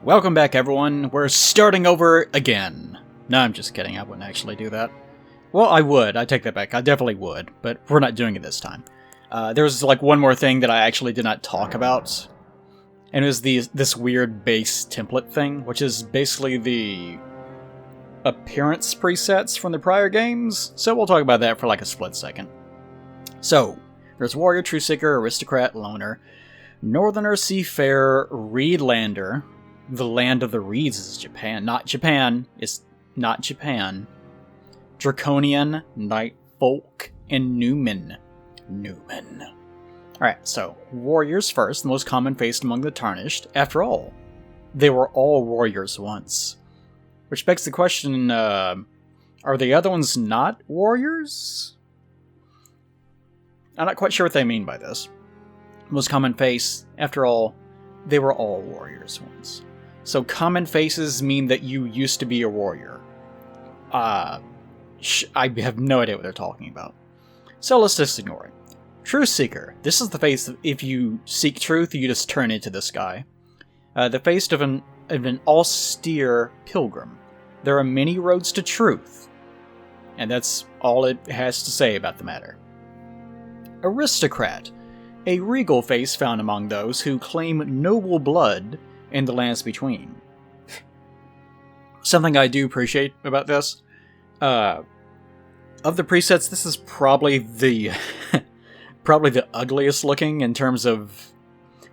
Welcome back, everyone. We're starting over again. No, I'm just kidding. I wouldn't actually do that. Well, I would. I take that back. I definitely would, but we're not doing it this time. There's like one more thing that I actually did not talk about, and it was this weird base template thing, which is basically the appearance presets from the prior games. So we'll talk about that for like a split second. So there's Warrior, True Seeker, Aristocrat, Loner, Northerner, Seafarer, Reedlander. The land of the reeds is Japan. Not Japan. It's not Japan. Draconian, nightfolk, and Newman. Alright, so warriors first, the most common faced among the tarnished. After all, they were all warriors once. Which begs the question, are the other ones not warriors? I'm not quite sure what they mean by this. Most common face, after all, they were all warriors once. So common faces mean that you used to be a warrior. I have no idea what they're talking about. So let's just ignore it. True Seeker. This is the face that if you seek truth, you just turn into this guy. The face of an austere pilgrim. There are many roads to truth. And that's all it has to say about the matter. Aristocrat. A regal face found among those who claim noble blood in the lands between. Something I do appreciate about this, of the presets, this is probably the probably the ugliest looking in terms of,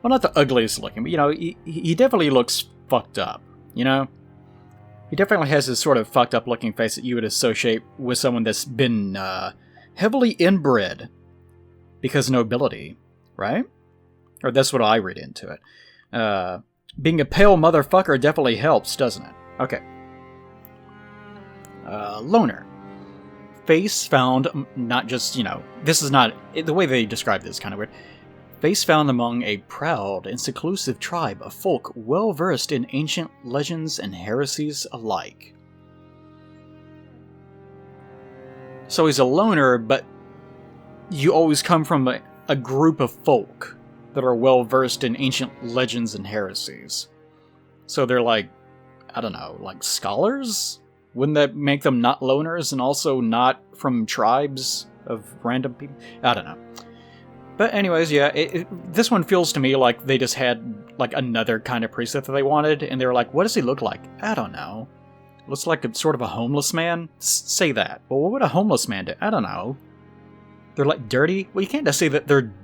well, not the ugliest looking, but you know, he definitely looks fucked up. You know, he definitely has this sort of fucked up looking face that you would associate with someone that's been heavily inbred because nobility, right? Or that's what I read into it. Being a pale motherfucker definitely helps, doesn't it? Okay. Loner. Face found, not just, you know, this is not, the way they describe this is kind of weird. Face found among a proud and seclusive tribe of folk well versed in ancient legends and heresies alike. So he's a loner, but you always come from a group of folk that are well versed in ancient legends and heresies. So they're like, I don't know, like scholars? Wouldn't that make them not loners and also not from tribes of random people? I don't know. But anyways, yeah, this one feels to me like they just had like another kind of preset that they wanted, and they were like, what does he look like? I don't know. Looks like a sort of a homeless man? Say that. Well, what would a homeless man do? I don't know. They're like dirty? Well, you can't just say that they're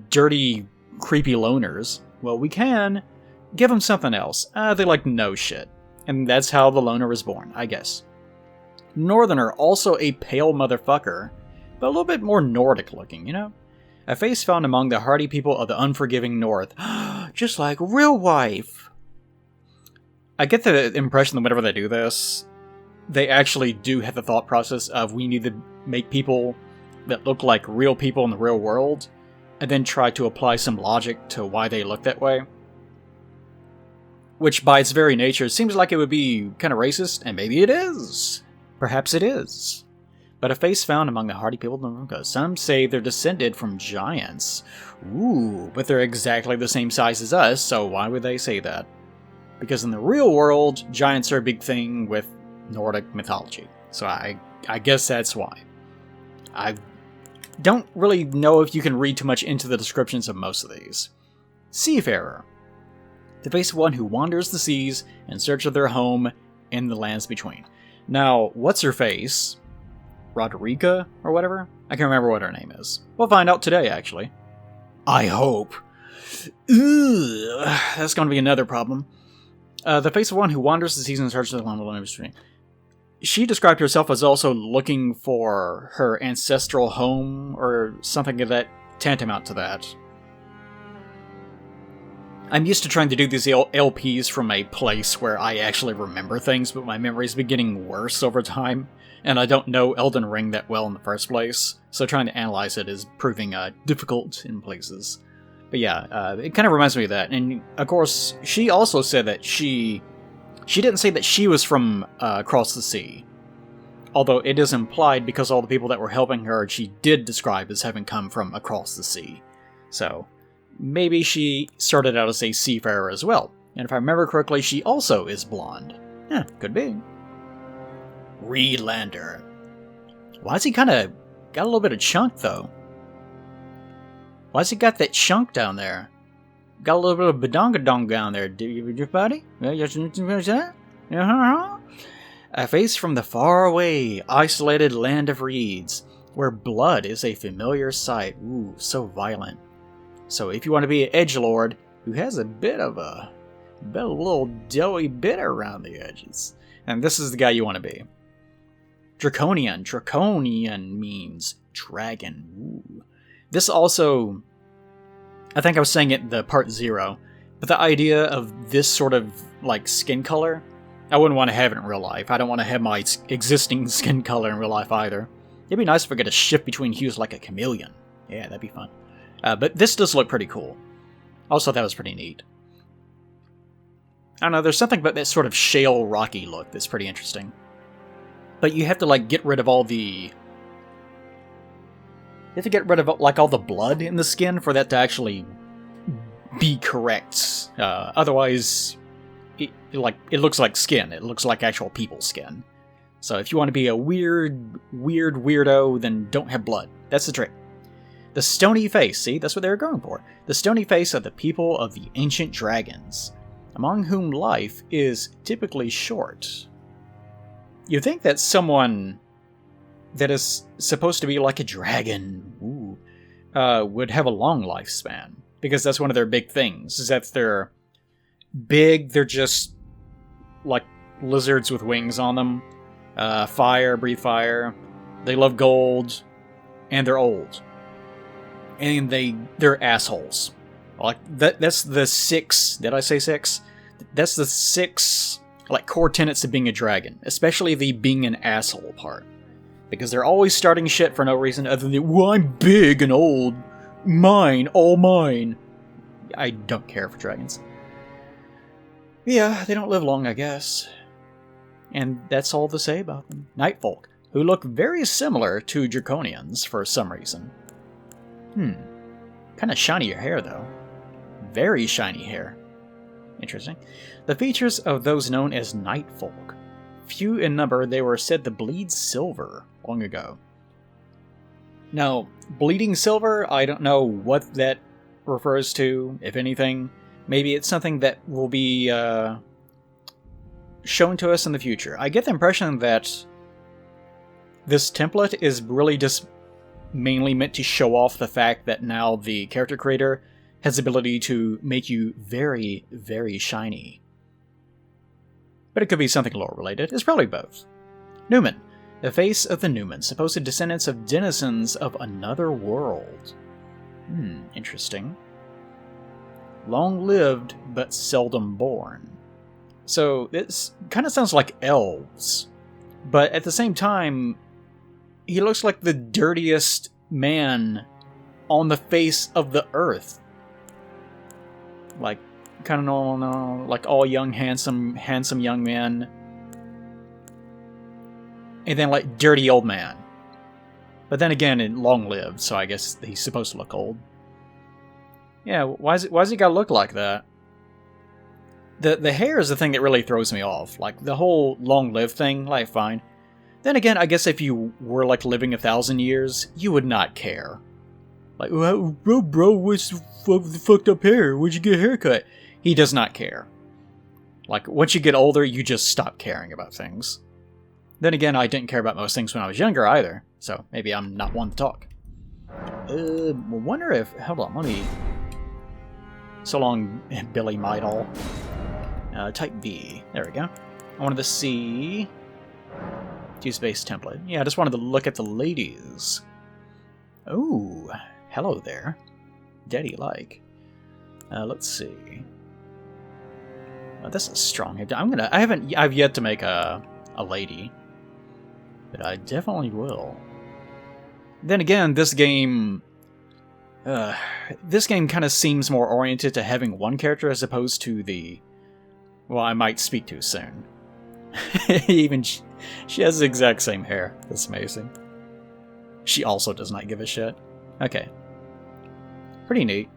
dirty, creepy loners. Well, we can. Give them something else. They like no shit. And that's how the loner was born, I guess. Northerner, also a pale motherfucker, but a little bit more Nordic looking, you know? A face found among the hardy people of the unforgiving North. Just like real wife. I get the impression that whenever they do this, they actually do have the thought process of we need to make people that look like real people in the real world, and then try to apply some logic to why they look that way. Which, by its very nature, seems like it would be kind of racist, and maybe it is. Perhaps it is. But a face found among the hardy people, because some say they're descended from giants. Ooh, but they're exactly the same size as us, so why would they say that? Because in the real world, giants are a big thing with Nordic mythology. So I guess that's why. I don't really know if you can read too much into the descriptions of most of these. Seafarer. The face of one who wanders the seas in search of their home in the lands between. Now, what's her face? Roderica, or whatever? I can't remember what her name is. We'll find out today, actually. I hope. Ugh, that's going to be another problem. The face of one who wanders the seas in search of the lands between. She described herself as also looking for her ancestral home, or something of that tantamount to that. I'm used to trying to do these LPs from a place where I actually remember things, but my memory's been getting worse over time, and I don't know Elden Ring that well in the first place, so trying to analyze it is proving difficult in places. But yeah, it kind of reminds me of that, and of course, she also said that she didn't say that she was from across the sea. Although it is implied because all the people that were helping her she did describe as having come from across the sea. So, maybe she started out as a seafarer as well. And if I remember correctly, she also is blonde. Yeah, could be. Reedlander. Why's he kind of got a little bit of chunk, though? Why's he got that chunk down there? Got a little bit of badongadong down there, do you, buddy? A face from the faraway, isolated land of reeds, where blood is a familiar sight. Ooh, so violent. So if you want to be an edgelord who has a bit of a little doughy bit around the edges, and this is the guy you want to be. Draconian. Draconian means dragon. Ooh. This also, I think I was saying it in the part 0, but the idea of this sort of like skin color, I wouldn't want to have it in real life. I don't want to have my existing skin color in real life either. It'd be nice if I could shift between hues like a chameleon. Yeah, that'd be fun. But this does look pretty cool. Also, that was pretty neat. I don't know, there's something about that sort of shale rocky look that's pretty interesting. But you have to like get rid of all the... You have to get rid of like all the blood in the skin for that to actually be correct. Otherwise, it looks like skin. It looks like actual people's skin. So if you want to be a weirdo, then don't have blood. That's the trick. The stony face, see, that's what they were going for. The stony face of the people of the ancient dragons, among whom life is typically short. You think that someone that is supposed to be like a dragon would have a long lifespan, because that's one of their big things, is that they're big, they're just like lizards with wings on them, breathe fire, they love gold, and they're old. And they're assholes. Like that's the 6, did I say 6? That's the 6 like core tenets of being a dragon, especially the being an asshole part. Because they're always starting shit for no reason other than, well, I'm big and old. Mine, all mine. I don't care for dragons. Yeah, they don't live long, I guess. And that's all to say about them. Nightfolk, who look very similar to Draconians for some reason. Kind of shinier hair, though. Very shiny hair. Interesting. The features of those known as nightfolk. Few in number, they were said to bleed silver long ago. Now, bleeding silver, I don't know what that refers to, if anything. Maybe it's something that will be shown to us in the future. I get the impression that this template is really just mainly meant to show off the fact that now the character creator has the ability to make you very, very shiny. But it could be something lore related. It's probably both. Newman. The face of the Newman, supposed descendants of denizens of another world. Interesting. Long-lived, but seldom born. So, this kind of sounds like elves. But at the same time, he looks like the dirtiest man on the face of the earth. Like, kind of normal, like all young, handsome young men. And then, like, dirty old man. But then again, long-lived, so I guess he's supposed to look old. Yeah, why's he gotta look like that? The hair is the thing that really throws me off. Like, the whole long-lived thing, like, fine. Then again, I guess if you were, like, living 1,000 years, you would not care. Like, bro, what's the fucked up hair? Where'd you get a haircut? He does not care. Like, once you get older, you just stop caring about things. Then again, I didn't care about most things when I was younger either, so maybe I'm not one to talk. Wonder if... Hold on, let me... So long, Billy Midall. Type B. There we go. I wanted to see... Use base template. Yeah, I just wanted to look at the ladies. Ooh, hello there. Daddy-like. Let's see. Oh, this is strong. I've yet to make a lady. But I definitely will. Then again, this game kind of seems more oriented to having one character as opposed to the... Well, I might speak too soon. Even she has the exact same hair. That's amazing. She also does not give a shit. Okay. Pretty neat.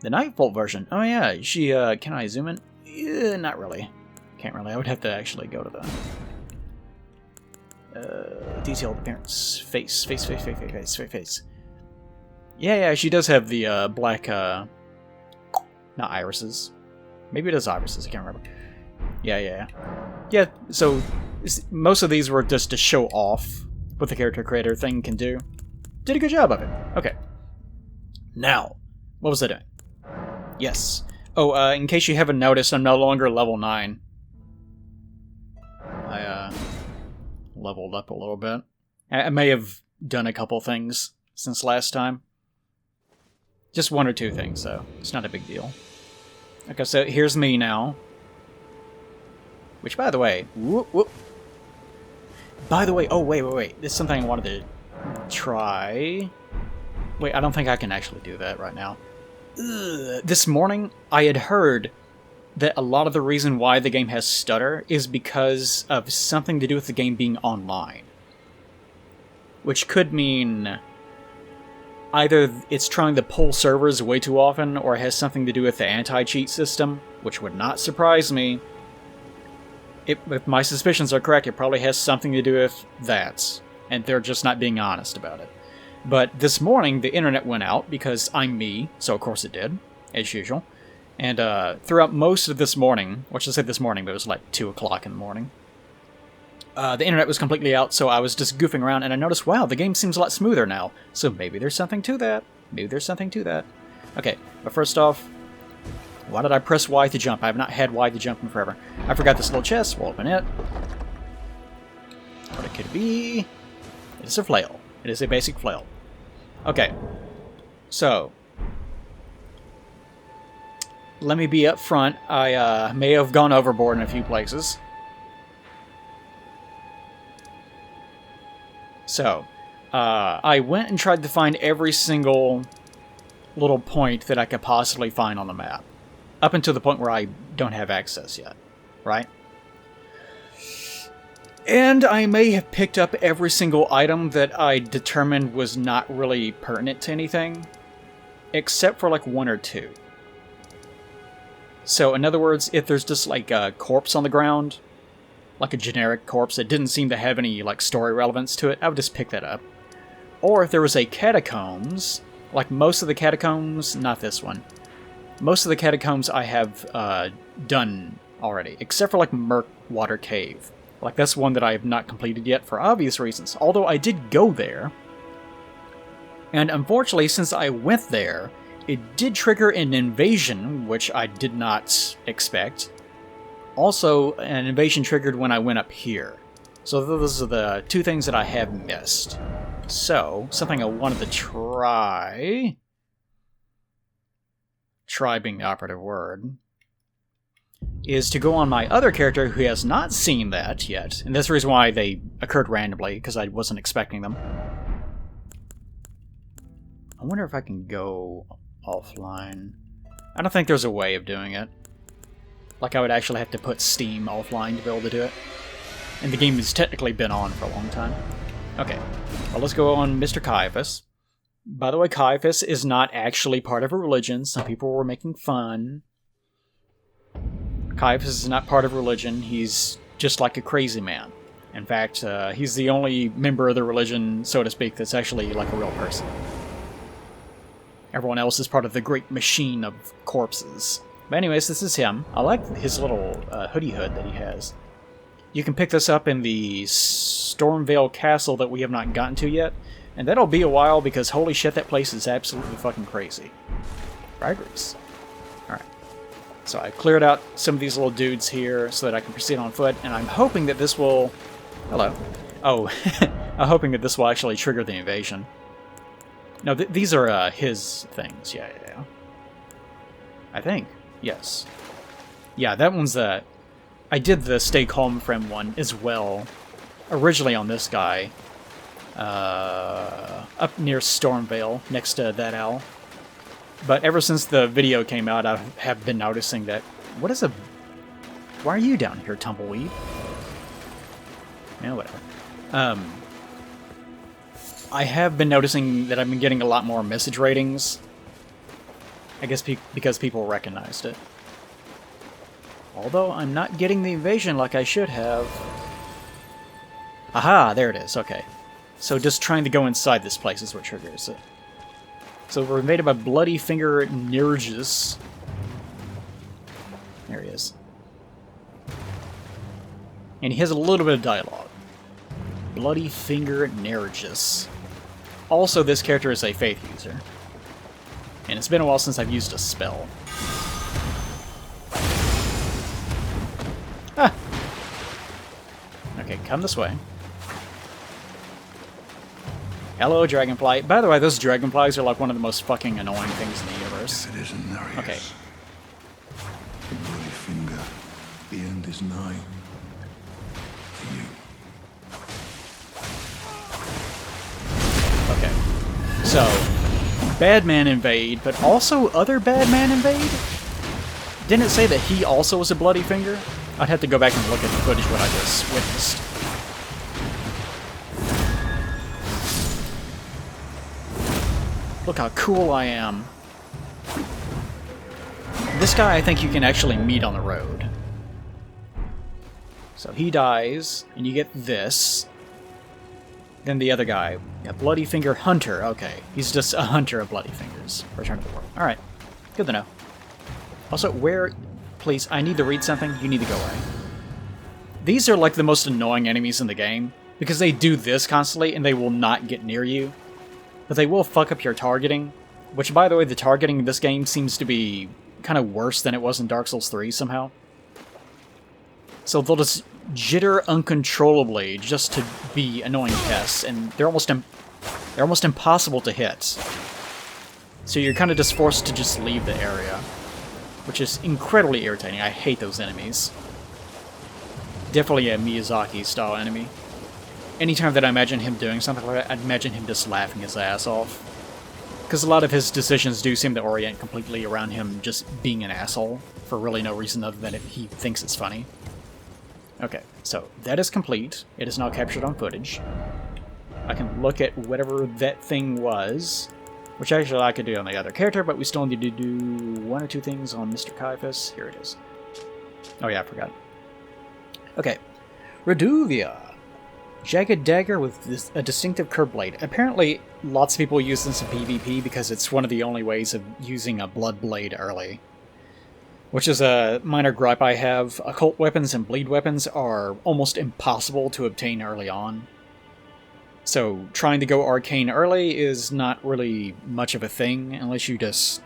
The nightfolk version. Oh yeah, she, can I zoom in? Not really. Can't really. I would have to actually go to the... detailed appearance. Face. Yeah, she does have the, black, not irises. Maybe it is irises, I can't remember. Yeah, so most of these were just to show off what the character creator thing can do. Did a good job of it. Okay. Now, what was I doing? Yes. Oh, in case you haven't noticed, I'm no longer level 9. I, leveled up a little bit. I may have done a couple things since last time. Just 1 or 2 things, though. It's not a big deal. Okay, so here's me now. Which, by the way... Whoop. By the way... Oh, wait. There's something I wanted to try. Wait, I don't think I can actually do that right now. This morning, I had heard that a lot of the reason why the game has stutter is because of something to do with the game being online. Which could mean either it's trying to pull servers way too often, or it has something to do with the anti-cheat system, which would not surprise me. If my suspicions are correct, it probably has something to do with that, and they're just not being honest about it. But this morning, the internet went out, because I'm me, so of course it did, as usual. And throughout most of this morning, which I said this morning, but it was like 2 o'clock in the morning, the internet was completely out, so I was just goofing around, and I noticed, wow, the game seems a lot smoother now. So maybe there's something to that. Okay, but first off, why did I press Y to jump? I have not had Y to jump in forever. I forgot this little chest. We'll open it. What it could be... It is a flail. It is a basic flail. Okay, so... Let me be up front. I may have gone overboard in a few places. So, I went and tried to find every single little point that I could possibly find on the map. Up until the point where I don't have access yet, right? And I may have picked up every single item that I determined was not really pertinent to anything, except for like 1 or 2. So, in other words, if there's just like a corpse on the ground, like a generic corpse that didn't seem to have any like story relevance to it, I would just pick that up. Or if there was a catacombs, like most of the catacombs, not this one, most of the catacombs I have done already, except for like Murkwater Cave. Like that's one that I have not completed yet for obvious reasons, although I did go there. And unfortunately, since I went there, it did trigger an invasion, which I did not expect. Also, an invasion triggered when I went up here. So those are the 2 things that I have missed. So, something I wanted to try... Try being the operative word. Is to go on my other character who has not seen that yet. And that's the reason why they occurred randomly, because I wasn't expecting them. I wonder if I can go offline. I don't think there's a way of doing it. Like, I would actually have to put Steam offline to be able to do it. And the game has technically been on for a long time. Okay, well, let's go on Mr. Caiaphas. By the way, Caiaphas is not actually part of a religion. Some people were making fun. Caiaphas is not part of a religion. He's just like a crazy man. In fact, he's the only member of the religion, so to speak, that's actually like a real person. Everyone else is part of the great machine of corpses. But anyways, this is him. I like his little hoodie hood that he has. You can pick this up in the Stormvale Castle that we have not gotten to yet. And that'll be a while because holy shit, that place is absolutely fucking crazy. Riders. Alright. So I cleared out some of these little dudes here so that I can proceed on foot. And I'm hoping that this will... Hello. Oh, I'm hoping that this will actually trigger the invasion. No, these are his things. Yeah. I think. Yes. Yeah, that one's I did the Stay Calm Friend one as well. Originally on this guy. Up near Stormvale, next to that owl. But ever since the video came out, I have been noticing that... Why are you down here, Tumbleweed? Yeah, whatever. I have been noticing that I've been getting a lot more message ratings I guess because people recognized it. Although I'm not getting the invasion like I should have. Aha, there it is, okay. So just trying to go inside this place is what triggers it. So we're invaded by Bloody Finger Nirgis. There he is. And he has a little bit of dialogue. Bloody Finger Nirgis. Also, this character is a faith user. And it's been a while since I've used a spell. Ah! Okay, come this way. Hello, Dragonfly. By the way, those Dragonflies are like one of the most fucking annoying things in the universe. If it isn't, there he Okay. is. The Bloody Finger. The end is nigh. For you. Okay. So, bad man invade, but also other bad man invade? Didn't it say that he also was a Bloody Finger? I'd have to go back and look at the footage what I just witnessed. Look how cool I am. This guy I think you can actually meet on the road. So he dies, and you get this. Then the other guy, a Bloody Finger Hunter. Okay, he's just a hunter of Bloody Fingers. Return to the world. Alright, good to know. Also, where... Please, I need to read something. You need to go away. These are like the most annoying enemies in the game, because they do this constantly, and they will not get near you. But they will fuck up your targeting, which, by the way, the targeting in this game seems to be kind of worse than it was in Dark Souls 3 somehow. So they'll just jitter uncontrollably just to be annoying pests, and they're almost impossible to hit. So you're kind of just forced to just leave the area, which is incredibly irritating. I hate those enemies. Definitely a Miyazaki-style enemy. Anytime that I imagine him doing something like that, I'd imagine him just laughing his ass off. Because a lot of his decisions do seem to orient completely around him just being an asshole, for really no reason other than he thinks it's funny. Okay, so that is complete. It is now captured on footage. I can look at whatever that thing was, which actually I could do on the other character, but we still need to do one or two things on Mr. Caiaphas. Here it is. Oh yeah, I forgot. Okay. Reduvia. Jagged dagger with a distinctive curved blade. Apparently, lots of people use this in PvP because it's one of the only ways of using a blood blade early. Which is a minor gripe I have. Occult weapons and bleed weapons are almost impossible to obtain early on. So, trying to go arcane early is not really much of a thing, unless you just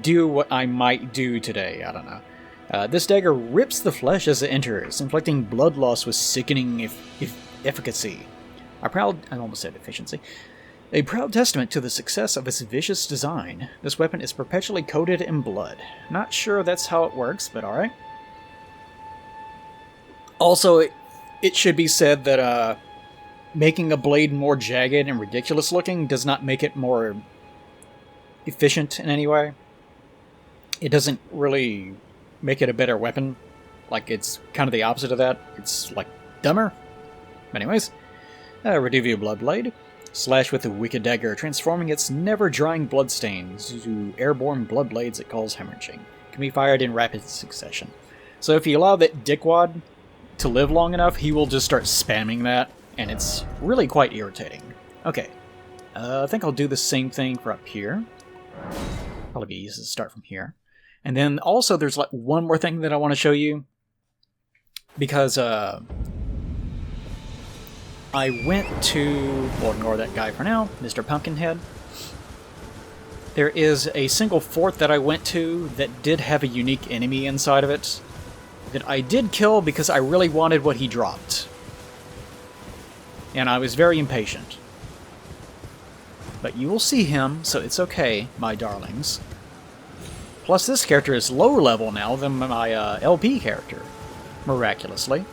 do what I might do today, I don't know. This dagger rips the flesh as it enters, inflicting blood loss with sickening efficacy. I almost said efficiency. A proud testament to the success of its vicious design. This weapon is perpetually coated in blood. Not sure that's how it works, but alright. Also, it should be said that making a blade more jagged and ridiculous looking does not make it more efficient in any way. It doesn't really make it a better weapon. Like, it's kind of the opposite of that. It's, like, dumber. Anyways, Reduvia Bloodblade. Slash with a wicked dagger, transforming its never-drying bloodstains into airborne blood blades it calls hemorrhaging. Can be fired in rapid succession. So if you allow that dickwad to live long enough, he will just start spamming that, and it's really quite irritating. Okay, I think I'll do the same thing for up here. Probably be easy to start from here. And then also there's like one more thing that I want to show you, because I went to, we'll ignore that guy for now, Mr. Pumpkinhead. There is a single fort that I went to that did have a unique enemy inside of it that I did kill because I really wanted what he dropped. And I was very impatient. But you will see him, so it's okay, my darlings. Plus, this character is lower level now than my LP character, miraculously.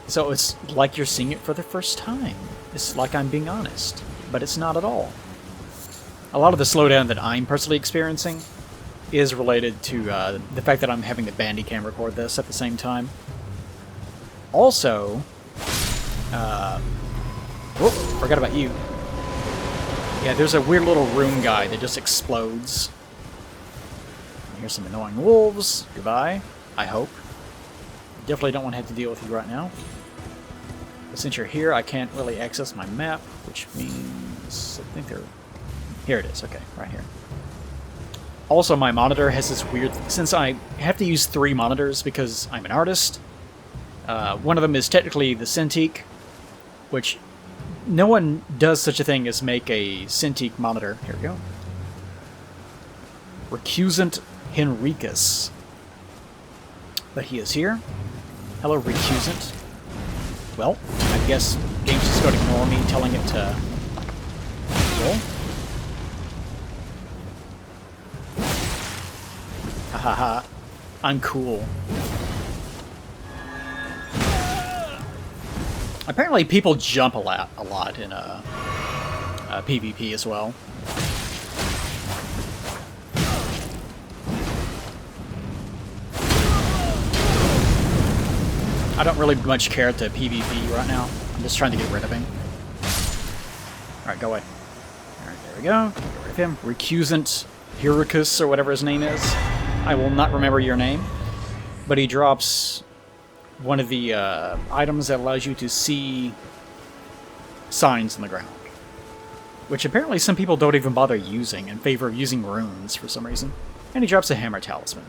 So it's like you're seeing it for the first time. It's like I'm being honest, but it's not at all. A lot of the slowdown that I'm personally experiencing is related to the fact that I'm having the Bandicam record this at the same time. Also, forgot about you. Yeah, there's a weird little room guy that just explodes. Here's some annoying wolves. Goodbye, I hope. Definitely don't want to have to deal with you right now. But since you're here, I can't really access my map, which means... I think they're... Here it is. Okay, right here. Also, my monitor has this weird... Since I have to use 3 monitors because I'm an artist, one of them is technically the Cintiq, which no one does such a thing as make a Cintiq monitor. Here we go. Recusant Henricus. But he is here. Hello, Recusant. Well, I guess game's just going to ignore me telling it to roll. Hahaha. I'm cool. Apparently people jump a lot in PvP as well. I don't really much care to PvP right now. I'm just trying to get rid of him. Alright, go away. Alright, there we go. Get rid of him. Recusant Henricus, or whatever his name is. I will not remember your name. But he drops one of the items that allows you to see signs in the ground. Which apparently some people don't even bother using in favor of using runes for some reason. And he drops a hammer talisman.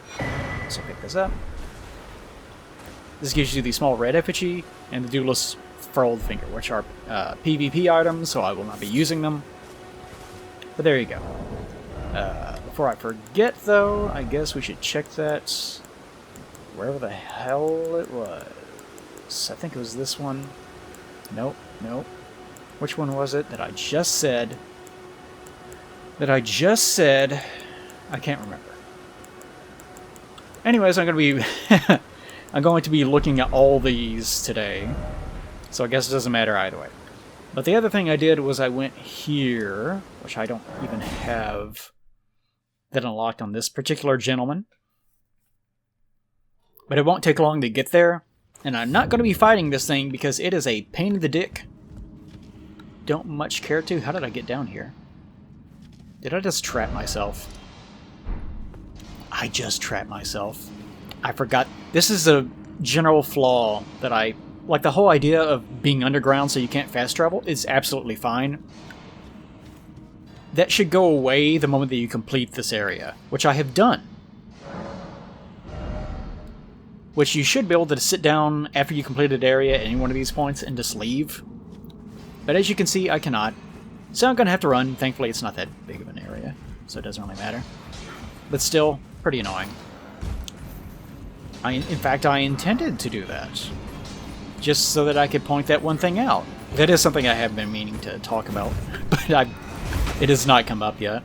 So pick this up. This gives you the small red effigy and the Duelist's furled finger, which are PvP items, so I will not be using them. But there you go. Before I forget, though, I guess we should check that wherever the hell it was. I think it was this one. Nope, nope. Which one was it that I just said? I can't remember. Anyways, I'm going to be... I'm going to be looking at all these today, so I guess it doesn't matter either way. But the other thing I did was I went here, which I don't even have that unlocked on this particular gentleman. But it won't take long to get there, and I'm not going to be fighting this thing because it is a pain in the dick. Don't much care to. How did I get down here? Did I just trap myself? I just trapped myself. I forgot. This is a general flaw that I... Like, the whole idea of being underground so you can't fast travel is absolutely fine. That should go away the moment that you complete this area, which I have done. Which you should be able to sit down after you complete an area at any one of these points and just leave. But as you can see, I cannot. So I'm going to have to run. Thankfully, it's not that big of an area, so it doesn't really matter. But still, pretty annoying. In fact, I intended to do that. Just so that I could point that one thing out. That is something I have been meaning to talk about, but it has not come up yet.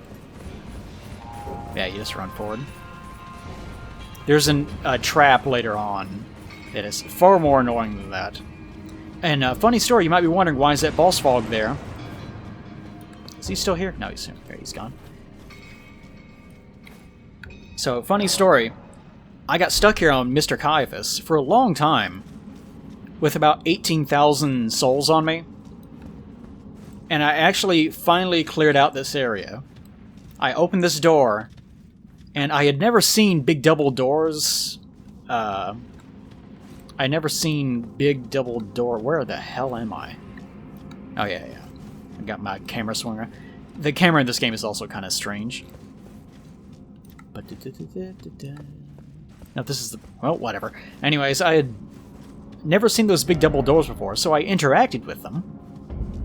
Yeah, you just run forward. There's a trap later on that is far more annoying than that. And funny story, you might be wondering, why is that boss fog there? Is he still here? No, he's gone. So, funny story. I got stuck here on Mr. Caiaphas for a long time with about 18,000 souls on me. And I actually finally cleared out this area. I opened this door, and I had never seen big double doors. I never seen big double door. Where the hell am I? Oh, yeah. I got my camera swung around. The camera in this game is also kind of strange. But no, this is the... Well, whatever. Anyways, I had never seen those big double doors before, so I interacted with them.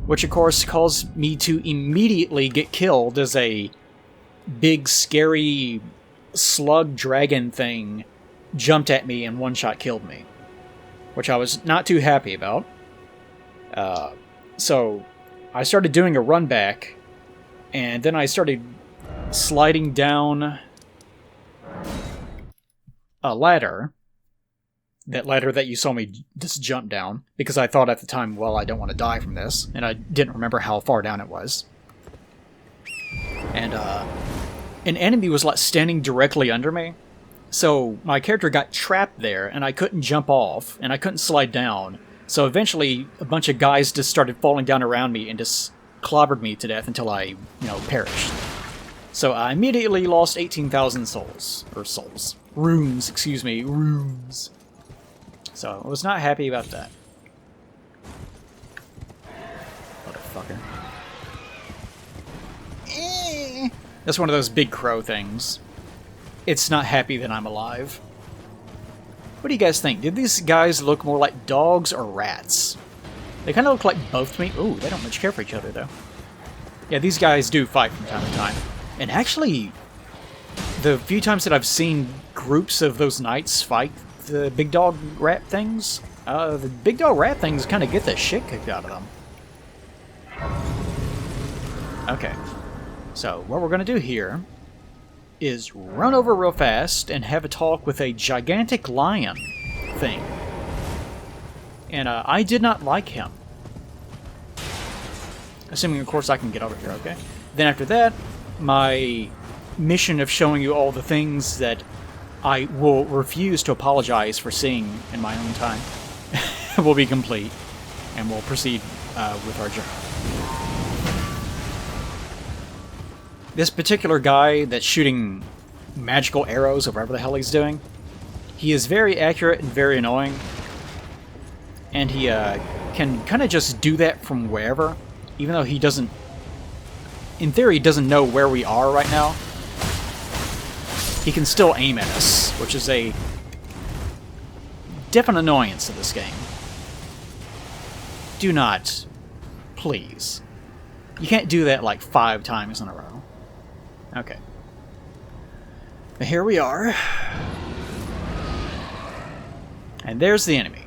Which, of course, caused me to immediately get killed as a big, scary slug dragon thing jumped at me and one-shot killed me. Which I was not too happy about. So I started doing a run back, and then I started sliding down a ladder. That ladder that you saw me just jump down, because I thought at the time, well, I don't want to die from this, and I didn't remember how far down it was. And an enemy was like standing directly under me, so my character got trapped there, and I couldn't jump off, and I couldn't slide down. So eventually, a bunch of guys just started falling down around me and just clobbered me to death until I, you know, perished. So I immediately lost 18,000 souls. Or souls. Runes, excuse me. Runes. So I was not happy about that. Motherfucker. That's one of those big crow things. It's not happy that I'm alive. What do you guys think? Did these guys look more like dogs or rats? They kind of look like both to me. Ooh, they don't much care for each other, though. Yeah, these guys do fight from time to time. And actually, the few times that I've seen groups of those knights fight the big dog rat things, the big dog rat things kind of get the shit kicked out of them. Okay. So, what we're going to do here is run over real fast and have a talk with a gigantic lion thing. And I did not like him. Assuming, of course, I can get over here, okay? Then after that, my mission of showing you all the things that I will refuse to apologize for seeing in my own time will be complete. And we'll proceed with our journey. This particular guy that's shooting magical arrows or whatever the hell he's doing, he is very accurate and very annoying. And he can kind of just do that from wherever, even though he doesn't, in theory, doesn't know where we are right now. He can still aim at us, which is a definite annoyance of this game. Do not, please. You can't do that like 5 times in a row. Okay. But here we are. And there's the enemy.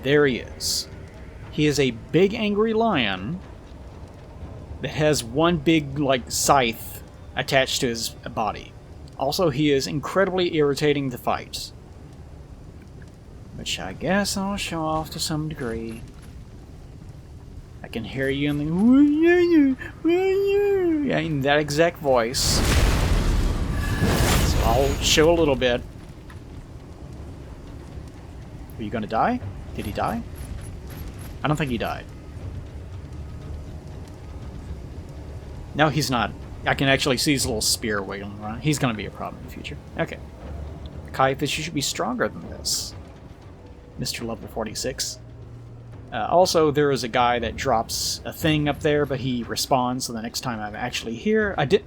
There he is. He is a big angry lion that has one big, like, scythe attached to his body. Also, he is incredibly irritating to fight. Which I guess I'll show off to some degree. I can hear you in that exact voice. So I'll show a little bit. Are you gonna die? Did he die? I don't think he died. No, he's not. I can actually see his little spear wiggling around. He's gonna be a problem in the future. Okay. Caiaphas, you should be stronger than this, Mr. Level 46. Also, there is a guy that drops a thing up there, but he respawns, so the next time I'm actually here, I did,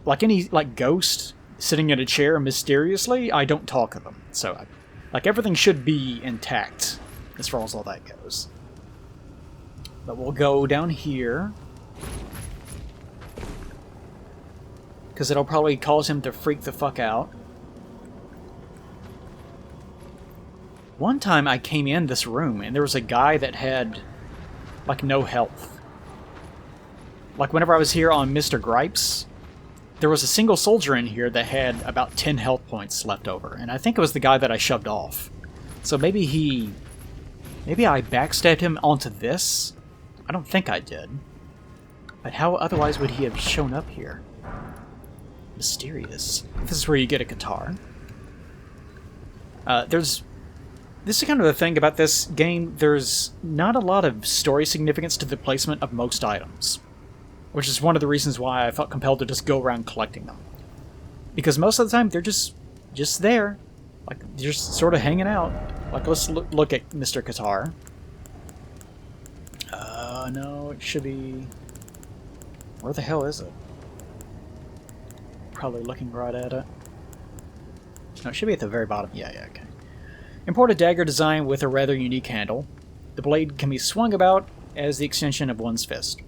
like any, like, ghost sitting in a chair mysteriously, I don't talk to them. So, like, everything should be intact, as far as all that goes. But we'll go down here, because it'll probably cause him to freak the fuck out. One time I came in this room and there was a guy that had, like, no health. Like, whenever I was here on Mr. Gripes, there was a single soldier in here that had about 10 health points left over. And I think it was the guy that I shoved off. So maybe I backstabbed him onto this? I don't think I did. But how otherwise would he have shown up here? Mysterious. This is where you get a guitar. This is kind of the thing about this game. There's not a lot of story significance to the placement of most items, which is one of the reasons why I felt compelled to just go around collecting them. Because most of the time, they're just there. Like, they're just sort of hanging out. Like, let's look at Mr. Guitar. No, it should be... Where the hell is it? Probably looking right at it. No, it should be at the very bottom. Yeah, okay. Imported dagger design with a rather unique handle. The blade can be swung about as the extension of one's fist.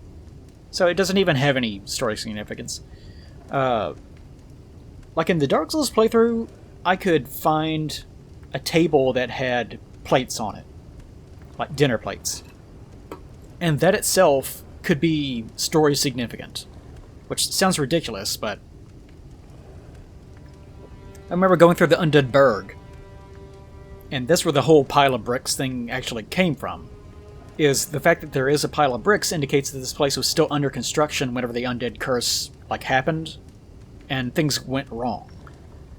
So it doesn't even have any story significance. Like in the Dark Souls playthrough, I could find a table that had plates on it. Like dinner plates. And that itself could be story significant. Which sounds ridiculous, but... I remember going through the Undead Burg. And that's where the whole pile of bricks thing actually came from. Is the fact that there is a pile of bricks indicates that this place was still under construction whenever the undead curse, like, happened. And things went wrong.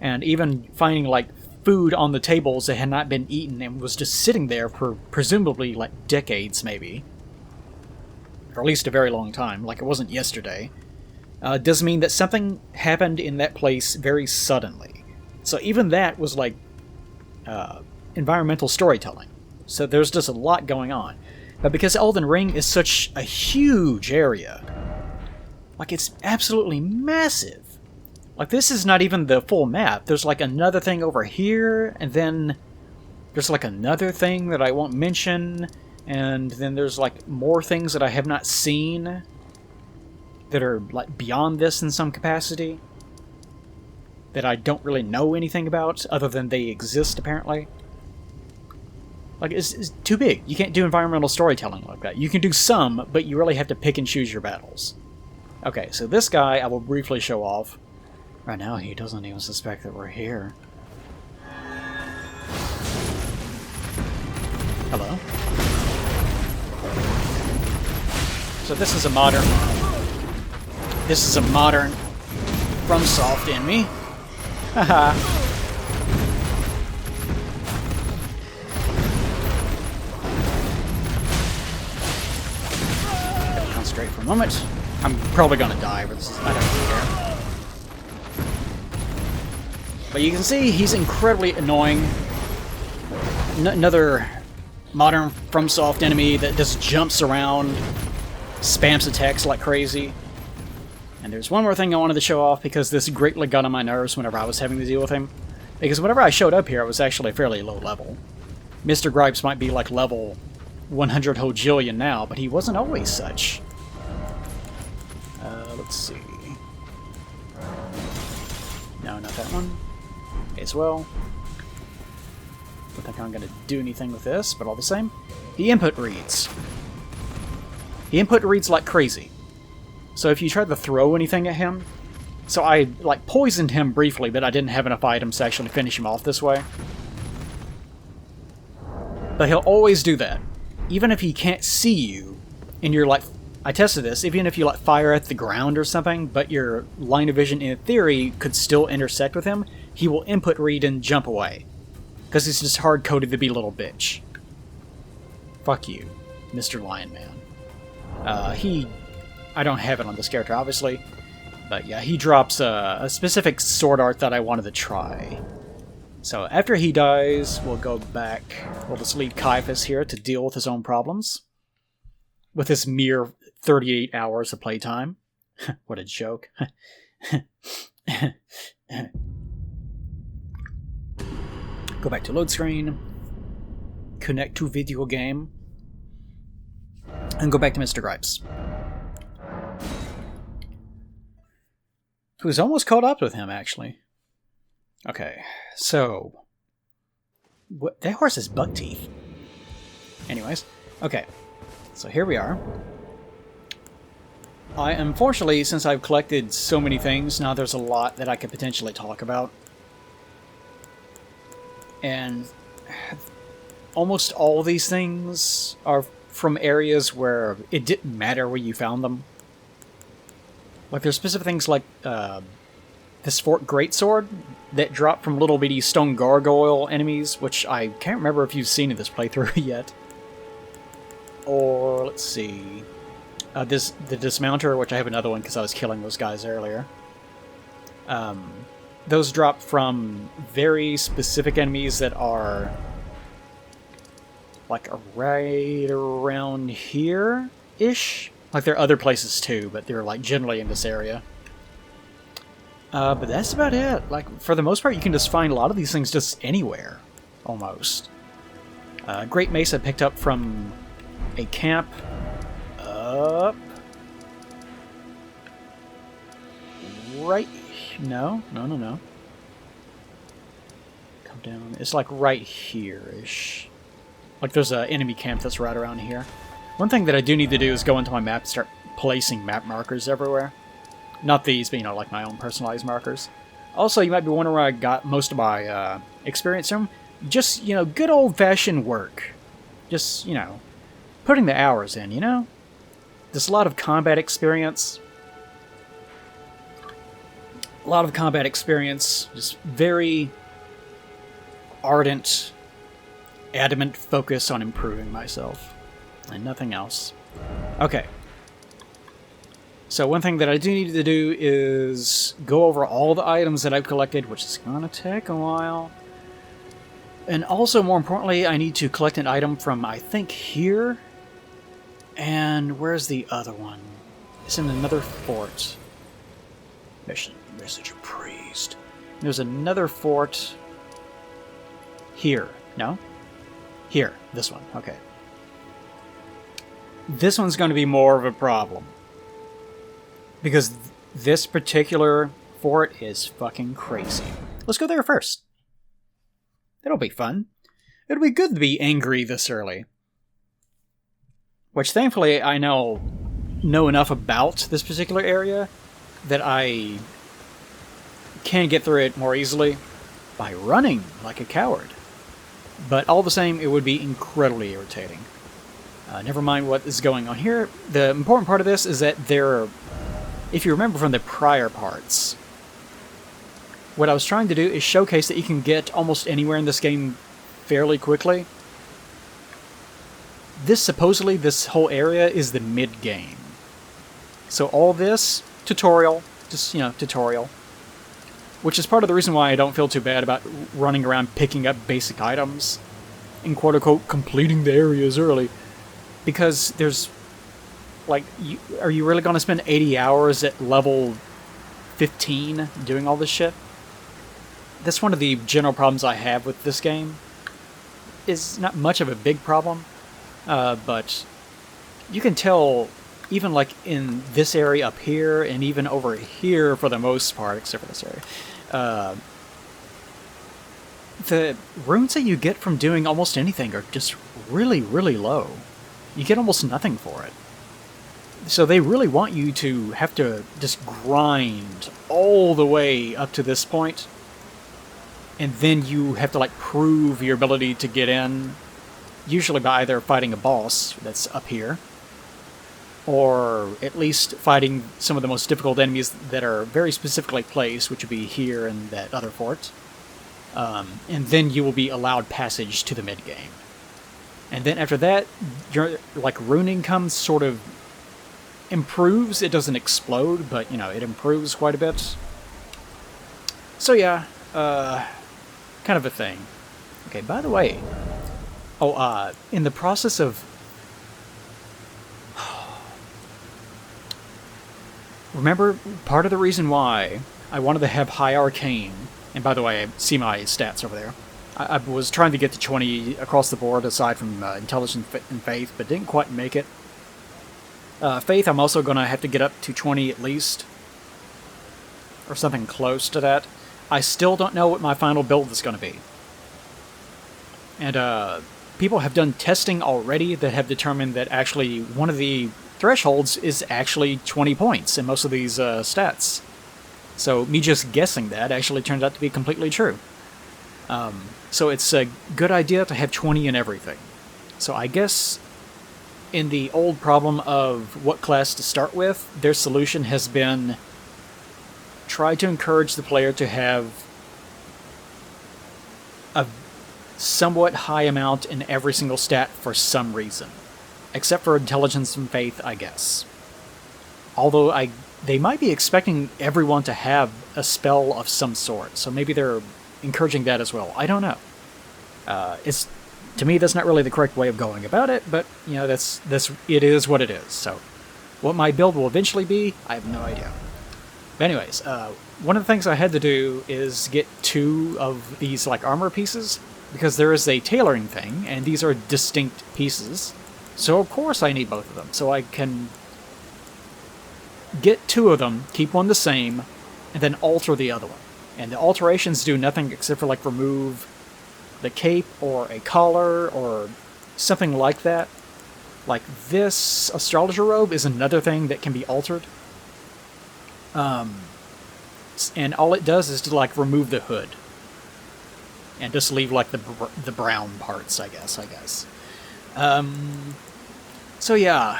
And even finding, like, food on the tables that had not been eaten and was just sitting there for presumably, like, decades, maybe. or at least a very long time, like it wasn't yesterday, does mean that something happened in that place very suddenly. So even that was like environmental storytelling. So there's just a lot going on. But because Elden Ring is such a huge area, like it's absolutely massive. Like this is not even the full map. There's like another thing over here, and then there's like another thing that I won't mention, and then there's like more things that I have not seen that are like beyond this in some capacity that I don't really know anything about other than they exist apparently. Like it's too big. You can't do environmental storytelling like that. You can do some, but you really have to pick and choose your battles. Okay, so this guy I will briefly show off. Right now he doesn't even suspect that we're here. Hello? So this is a modern FromSoft enemy. Haha. Concentrate for a moment. I'm probably gonna die, but I don't care. But you can see he's incredibly annoying. Another modern FromSoft enemy that just jumps around, spams attacks like crazy. And there's one more thing I wanted to show off because this greatly got on my nerves whenever I was having to deal with him. Because whenever I showed up here, I was actually fairly low level. Mr. Gripes might be like level 100 hojillion now, but he wasn't always such. Let's see. No, not that one. As well. Don't think I'm going to do anything with this, but all the same. He input reads. He input reads like crazy. So if you try to throw anything at him... So I, like, poisoned him briefly, but I didn't have enough items to actually finish him off this way. But he'll always do that. Even if he can't see you, and you're like... I tested this, even if you like fire at the ground or something, but your line of vision in theory could still intersect with him, he will input read and jump away. Because he's just hard-coded to be a little bitch. Fuck you, Mr. Lion Man. I don't have it on this character, obviously, but yeah, he drops a specific sword art that I wanted to try. So after he dies, we'll go back. We'll just leave Caiaphas here to deal with his own problems. With his mere 38 hours of playtime. What a joke. Go back to load screen. Connect to video game. And go back to Mr. Gripes. Who's almost caught up with him, actually. Okay, so... that horse has buck teeth. Anyways, okay. So here we are. Unfortunately, since I've collected so many things, now there's a lot that I could potentially talk about. And almost all these things are from areas where it didn't matter where you found them. Like there's specific things like this Fort Greatsword that dropped from little bitty stone gargoyle enemies, which I can't remember if you've seen in this playthrough yet. Or, let's see, the Dismounter, which I have another one because I was killing those guys earlier. Those drop from very specific enemies that are, like, right around here-ish. Like, there are other places too, but they're, like, generally in this area. But that's about it. Like, for the most part, you can just find a lot of these things just anywhere, almost. Great Mace I picked up from... a camp up right. No. Come down. It's like right here-ish. Like there's an enemy camp that's right around here. One thing that I do need to do is go into my map and start placing map markers everywhere. Not these, but like my own personalized markers. Also, you might be wondering where I got most of my experience from. Just, good old-fashioned work. Just, putting the hours in, There's a lot of combat experience. Just very ardent, adamant focus on improving myself. And nothing else. Okay, So one thing that I do need to do is go over all the items that I've collected, which is going to take a while. And also, more importantly, I need to collect an item from, I think, here. And where's the other one? It's in another fort. Message of priest. There's another fort here. No? Here. This one. Okay. This one's going to be more of a problem. Because this particular fort is fucking crazy. Let's go there first. That'll be fun. It'll be good to be angry this early. Which, thankfully, I know enough about this particular area that I can get through it more easily by running like a coward. But all the same, it would be incredibly irritating. Never mind what is going on here. The important part of this is that there, if you remember from the prior parts, what I was trying to do is showcase that you can get almost anywhere in this game fairly quickly. Supposedly, this whole area is the mid-game. So all this, tutorial, tutorial. Which is part of the reason why I don't feel too bad about running around picking up basic items and quote-unquote completing the areas early. Because there's, like, are you really going to spend 80 hours at level 15 doing all this shit? That's one of the general problems I have with this game. It's not much of a big problem, but you can tell, even like in this area up here, and even over here for the most part, except for this area, the runes that you get from doing almost anything are just really, really low. You get almost nothing for it. So they really want you to have to just grind all the way up to this point, and then you have to like prove your ability to get in, usually by either fighting a boss that's up here, or at least fighting some of the most difficult enemies that are very specifically placed, which would be here and that other fort. And then you will be allowed passage to the mid-game. And then after that, your like runing comes sort of improves. It doesn't explode, but it improves quite a bit. So yeah, kind of a thing. Okay, by the way, in the process of remember, part of the reason why I wanted to have high arcane, and by the way, I see my stats over there. I was trying to get to 20 across the board, aside from intelligence and faith, but didn't quite make it. Faith, I'm also going to have to get up to 20 at least, or something close to that. I still don't know what my final build is going to be. And people have done testing already that have determined that actually one of the thresholds is actually 20 points in most of these stats. So me just guessing that actually turned out to be completely true. So it's a good idea to have 20 in everything. So I guess in the old problem of what class to start with, their solution has been try to encourage the player to have a somewhat high amount in every single stat for some reason. Except for intelligence and faith, I guess. Although they might be expecting everyone to have a spell of some sort, so maybe they're encouraging that as well. I don't know. To me, that's not really the correct way of going about it, but it is what it is. So, what my build will eventually be, I have no idea. But anyways, one of the things I had to do is get 2 of these like armor pieces, because there is a tailoring thing, and these are distinct pieces. So of course I need both of them, so I can get 2 of them, keep one the same, and then alter the other one. And the alterations do nothing except for like remove the cape or a collar or something like that. Like this astrologer robe is another thing that can be altered. And all it does is to like remove the hood. And just leave like the brown parts, I guess. So yeah,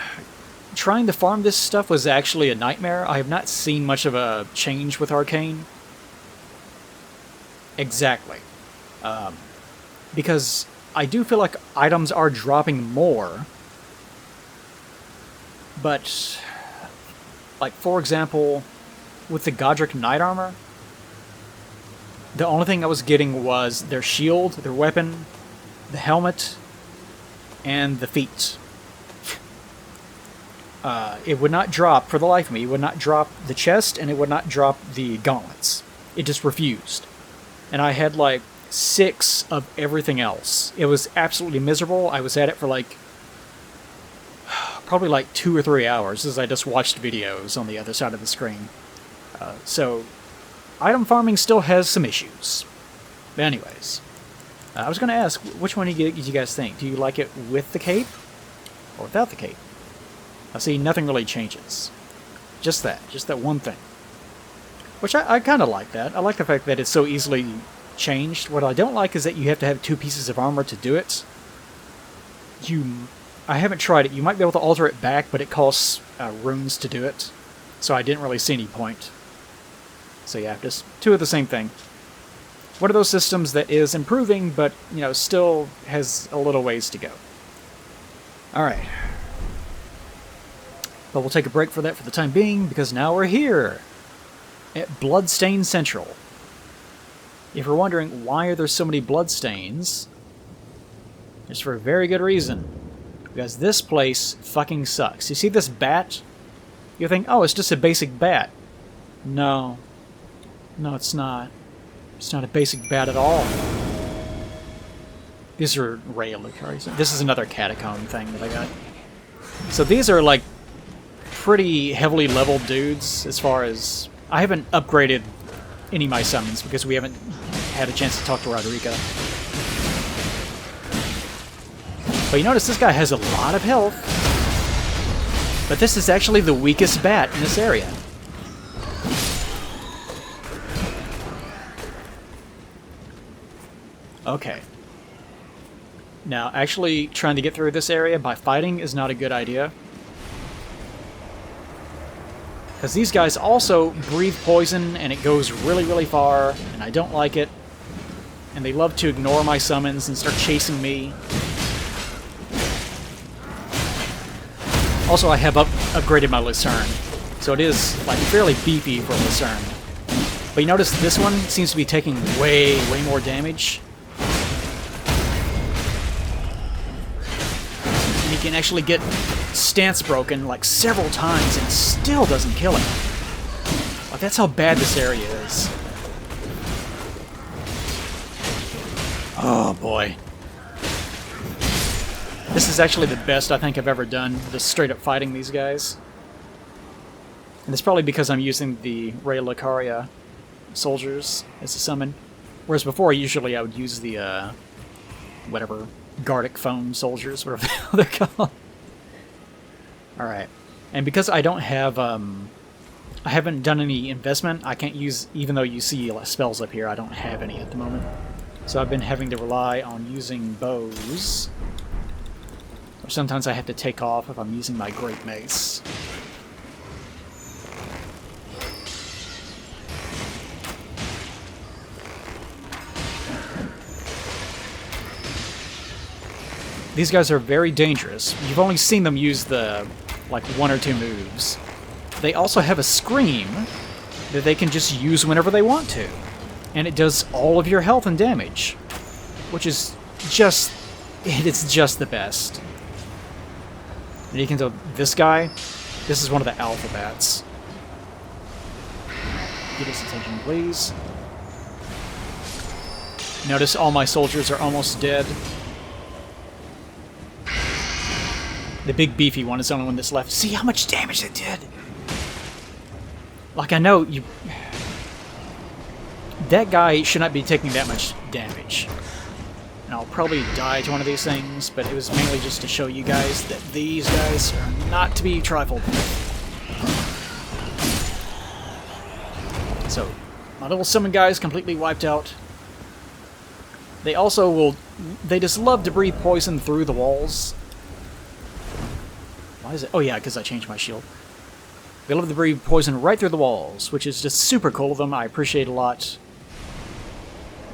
trying to farm this stuff was actually a nightmare. I have not seen much of a change with Arcane. Exactly. Because I do feel like items are dropping more, but Like, for example, with the Godric Knight armor, the only thing I was getting was their shield, their weapon, the helmet, and the feet. It would not drop, for the life of me, it would not drop the chest, and it would not drop the gauntlets. It just refused. And I had, like, 6 of everything else. It was absolutely miserable. I was at it for, like, probably like 2 or 3 hours as I just watched videos on the other side of the screen. So, item farming still has some issues. But anyways, I was going to ask, which one do you guys think? Do you like it with the cape or without the cape? I see nothing really changes. Just that one thing. Which I kind of like that. I like the fact that it's so easily changed. What I don't like is that you have to have 2 pieces of armor to do it. I haven't tried it. You might be able to alter it back, but it costs runes to do it. So I didn't really see any point. So yeah, just 2 of the same thing. One of those systems that is improving, but, you know, still has a little ways to go. Alright. But we'll take a break for that for the time being, because now we're here at Bloodstain Central. If you're wondering why are there so many bloodstains, it's for a very good reason. Because this place fucking sucks. You see this bat? You think, oh, it's just a basic bat. No. No, it's not. It's not a basic bat at all. These are reedlander. This is another Catacomb thing that I got. So these are, like, pretty heavily leveled dudes as far as... I haven't upgraded any of my summons because we haven't had a chance to talk to Roderica. But you notice this guy has a lot of health. But this is actually the weakest bat in this area. Okay. Now, actually trying to get through this area by fighting is not a good idea. Because these guys also breathe poison, and it goes really, really far, and I don't like it. And they love to ignore my summons and start chasing me. Also, I have upgraded my Lucerne, so it is, like, fairly beefy for Lucerne. But you notice this one seems to be taking way, way more damage. And he can actually get stance broken, like, several times, and it still doesn't kill him. Like, that's how bad this area is. Oh, boy. This is actually the best I think I've ever done, just straight up fighting these guys. And it's probably because I'm using the reedlander soldiers as a summon. Whereas before, usually I would use the, whatever, Gardic foam soldiers, whatever the hell they're called. Alright. And because I don't have, I haven't done any investment, I can't use, even though you see spells up here, I don't have any at the moment. So I've been having to rely on using bows. Or sometimes I have to take off if I'm using my Great Mace. These guys are very dangerous. You've only seen them use the, like, 1 or 2 moves. They also have a scream that they can just use whenever they want to. And it does all of your health and damage. Which is just... it's just the best. And you can tell this guy, this is one of the alpha bats. Get his attention, please. Notice all my soldiers are almost dead. The big beefy one is the only one that's left. See how much damage it did? Like, I know you... that guy should not be taking that much damage. And I'll probably die to one of these things, but it was mainly just to show you guys that these guys are not to be trifled with. So, my little summon guys completely wiped out. They also will... they just love to breathe poison through the walls. Why is it? Oh yeah, because I changed my shield. They love to breathe poison right through the walls, which is just super cool of them. I appreciate it a lot.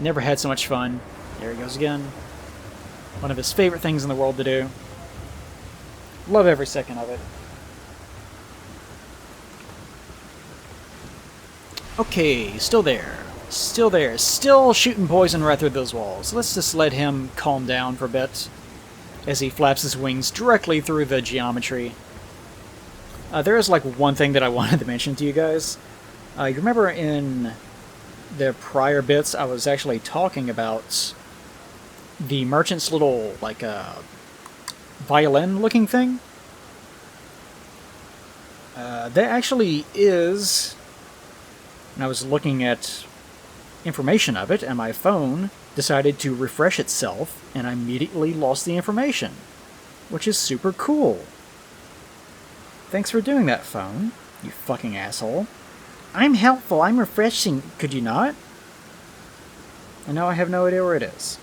Never had so much fun. There he goes again. One of his favorite things in the world to do. Love every second of it. Okay, still there. Still there. Still shooting poison right through those walls. Let's just let him calm down for a bit as he flaps his wings directly through the geometry. There is like one thing that I wanted to mention to you guys. You remember in the prior bits I was actually talking about the merchant's little like violin looking thing? That actually is, and I was looking at information of it, and my phone decided to refresh itself, and I immediately lost the information, which is super cool. Thanks for doing that, phone, you fucking asshole. I'm helpful, I'm refreshing, could you not? And now I have no idea where it is.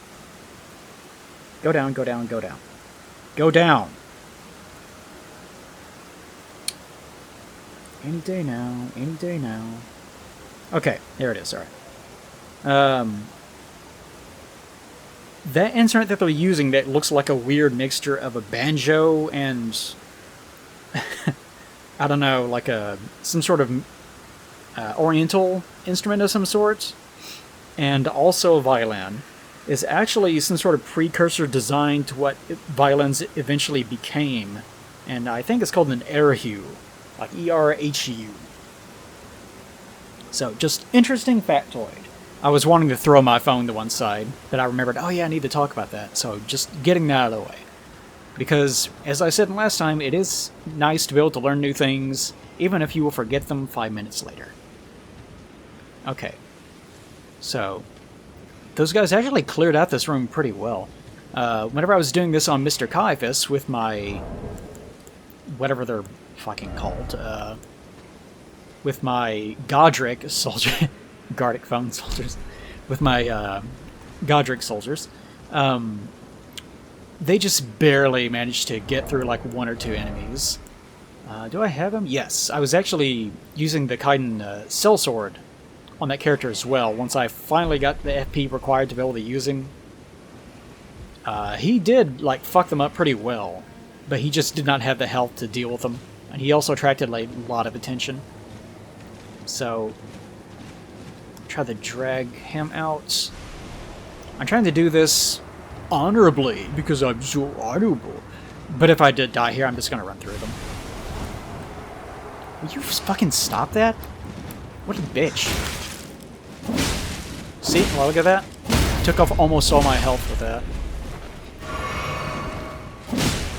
Go down, go down, go down. Go down! Any day now, any day now. Okay, there it is, alright. That instrument that they're using that looks like a weird mixture of a banjo and I don't know, like some sort of oriental instrument of some sort, and also a violin, is actually some sort of precursor design to what violins eventually became, and I think it's called an erhu, like E-R-H-U. So, just interesting factoid. I was wanting to throw my phone to one side, but I remembered, oh yeah, I need to talk about that, so just getting that out of the way. Because, as I said last time, it is nice to be able to learn new things, even if you will forget them 5 minutes later. Okay. So, those guys actually cleared out this room pretty well. Whenever I was doing this on Mr. Caiaphas with my... whatever they're fucking called, with my Godric soldier... Gardic phone soldiers. With my Godric soldiers, they just barely managed to get through like one or two enemies. Do I have him? Yes. I was actually using the Kaiden sellsword on that character as well, once I finally got the FP required to be able to use him. He did like fuck them up pretty well, but he just did not have the health to deal with them, and he also attracted like, a lot of attention. So... try to drag him out. I'm trying to do this honorably because I'm so honorable. But if I did die here, I'm just gonna run through them. Will you fucking stop that? What a bitch. See? Well, look at that. Took off almost all my health with that.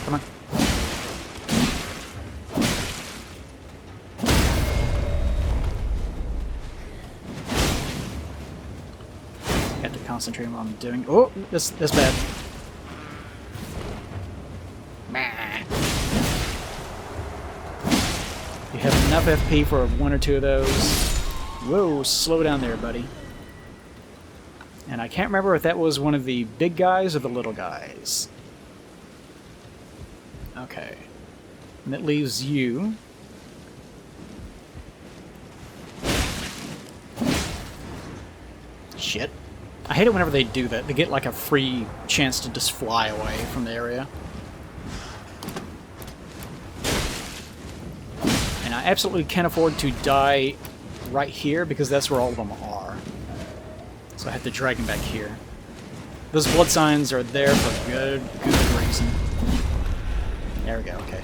Come on. Concentrate on what I'm doing. Oh, that's bad. You have enough FP for one or two of those. Whoa, slow down there, buddy. And I can't remember if that was one of the big guys or the little guys. Okay. And that leaves you. Shit. I hate it whenever they do that. They get like a free chance to just fly away from the area. And I absolutely can't afford to die right here because that's where all of them are. So I have to drag them back here. Those blood signs are there for good reason. There we go, okay.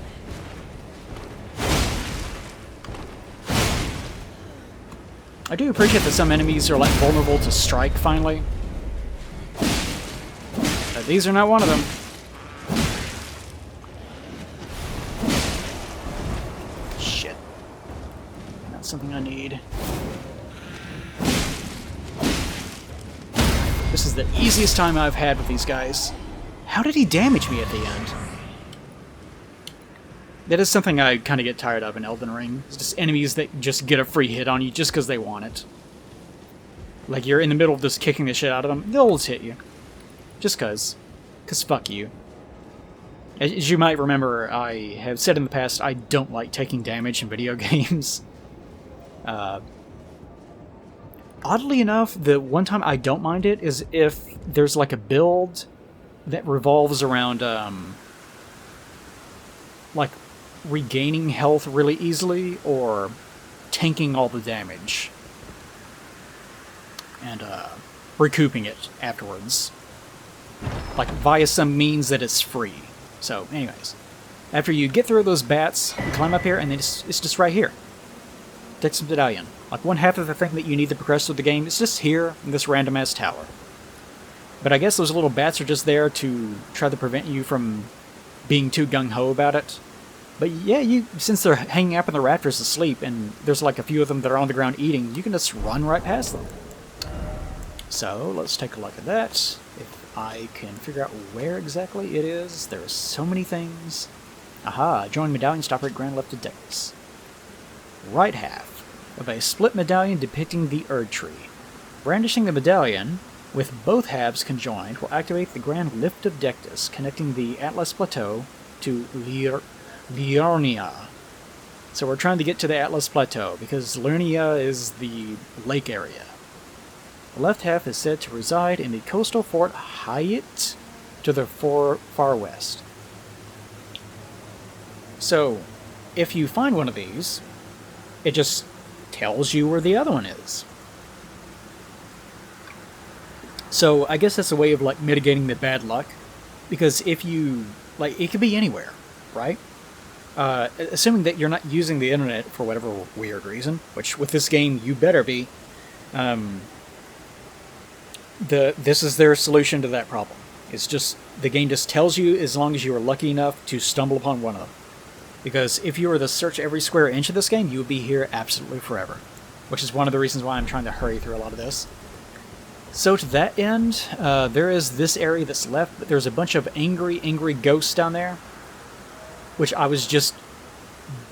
I do appreciate that some enemies are like vulnerable to strike finally. But these are not one of them. Shit. That's something I need. This is the easiest time I've had with these guys. How did he damage me at the end? That is something I kind of get tired of in Elden Ring. It's just enemies that just get a free hit on you just because they want it. Like, you're in the middle of just kicking the shit out of them, they'll just hit you. Just because. Because fuck you. As you might remember, I have said in the past, I don't like taking damage in video games. Oddly enough, the one time I don't mind it is if there's like a build that revolves around, like, regaining health really easily, or tanking all the damage. and recouping it afterwards. Like, via some means that it's free. So, anyways. After you get through those bats, you climb up here, and then it's just right here. Dectus Medallion. Like, one half of the thing that you need to progress through the game is just here in this random-ass tower. But I guess those little bats are just there to try to prevent you from being too gung-ho about it. But yeah, since they're hanging up in the rafters asleep, and there's like a few of them that are on the ground eating, you can just run right past them. So, let's take a look at that. If I can figure out where exactly it is. There are so many things. Aha, join medallion stopper at grand left of dectus. Right half of a split medallion depicting the Erd Tree. Brandishing the medallion with both halves conjoined will activate the grand lift of dectus, connecting the Atlas Plateau to Liurnia. So we're trying to get to the Atlas Plateau, because Liurnia is the lake area. The left half is said to reside in the coastal fort Hyatt to the far west. So, if you find one of these, it just tells you where the other one is. So, I guess that's a way of, like, mitigating the bad luck. Because if you... like, it could be anywhere, right? Assuming that you're not using the internet for whatever weird reason, which with this game you better be, this is their solution to that problem. It's just, the game just tells you as long as you are lucky enough to stumble upon one of them. Because if you were to search every square inch of this game, you would be here absolutely forever. Which is one of the reasons why I'm trying to hurry through a lot of this. So to that end, there is this area that's left, but there's a bunch of angry ghosts down there. Which I was just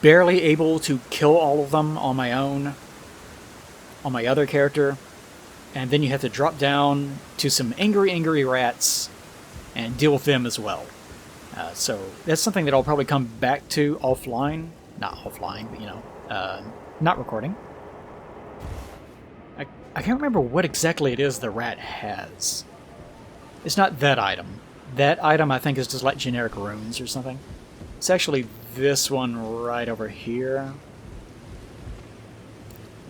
barely able to kill all of them on my own. On my other character. And then you have to drop down to some angry rats and deal with them as well. So that's something that I'll probably come back to offline. Not offline, but, you know, not recording. I can't remember what exactly it is the rat has. It's not that item. That item, I think, is just like generic runes or something. It's actually this one right over here.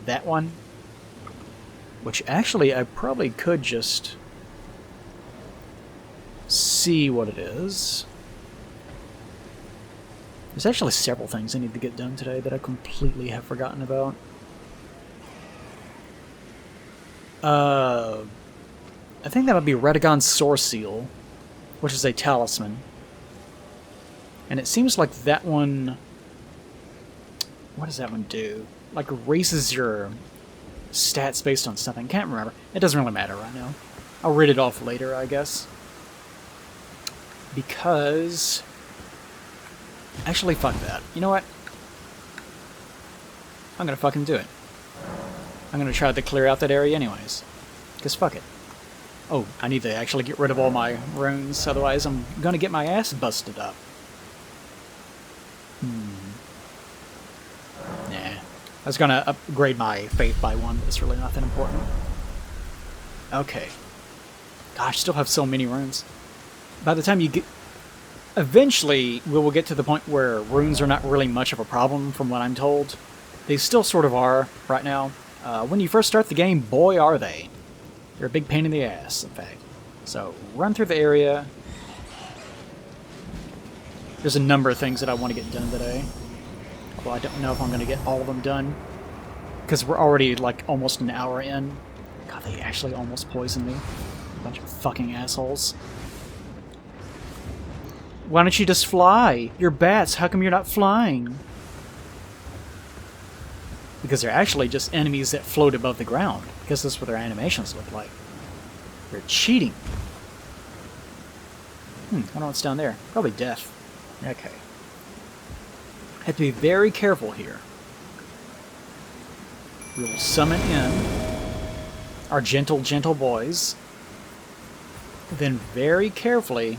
That one. Which, actually, I probably could just see what it is. There's actually several things I need to get done today that I completely have forgotten about. I think that would be Radagon's Source Seal, which is a talisman. And it seems like that one... what does that one do? Like, raises your stats based on something. Can't remember. It doesn't really matter right now. I'll read it off later, I guess. Because... actually, fuck that. You know what? I'm gonna fucking do it. I'm gonna try to clear out that area anyways. Because fuck it. Oh, I need to actually get rid of all my runes, otherwise I'm gonna get my ass busted up. Nah. I was gonna upgrade my faith by one, but it's really not that important. Okay. Gosh, still have so many runes. By the time you get... eventually, we will get to the point where runes are not really much of a problem, from what I'm told. They still sort of are, right now. When you first start the game, boy are they. They're a big pain in the ass, in fact. So, run through the area. There's a number of things that I want to get done today. Well, I don't know if I'm going to get all of them done. Because we're already, like, almost an hour in. God, they actually almost poisoned me. A bunch of fucking assholes. Why don't you just fly? You're bats, how come you're not flying? Because they're actually just enemies that float above the ground. Because that's what their animations look like. They're cheating. I wonder what's down there. Probably death. Okay. Have to be very careful here. We will summon in our gentle boys. Then very carefully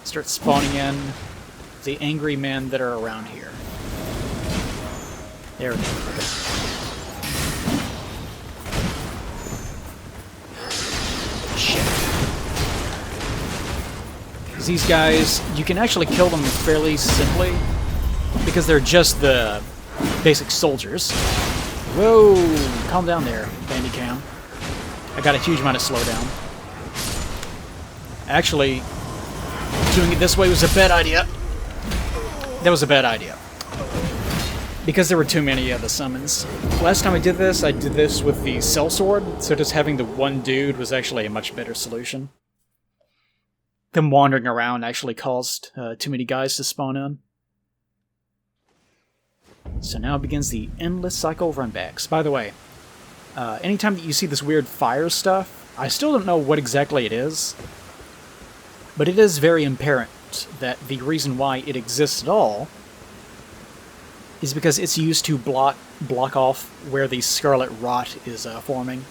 start spawning in the angry men that are around here. There we go. Shit. These guys, you can actually kill them fairly simply because they're just the basic soldiers. Whoa! Calm down there, Bandicam. I got a huge amount of slowdown. Actually, doing it this way was a bad idea. That was a bad idea. Because there were too many of the summons. Last time I did this with the sellsword, so just having the one dude was actually a much better solution. Them wandering around actually caused too many guys to spawn in. So now begins the endless cycle of runbacks. By the way, anytime that you see this weird fire stuff, I still don't know what exactly it is, but it is very apparent that the reason why it exists at all is because it's used to block off where the scarlet rot is forming.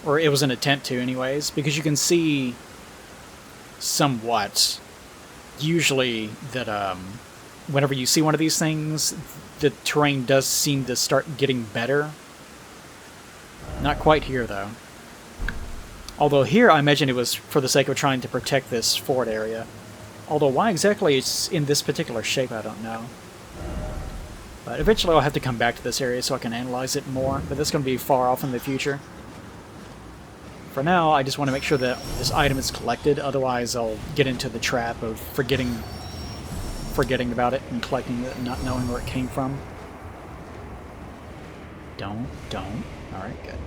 Or it was an attempt to anyways, because you can see somewhat, usually, that whenever you see one of these things, the terrain does seem to start getting better. Not quite here, though. Although here, I imagine it was for the sake of trying to protect this fort area. Although why exactly it's in this particular shape, I don't know. But eventually I'll have to come back to this area so I can analyze it more, but that's going to be far off in the future. For now, I just want to make sure that this item is collected, otherwise I'll get into the trap of forgetting about it and collecting it and not knowing where it came from. Don't. Alright, good.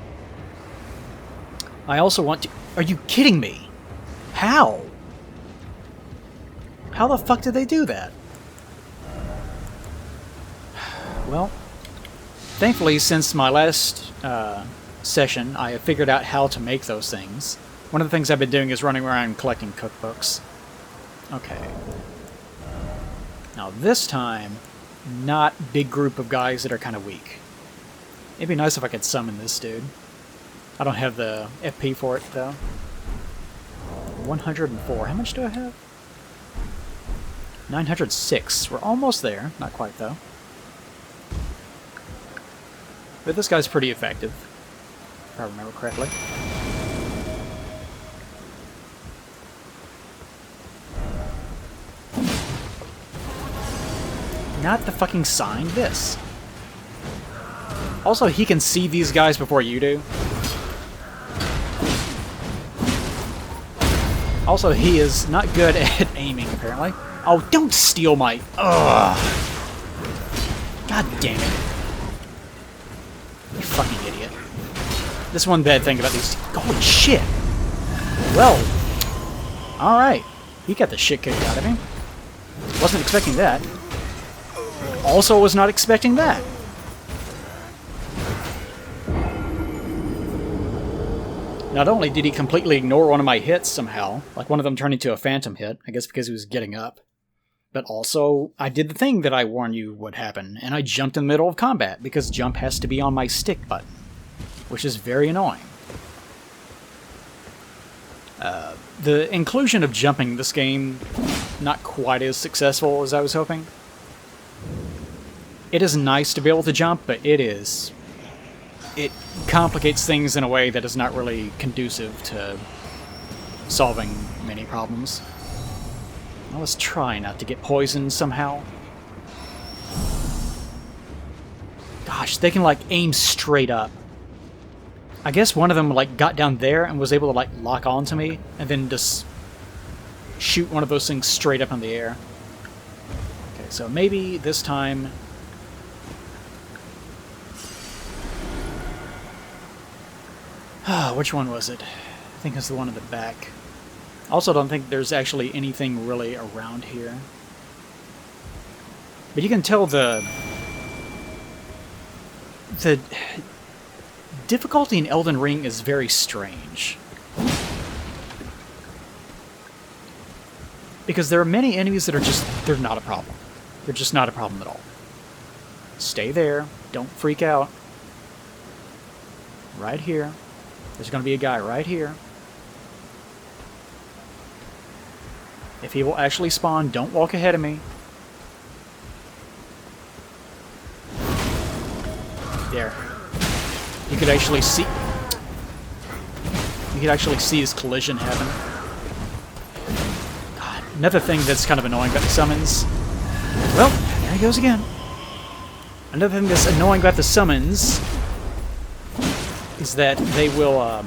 I also want to... Are you kidding me? How? How the fuck did they do that? Well, thankfully, since my last session, I have figured out how to make those things. One of the things I've been doing is running around collecting cookbooks. Okay. Now this time, not big group of guys that are kind of weak. It'd be nice if I could summon this dude. I don't have the FP for it, though. 104. How much do I have? 906. We're almost there. Not quite, though. But this guy's pretty effective, if I remember correctly. Not the fucking sign, this. Also, he can see these guys before you do. Also, he is not good at aiming, apparently. Oh, don't steal my... Ugh! God damn it. You fucking idiot. This one bad thing about these... Holy shit! Well... Alright. He got the shit kicked out of him. Wasn't expecting that. Also was not expecting that. Not only did he completely ignore one of my hits somehow, like one of them turned into a phantom hit, I guess because he was getting up, but also I did the thing that I warned you would happen, and I jumped in the middle of combat, because jump has to be on my stick button, which is very annoying. The inclusion of jumping in this game, not quite as successful as I was hoping. It is nice to be able to jump, but it complicates things in a way that is not really conducive to solving many problems. Now let's try not to get poisoned somehow. Gosh, they can like aim straight up. I guess one of them like got down there and was able to like lock onto me and then just shoot one of those things straight up in the air. Okay, so maybe this time... which one was it? I think it's the one in the back. I also don't think there's actually anything really around here. But you can tell the difficulty in Elden Ring is very strange. Because there are many enemies that are just, they're not a problem. They're just not a problem at all. Stay there. Don't freak out. Right here. There's going to be a guy right here. If he will actually spawn, don't walk ahead of me. There. You could actually see... You could actually see his collision happen. God, another thing that's kind of annoying about the summons. Well, there he goes again. Another thing that's annoying about the summons is that they will,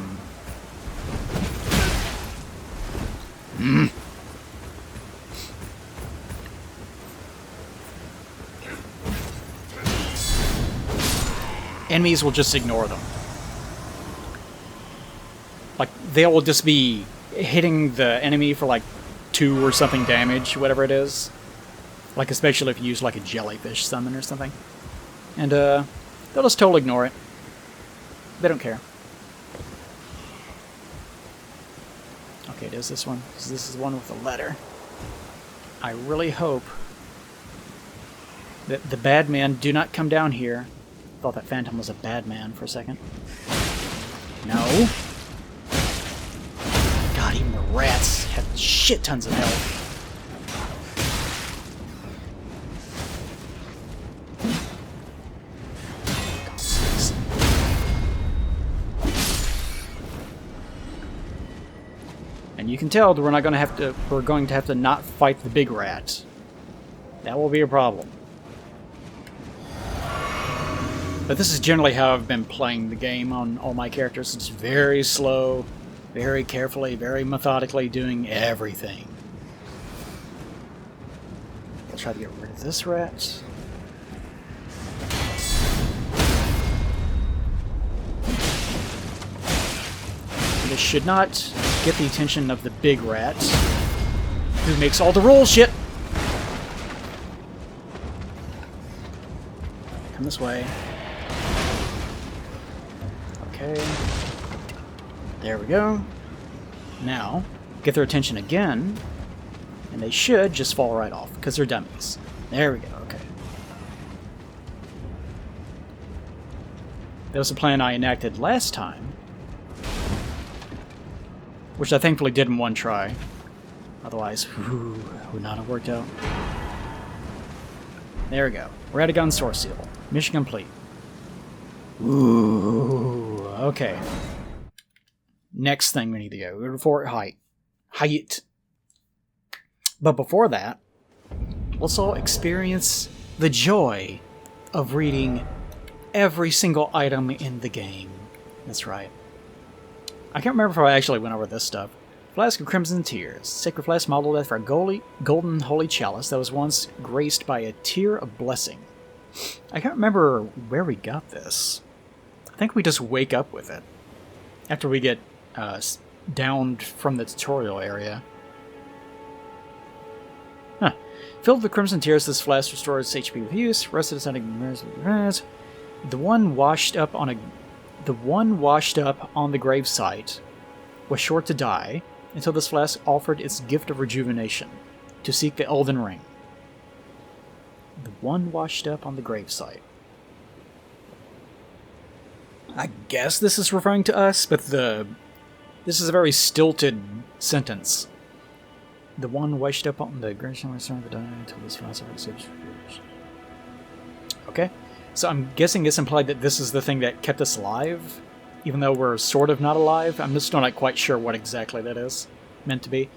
enemies will just ignore them. Like, they will just be hitting the enemy for like 2 or something damage, whatever it is. Like, especially if you use like a jellyfish summon or something. And they'll just totally ignore it. They don't care. Okay, it is this one, because this is the one with the letter. I really hope that the bad men do not come down here. Thought that Phantom was a bad man for a second. No. God, even the rats have shit tons of health. And you can tell that we're going to have to not fight the big rat. That will be a problem. But this is generally how I've been playing the game on all my characters. It's very slow, very carefully, very methodically doing everything. I'll try to get rid of this rat. This should not get the attention of the big rat, who makes all the roll shit. Come this way. Okay. There we go. Now, get their attention again, and they should just fall right off, because they're dummies. There we go, okay. That was the plan I enacted last time, which I thankfully did in one try. Otherwise, would not have worked out. There we go. Radagon Source Seal. Mission complete. Ooh, okay. Next thing we need to go. We're to Fort Hyatt. But before that, let's all experience the joy of reading every single item in the game. That's right. I can't remember if I actually went over this stuff. Flask of Crimson Tears. Sacred flask modeled after a golden holy chalice that was once graced by a tear of blessing. I can't remember where we got this. I think we just wake up with it after we get downed from the tutorial area. Huh. Filled with Crimson Tears, this flask restores HP with use. Rested ascending the one washed up on the gravesite was sure to die until this flask offered its gift of rejuvenation to seek the Elden Ring. The one washed up on the gravesite. I guess this is referring to us, but this is a very stilted sentence. The one washed up on the gravesite was sure to die until this flask offered its gift of rejuvenation. Okay. So I'm guessing it's implied that this is the thing that kept us alive, even though we're sort of not alive. I'm just still not quite sure what exactly that is meant to be.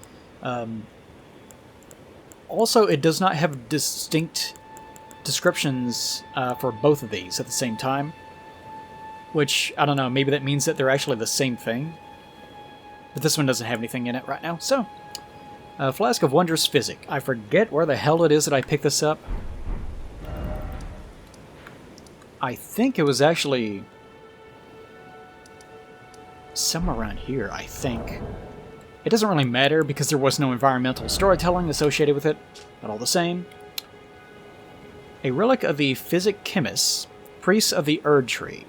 Also, it does not have distinct descriptions for both of these at the same time, which, I don't know, maybe that means that they're actually the same thing. But this one doesn't have anything in it right now. So, Flask of Wondrous Physic. I forget where the hell it is that I picked this up. I think it was actually somewhere around here, I think. It doesn't really matter because there was no environmental storytelling associated with it, but all the same. A relic of the Physic Chemists, priests of the Erd Tree.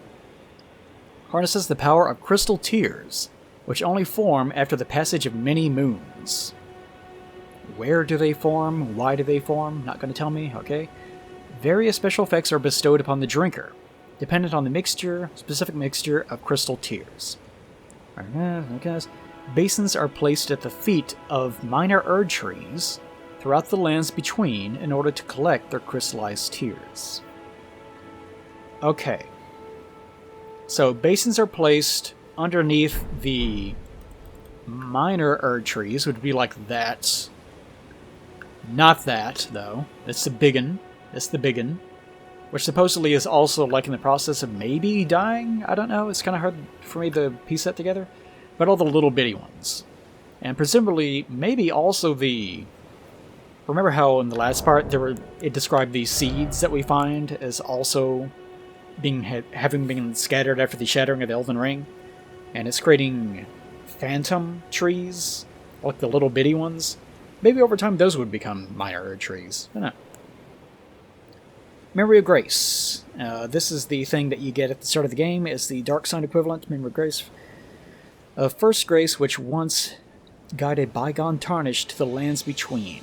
Harnesses the power of crystal tears, which only form after the passage of many moons. Where do they form? Why do they form? Not going to tell me, okay. Various special effects are bestowed upon the drinker, dependent on the specific mixture of crystal tears. Basins are placed at the feet of minor Erd trees throughout the lands between in order to collect their crystallized tears. Okay. So basins are placed underneath the minor Erd trees, would be like that. Not that, though. That's the biggin. That's the biggin. which supposedly is also like in the process of maybe dying. I don't know. It's kind of hard for me to piece that together. But all the little bitty ones. And presumably, maybe also the... Remember how in the last part it described the seeds that we find as also having been scattered after the shattering of the Elden Ring? And it's creating phantom trees, like the little bitty ones. Maybe over time those would become minor trees. I don't know. Memory of Grace. This is the thing that you get at the start of the game. It's the Dark Sign equivalent, Memory of Grace. First Grace, which once guided bygone tarnish to the lands between.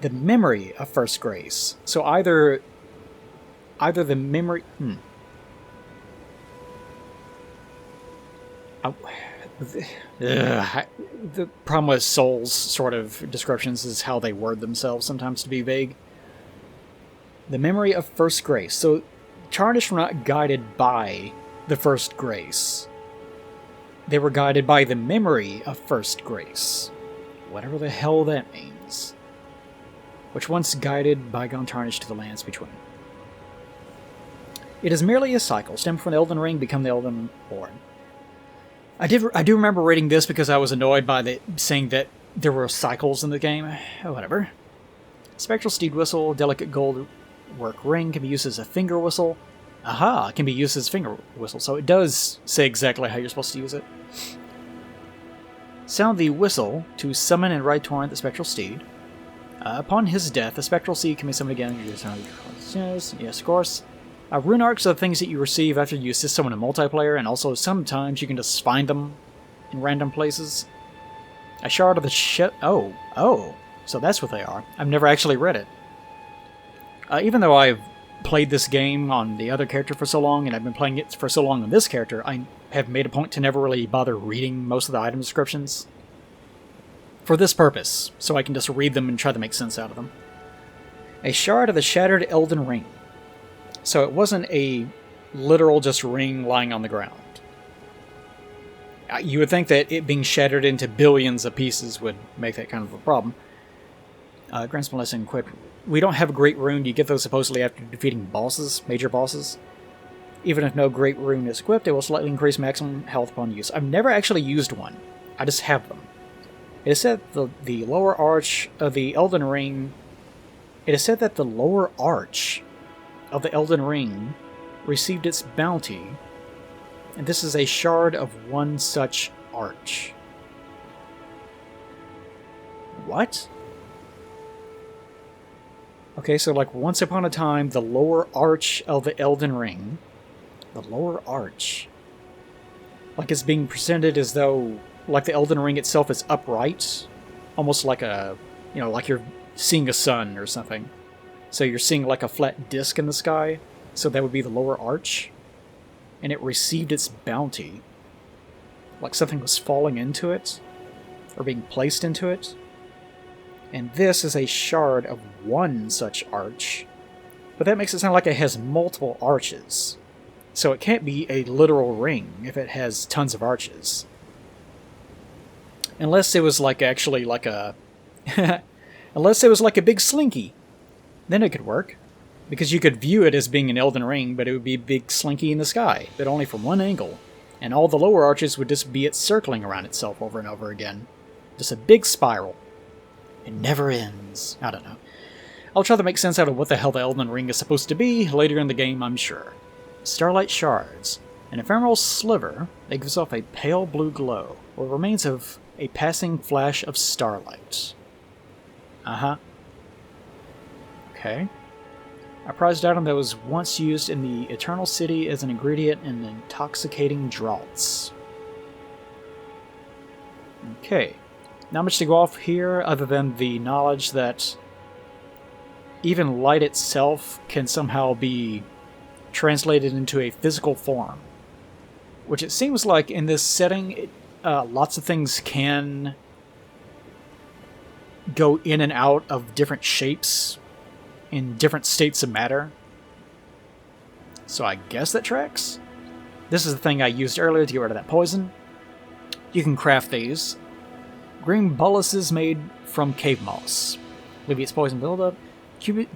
The memory of First Grace. So either the memory... The problem with Souls sort of descriptions is how they word themselves sometimes to be vague. The memory of First Grace. So Tarnished were not guided by the First Grace. They were guided by the memory of First Grace. Whatever the hell that means. Which once guided bygone Tarnished to the lands between. It is merely a cycle, stemmed from the Elden Ring, become the Elden Born. I do remember reading this because I was annoyed by saying that there were cycles in the game. Oh, whatever. Spectral Steed Whistle, delicate gold work ring, can be used as a finger whistle. Aha, it can be used as a finger whistle, so it does say exactly how you're supposed to use it. Sound the whistle to summon and ride Torrent the Spectral Steed. Upon his death, the Spectral Steed can be summoned again. Yes, of course. Rune arcs are the things that you receive after you assist someone in multiplayer, and also sometimes you can just find them in random places. A shard of the Oh, so that's what they are. I've never actually read it. Even though I've played this game on the other character for so long, and I've been playing it for so long on this character, I have made a point to never really bother reading most of the item descriptions. For this purpose, so I can just read them and try to make sense out of them. A shard of the shattered Elden Ring. So it wasn't a literal just ring lying on the ground. You would think that it being shattered into billions of pieces would make that kind of a problem. Grants lesson equipped. We don't have a great rune. You get those supposedly after defeating bosses, major bosses. Even if no great rune is equipped, it will slightly increase maximum health upon use. I've never actually used one. I just have them. It is said the lower arch of the Elden Ring... It is said that the lower arch of the Elden Ring received its bounty, and this is a shard of one such arch. What? Okay, so like once upon a time, the lower arch of the Elden Ring, the lower arch, like it's being presented as though, like the Elden Ring itself is upright, almost like a, like you're seeing a sun or something. So you're seeing like a flat disc in the sky, so that would be the lower arch. And it received its bounty. Like something was falling into it, or being placed into it. And this is a shard of one such arch. But that makes it sound like it has multiple arches. So it can't be a literal ring if it has tons of arches. Unless it was like actually like a... Unless it was like a big slinky. Then it could work. Because you could view it as being an Elden Ring, but it would be a big slinky in the sky, but only from one angle. And all the lower arches would just be it circling around itself over and over again. Just a big spiral. It never ends. I don't know. I'll try to make sense out of what the hell the Elden Ring is supposed to be later in the game, I'm sure. Starlight Shards. An ephemeral sliver that gives off a pale blue glow, or remains of a passing flash of starlight. Uh-huh. Okay. A prized item that was once used in the Eternal City as an ingredient in intoxicating draughts. Okay. Not much to go off here other than the knowledge that even light itself can somehow be translated into a physical form. Which it seems like in this setting, lots of things can go in and out of different shapes in different states of matter. So I guess that tracks. This is the thing I used earlier to get rid of that poison. You can craft these. Green boluses made from cave moss. Alleviates poison buildup.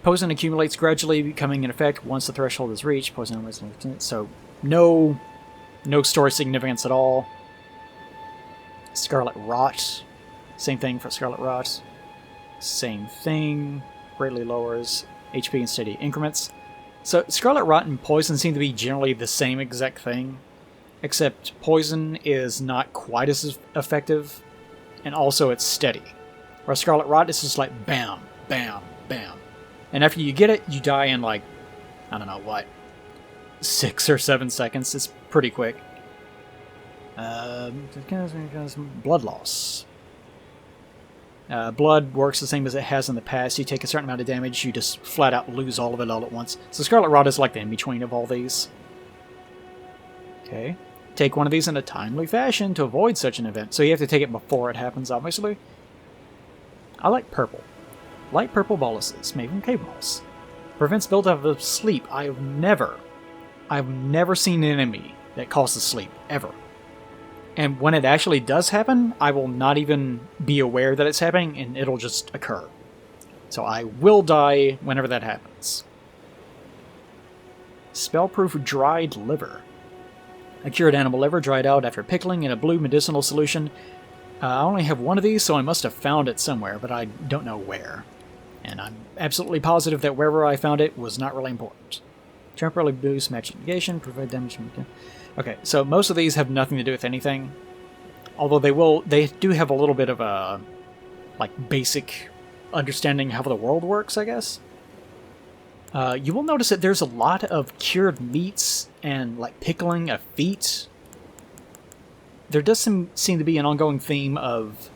Poison accumulates gradually, becoming an effect once the threshold is reached. Poison always so no story significance at all. Scarlet Rot. Same thing for Scarlet Rot. Same thing. Greatly lowers HP in steady increments. So Scarlet Rot and Poison seem to be generally the same exact thing, except Poison is not quite as effective, and also it's steady. Where Scarlet Rot is just like bam, bam, bam. And after you get it, you die in like, I don't know what, 6 or 7 seconds. It's pretty quick. Blood loss. Blood works the same as it has in the past. You take a certain amount of damage, you just flat out lose all of it all at once. So Scarlet Rot is like the in-between of all these. Okay. Take one of these in a timely fashion to avoid such an event. So you have to take it before it happens, obviously. I like purple. Light purple boluses, made from cave balls. Prevents buildup of sleep. I've never seen an enemy that causes sleep, ever. And when it actually does happen, I will not even be aware that it's happening, and it'll just occur. So I will die whenever that happens. Spellproof dried liver. A cured animal liver dried out after pickling in a blue medicinal solution. I only have one of these, so I must have found it somewhere, but I don't know where. And I'm absolutely positive that wherever I found it was not really important. Temporarily boost magic negation, provide damage. Okay, so most of these have nothing to do with anything. Although they do have a little bit of a, like, basic understanding how the world works, I guess. You will notice that there's a lot of cured meats and, like, pickling of feet. There does seem to be an ongoing theme of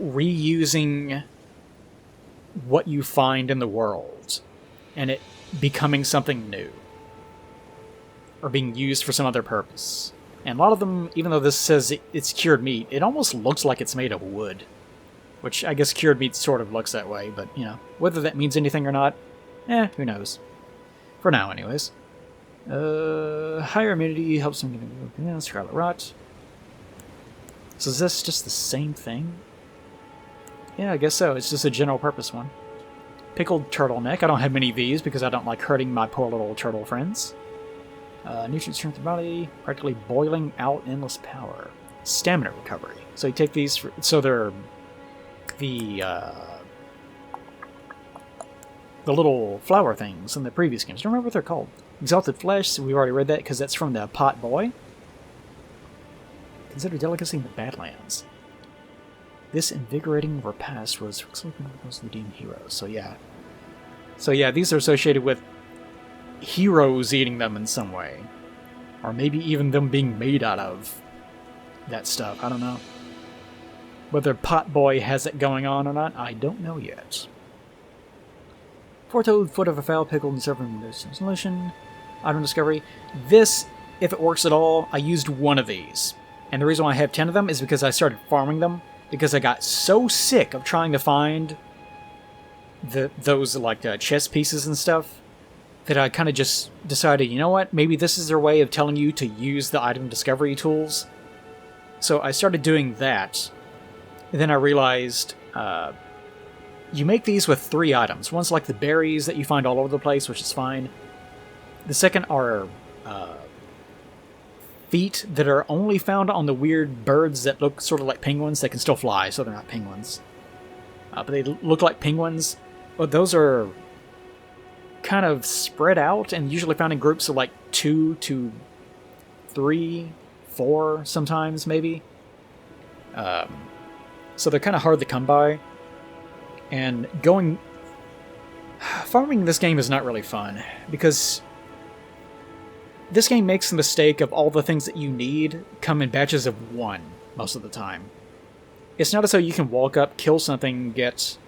reusing what you find in the world and it becoming something new or being used for some other purpose. And a lot of them, even though this says it's cured meat, it almost looks like it's made of wood, which I guess cured meat sort of looks that way, but, you know, whether that means anything or not, who knows. For now, anyways. Higher immunity helps them get Scarlet Rot. So is this just the same thing? Yeah, I guess so. It's just a general purpose one. Pickled turtleneck. I don't have many of these because I don't like hurting my poor little turtle friends. Nutrient strength of body. Practically boiling out endless power. Stamina recovery. So you take these, so they're the little flower things in the previous games. I don't remember what they're called. Exalted flesh. So we've already read that because that's from the pot boy. Consider delicacy in the Badlands. This invigorating repast was redeemed heroes. So yeah, these are associated with heroes eating them in some way. Or maybe even them being made out of that stuff. I don't know. Whether Potboy has it going on or not, I don't know yet. Four-toed foot of a fowl pickled and served in this solution. Item discovery. This, if it works at all, I used one of these. And the reason why I have 10 of them is because I started farming them. Because I got so sick of trying to find those like chess pieces and stuff that I kind of just decided, you know what, maybe this is their way of telling you to use the item discovery tools. So I started doing that. And then I realized you make these with 3 items. One's like the berries that you find all over the place, which is fine. The second are feet that are only found on the weird birds that look sort of like penguins. They can still fly, so they're not penguins. But they look like penguins. But those are kind of spread out and usually found in groups of like 2 to 3, 4 sometimes, maybe. So they're kind of hard to come by. And farming this game is not really fun, because this game makes the mistake of all the things that you need come in batches of 1 most of the time. It's not as though you can walk up, kill something, get...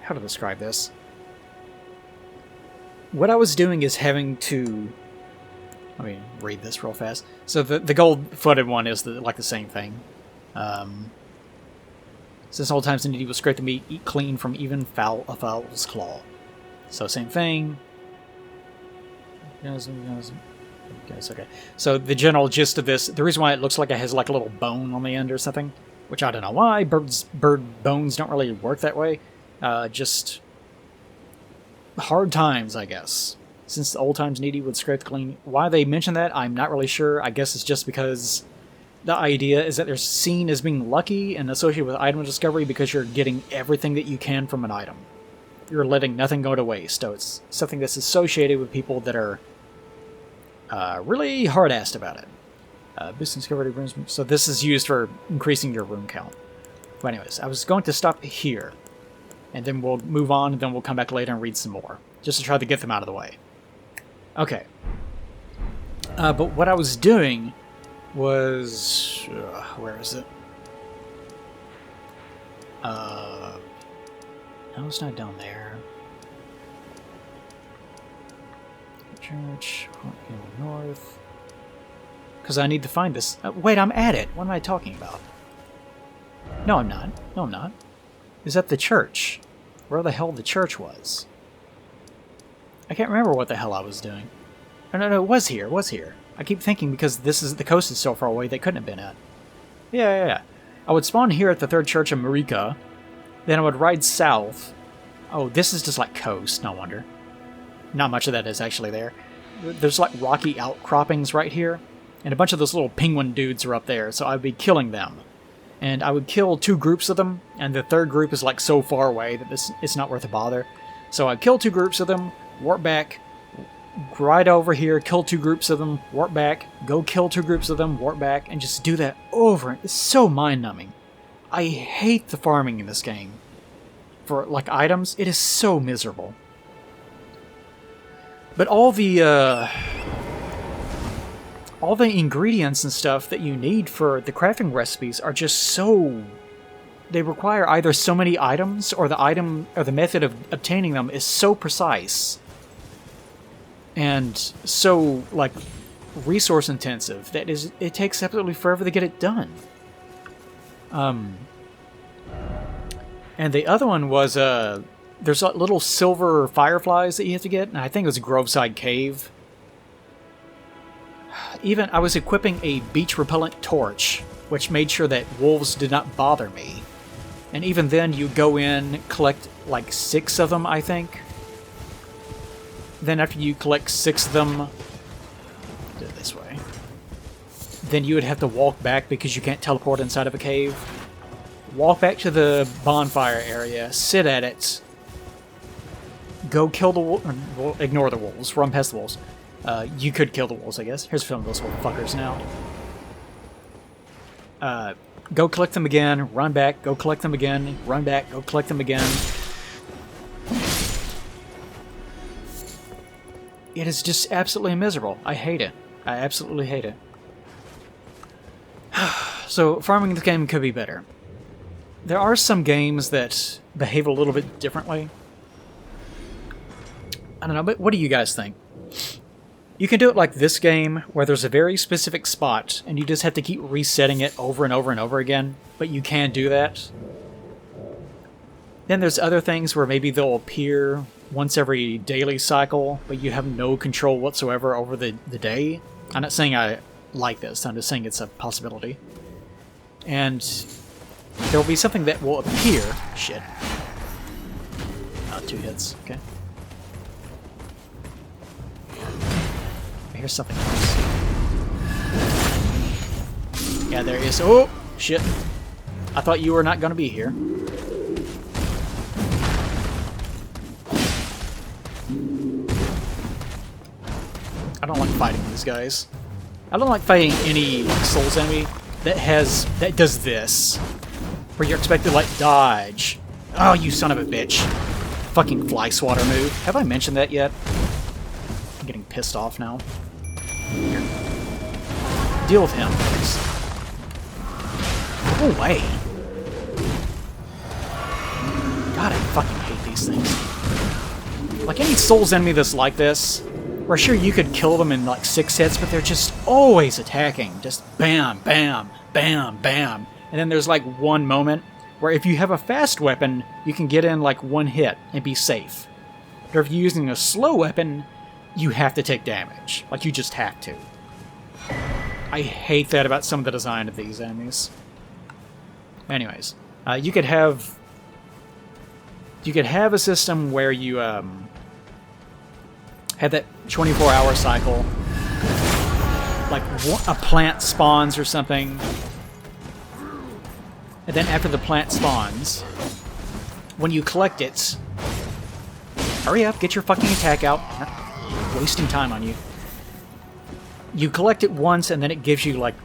How to describe this? What I was doing is having to... Let me read this real fast. So the gold-footed one is like the same thing. Since all times the needy will scrape the meat, eat clean from even a fowl's claw. So same thing. Yes, okay. So the general gist of this, the reason why it looks like it has like a little bone on the end or something, which I don't know why. Bird bones don't really work that way. Just hard times, I guess. Since the old times needy would scrape clean. Why they mention that, I'm not really sure. I guess it's just because the idea is that they're seen as being lucky and associated with item discovery because you're getting everything that you can from an item. You're letting nothing go to waste. So it's something that's associated with people that are really hard-assed about it. Business discovery rooms. So this is used for increasing your room count. But anyways, I was going to stop here. And then we'll move on, and then we'll come back later and read some more. Just to try to get them out of the way. Okay. But what I was doing was... where is it? No, it's not down there. Church, north. Because I need to find this. Wait, I'm at it. What am I talking about? No, I'm not. No, I'm not. Is that the church? Where the hell the church was? I can't remember what the hell I was doing. Oh, no, it was here. It was here. I keep thinking because the coast is so far away they couldn't have been at. Yeah. I would spawn here at the third church of Marika. Then I would ride south. Oh, this is just like coast. No wonder. Not much of that is actually there. There's like rocky outcroppings right here. And a bunch of those little penguin dudes are up there. So I would be killing them. And I would kill 2 groups of them, and the third group is like so far away that it's not worth a bother. So I'd kill 2 groups of them, warp back, ride over here, kill 2 groups of them, warp back, go kill 2 groups of them, warp back, and just do that over. It's so mind-numbing. I hate the farming in this game. For, like, items, it is so miserable. But all the ingredients and stuff that you need for the crafting recipes are just so... They require either so many items, or the method of obtaining them is so precise and so, like, resource intensive that it takes absolutely forever to get it done. And the other one was, there's little silver fireflies that you have to get, and I think it was a Groveside Cave. Even, I was equipping a beach repellent torch, which made sure that wolves did not bother me. And even then, you go in, collect like 6 of them, I think. Then after you collect 6 of them, do it this way. Then you would have to walk back because you can't teleport inside of a cave. Walk back to the bonfire area, sit at it, go kill the wolves, well, ignore the wolves, run past the wolves. You could kill the wolves, I guess. Here's some of those little fuckers now. Go collect them again, run back, go collect them again, run back, go collect them again. It is just absolutely miserable. I hate it. I absolutely hate it. So, farming this game could be better. There are some games that behave a little bit differently. I don't know, but what do you guys think? You can do it like this game, where there's a very specific spot, and you just have to keep resetting it over and over and over again, but you can do that. Then there's other things where maybe they'll appear once every daily cycle, but you have no control whatsoever over the day. I'm not saying I like this, I'm just saying it's a possibility. And there will be something that will appear... Shit. Oh, 2 hits, okay. Here's something else. Yeah, there is. Oh, shit. I thought you were not going to be here. I don't like fighting these guys. I don't like fighting any Souls enemy that does this. Where you're expected to, like, dodge. Oh, you son of a bitch. Fucking fly swatter move. Have I mentioned that yet? I'm getting pissed off now. Here. Deal with him, please. Go away. God, I fucking hate these things. Like, any Souls enemy that's like this, where sure you could kill them in like 6 hits, but they're just always attacking. Just bam, bam, bam, bam. And then there's like one moment where if you have a fast weapon, you can get in like 1 hit and be safe. But if you're using a slow weapon, you have to take damage. Like, you just have to. I hate that about some of the design of these enemies. Anyways, you could have a system where you had that 24-hour cycle, like a plant spawns or something, and then after the plant spawns, when you collect it, hurry up, get your fucking attack out, I'm not wasting time on you. You collect it once and then it gives you like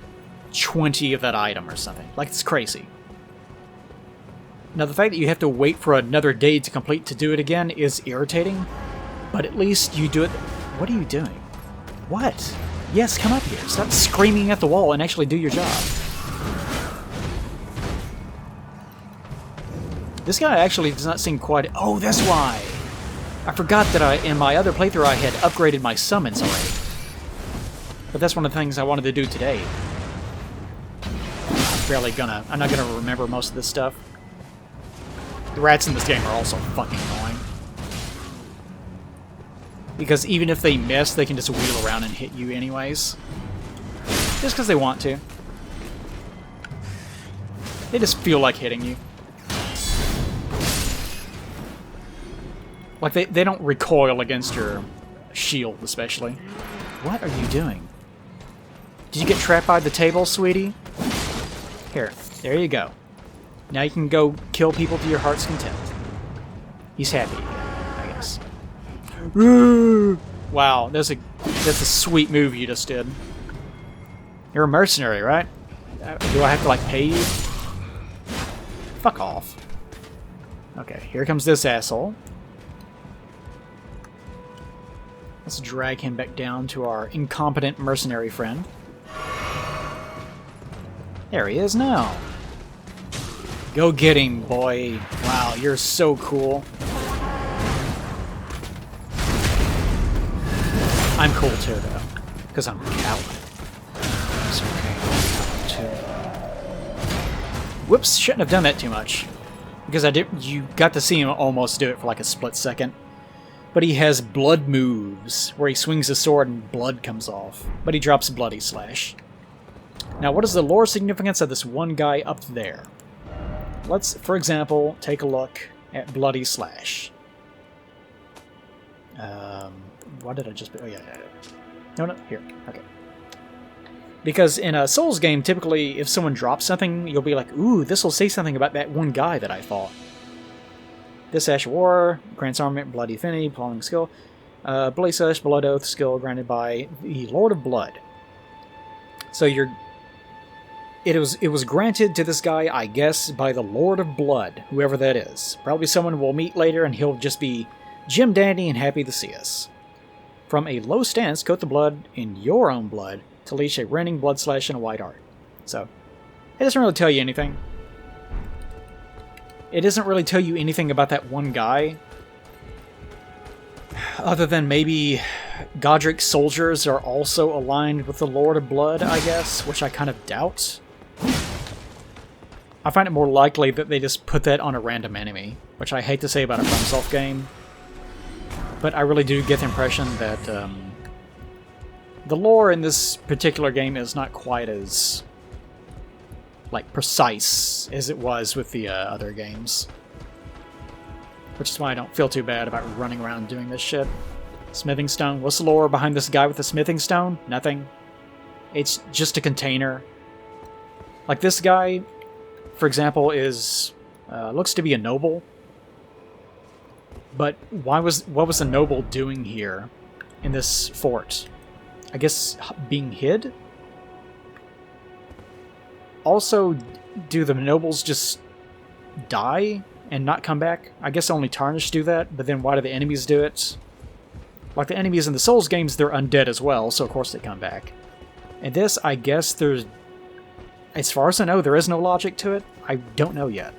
20 of that item or something. Like, it's crazy. Now, the fact that you have to wait for another day to complete to do it again is irritating, but at least you do it. What are you doing? What? Yes, come up here. Stop screaming at the wall and actually do your job. This guy actually does not seem quite... Oh, that's why! I forgot that in my other playthrough I had upgraded my summons already. But that's one of the things I wanted to do today. I'm not gonna remember most of this stuff. The rats in this game are also fucking annoying. Because even if they miss, they can just wheel around and hit you anyways. Just because they want to. They just feel like hitting you. Like, they don't recoil against your shield, especially. What are you doing? Did you get trapped by the table, sweetie? Here, there you go. Now you can go kill people to your heart's content. He's happy again, I guess. Wow, that's a sweet move you just did. You're a mercenary, right? Do I have to, like, pay you? Fuck off. Okay, here comes this asshole. Let's drag him back down to our incompetent mercenary friend. There he is now. Go get him, boy. Wow, you're so cool. I'm cool too, though. Because I'm a coward. It's okay, I'm too. Whoops, shouldn't have done that too much. Because you got to see him almost do it for like a split second. But he has blood moves, where he swings his sword and blood comes off. But he drops Bloody Slash. Now, what is the lore significance of this one guy up there? Let's, for example, take a look at Bloody Slash. Why did I just... Oh, yeah. No, here. Okay. Because in a Souls game, typically, if someone drops something, you'll be like, ooh, this will say something about that one guy that I fought. This Ash of War grants armament, Bloody Affinity, Plowing Skill. Bloody Slash, Blood Oath skill granted by the Lord of Blood. So it was granted to this guy, I guess, by the Lord of Blood, whoever that is. Probably someone we'll meet later, and he'll just be Jim Dandy and happy to see us. From a low stance, coat the blood in your own blood to leash a rending blood slash and a white art. So, it doesn't really tell you anything. It doesn't really tell you anything about that one guy. Other than maybe Godric's soldiers are also aligned with the Lord of Blood, I guess, which I kind of doubt. I find it more likely that they just put that on a random enemy, which I hate to say about a FromSoft game. But I really do get the impression that the lore in this particular game is not quite as precise as it was with the other games. Which is why I don't feel too bad about running around doing this shit. Smithing stone. What's the lore behind this guy with the smithing stone? Nothing. It's just a container. Like this guy, for example, is looks to be a noble. But what was the noble doing here in this fort? I guess being hid? Also, do the nobles just die and not come back? I guess only Tarnished do that, but then why do the enemies do it? Like the enemies in the Souls games, they're undead as well, so of course they come back. And this, I guess there's... As far as I know, there is no logic to it. I don't know yet.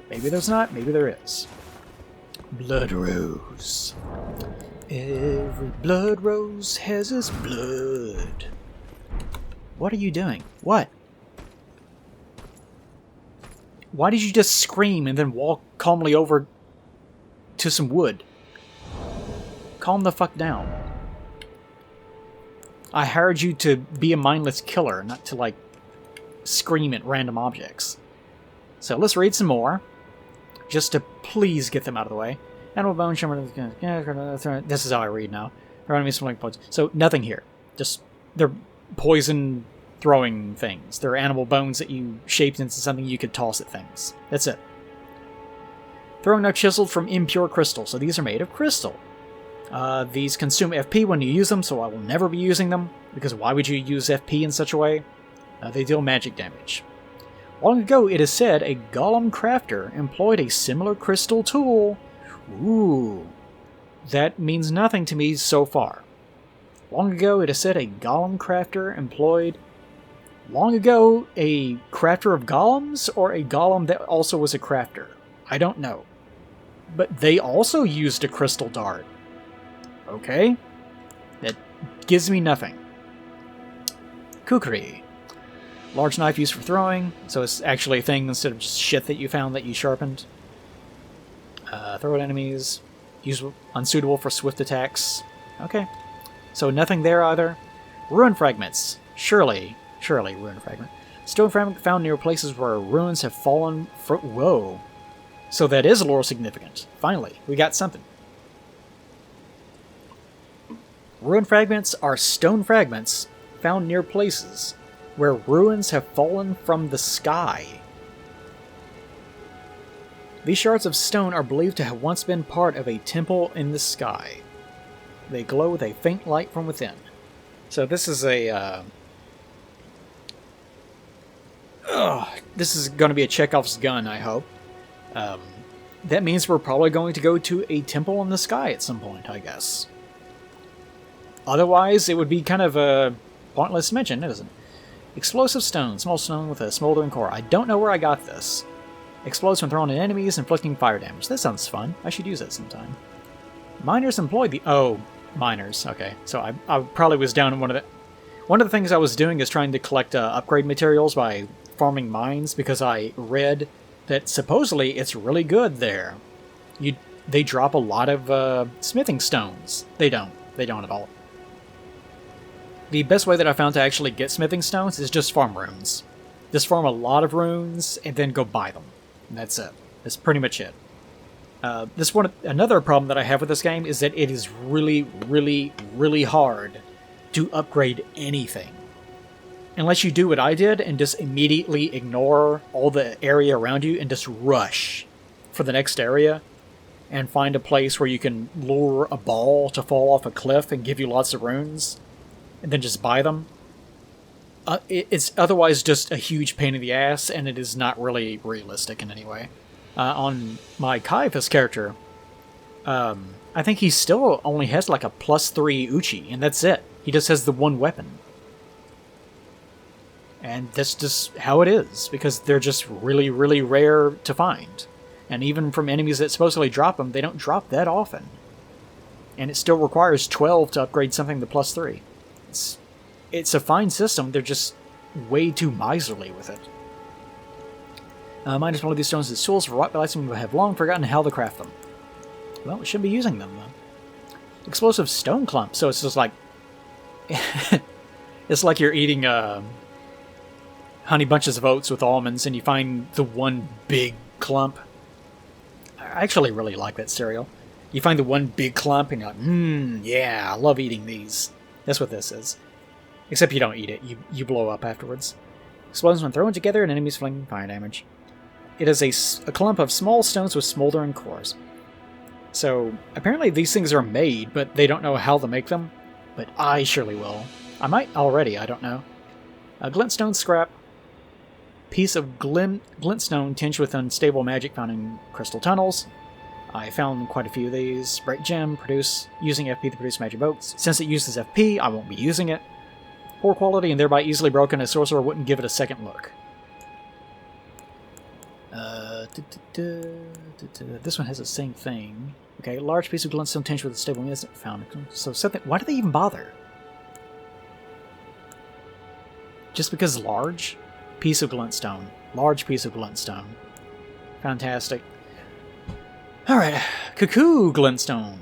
Maybe there's not, maybe there is. Blood rose. Every blood rose has its blood. What are you doing? What? Why did you just scream and then walk calmly over to some wood? Calm the fuck down. I hired you to be a mindless killer, not to, scream at random objects. So let's read some more, just to please get them out of the way. Animal bone shimmer. This is how I read now. So nothing here. Just they're poison throwing things. They're animal bones that you shaped into something you could toss at things. That's it. Throwing knife chiseled from impure crystal. So these are made of crystal. These consume FP when you use them, so I will never be using them, because why would you use FP in such a way? They deal magic damage. Long ago, it is said a golem crafter employed a similar crystal tool. Ooh, that means nothing to me so far. Long ago, it is said a golem crafter employed... Long ago, a crafter of golems, or a golem that also was a crafter? I don't know. But they also used a crystal dart. Okay. That gives me nothing. Kukri. Large knife used for throwing, so it's actually a thing instead of just shit that you found that you sharpened. Throw at enemies. Unsuitable for swift attacks. Okay. So nothing there either. Ruin fragments. Surely ruin fragment. Stone fragment found near places where ruins have fallen from... Whoa. So that is lore significant. Finally, we got something. Ruin fragments are stone fragments found near places where ruins have fallen from the sky. These shards of stone are believed to have once been part of a temple in the sky. They glow with a faint light from within. So this is a... this is going to be a Chekhov's gun, I hope. That means we're probably going to go to a temple in the sky at some point, I guess. Otherwise, it would be kind of a pointless mention, isn't it? Explosive stone. Small stone with a smoldering core. I don't know where I got this. Explodes when thrown at enemies, inflicting fire damage. That sounds fun. I should use that sometime. Miners employ the... Oh, miners. Okay. So I probably was down in one of the... One of the things I was doing is trying to collect upgrade materials by farming mines, because I read that supposedly it's really good there. They drop a lot of smithing stones. They don't. They don't at all. The best way that I found to actually get smithing stones is just farm runes. Just farm a lot of runes and then go buy them. And that's it. That's pretty much it. Another problem that I have with this game is that it is really, really, really hard to upgrade anything. Unless you do what I did and just immediately ignore all the area around you and just rush for the next area and find a place where you can lure a ball to fall off a cliff and give you lots of runes and then just buy them. It's otherwise just a huge pain in the ass, and it is not really realistic in any way. On my Caiaphas character, I think he still only has like a +3 Uchi, and that's it. He just has the one weapon. And that's just how it is, because they're just really, really rare to find. And even from enemies that supposedly drop them, they don't drop that often. And it still requires 12 to upgrade something to +3. It's a fine system, they're just way too miserly with it. Minus one of these stones as tools for rock balancing, we have long forgotten how to craft them. Well, we should be using them, though. Explosive stone clump, so it's just like... it's like you're eating honey bunches of oats with almonds, and you find the one big clump. I actually really like that cereal. You find the one big clump, and you're like, yeah, I love eating these. That's what this is. Except you don't eat it, you blow up afterwards. Explosions when thrown together and enemies fling fire damage. It is a clump of small stones with smoldering cores. So, apparently these things are made, but they don't know how to make them. But I surely will. I might already, I don't know. A glintstone scrap. Piece of glintstone tinged with unstable magic found in crystal tunnels. I found quite a few of these. Break gem, using FP to produce magic boats. Since it uses FP, I won't be using it. Poor quality and thereby easily broken, a sorcerer wouldn't give it a second look. This one has the same thing. Okay, large piece of glintstone tinged with a stable magic found. So something. Why do they even bother? Just because large? Piece of glintstone. Large piece of glintstone. Fantastic. Alright, cuckoo glintstone.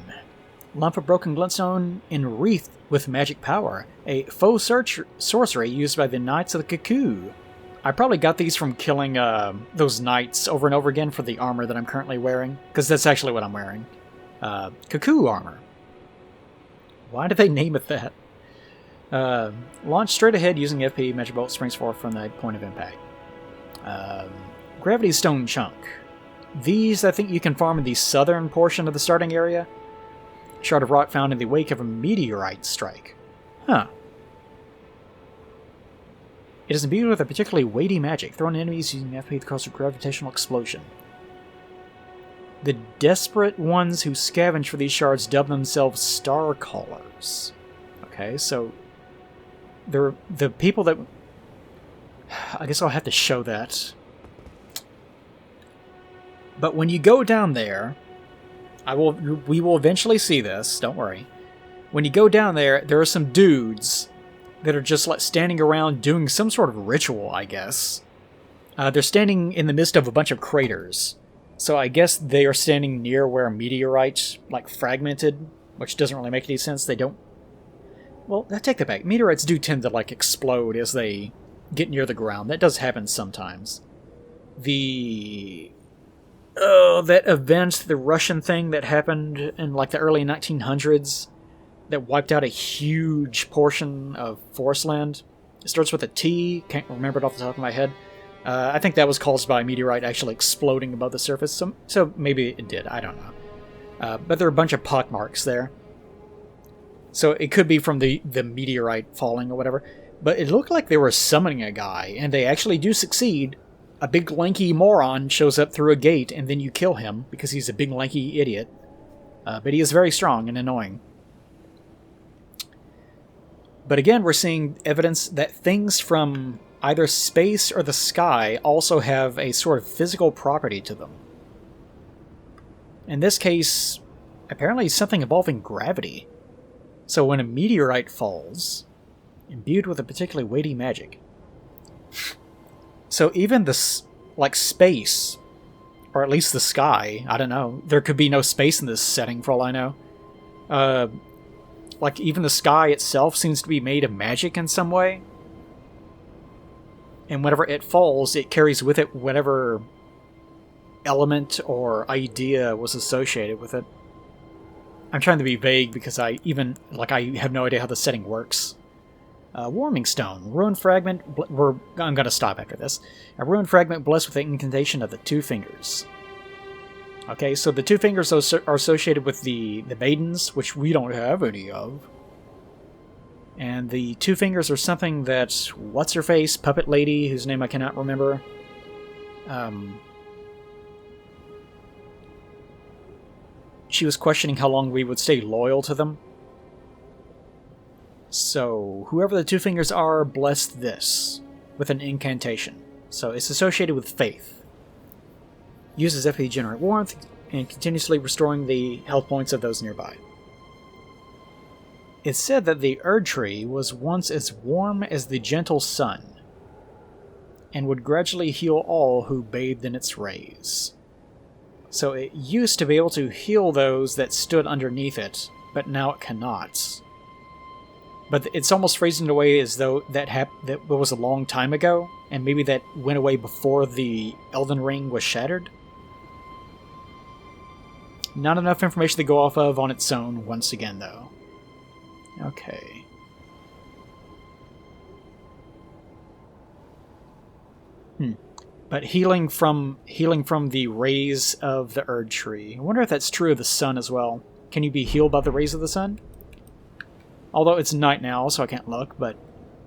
Lump of broken glintstone enwreathed with magic power. A faux sorcery used by the Knights of the Cuckoo. I probably got these from killing those knights over and over again for the armor that I'm currently wearing, because that's actually what I'm wearing. Cuckoo armor. Why did they name it that? Launch straight ahead using FP. Magic bolt springs forth from the point of impact. Gravity stone chunk. These, I think you can farm in the southern portion of the starting area. Shard of rock found in the wake of a meteorite strike. Huh. It is imbued with a particularly weighty magic, thrown at enemies using FP to cause a gravitational explosion. The desperate ones who scavenge for these shards dub themselves Star Callers. Okay, so they're the people that... I guess I'll have to show that. But when you go down there, we will eventually see this, don't worry. When you go down there, there are some dudes that are just like standing around doing some sort of ritual, I guess. They're standing in the midst of a bunch of craters. So I guess they are standing near where a meteorite, like, fragmented, which doesn't really make any sense. They don't... Well, I take that back. Meteorites do tend to, like, explode as they get near the ground. That does happen sometimes. That event, the Russian thing that happened in, like, the early 1900s that wiped out a huge portion of forest land. It starts with a T. Can't remember it off the top of my head. I think that was caused by a meteorite actually exploding above the surface, so maybe it did, I don't know. But there are a bunch of pockmarks there. So it could be from the meteorite falling or whatever. But it looked like they were summoning a guy, and they actually do succeed. A big lanky moron shows up through a gate, and then you kill him, because he's a big lanky idiot. But he is very strong and annoying. But again, we're seeing evidence that things from either space or the sky also have a sort of physical property to them. In this case, apparently something involving gravity. So when a meteorite falls, imbued with a particularly weighty magic. So even this, like, space, or at least the sky, I don't know. There could be no space in this setting for all I know. Like, even the sky itself seems to be made of magic in some way. And whenever it falls, it carries with it whatever element or idea was associated with it. I'm trying to be vague because I have no idea how the setting works. Warming Stone. Ruined Fragment. I'm going to stop after this. A Ruined Fragment blessed with the incantation of the Two Fingers. Okay, so the Two Fingers are associated with the maidens, which we don't have any of. And the Two Fingers are something that what's-her-face, puppet lady, whose name I cannot remember, she was questioning how long we would stay loyal to them. So, whoever the Two Fingers are, bless this with an incantation. So, it's associated with faith. Uses FP to generate warmth, and continuously restoring the health points of those nearby. It's said that the Erd Tree was once as warm as the gentle sun, and would gradually heal all who bathed in its rays. So it used to be able to heal those that stood underneath it, but now it cannot. But it's almost phrased in a way as though that was a long time ago, and maybe that went away before the Elden Ring was shattered. Not enough information to go off of on its own once again, though. Okay. But healing from the rays of the Erd Tree. I wonder if that's true of the sun as well. Can you be healed by the rays of the sun? Although it's night now, so I can't look, but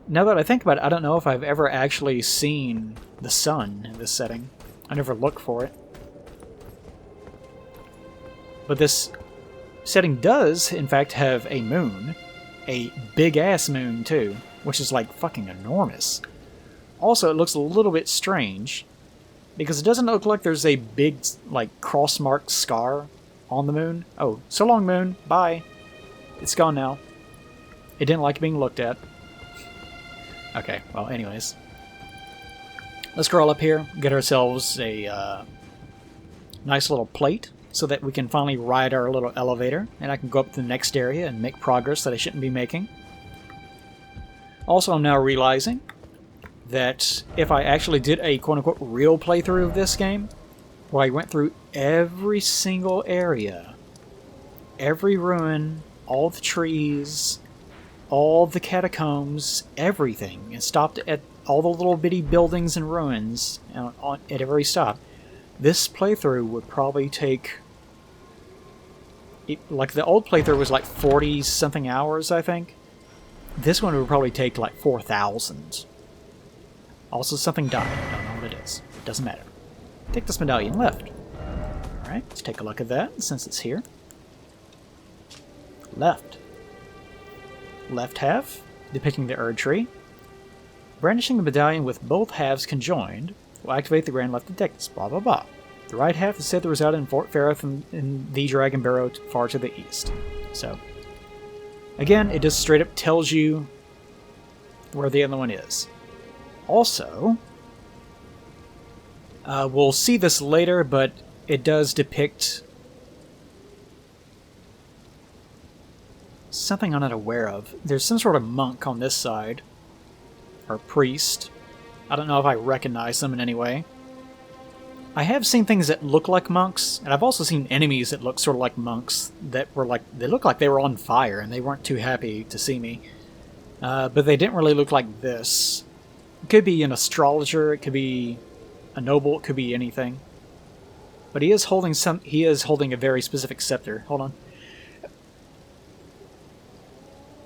now that I think about it, I don't know if I've ever actually seen the sun in this setting. I never looked for it. But this setting does, in fact, have a moon. A big-ass moon, too, which is, like, fucking enormous. Also, it looks a little bit strange, because it doesn't look like there's a big, like, cross-marked scar on the moon. Oh, so long, moon. Bye. It's gone now. It didn't like being looked at. Okay, well, anyways. Let's crawl up here, get ourselves a nice little plate, so that we can finally ride our little elevator, and I can go up to the next area and make progress that I shouldn't be making. Also, I'm now realizing that if I actually did a quote-unquote real playthrough of this game, where I went through every single area, every ruin, all the trees, all the catacombs, everything, and stopped at all the little bitty buildings and ruins at every stop, this playthrough would probably take... like, the old playthrough was like 40-something hours, I think. This one would probably take like 4,000. Also, something died. I don't know what it is. It doesn't matter. Take this medallion left. Alright, let's take a look at that, since it's here. Left. Left half, depicting the Erd tree. Brandishing the medallion with both halves conjoined will activate the grand left of dectus, blah blah blah. The right half is said to reside in Fort Ferrith in the Dragon Barrow far to the east. So, again, it just straight up tells you where the other one is. Also, we'll see this later, but it does depict something I'm not aware of. There's some sort of monk on this side, or priest. I don't know if I recognize them in any way. I have seen things that look like monks, and I've also seen enemies that look sort of like monks, that were like, they looked like they were on fire, and they weren't too happy to see me. But they didn't really look like this. It could be an astrologer, it could be a noble, it could be anything. But he is holding a very specific scepter. Hold on.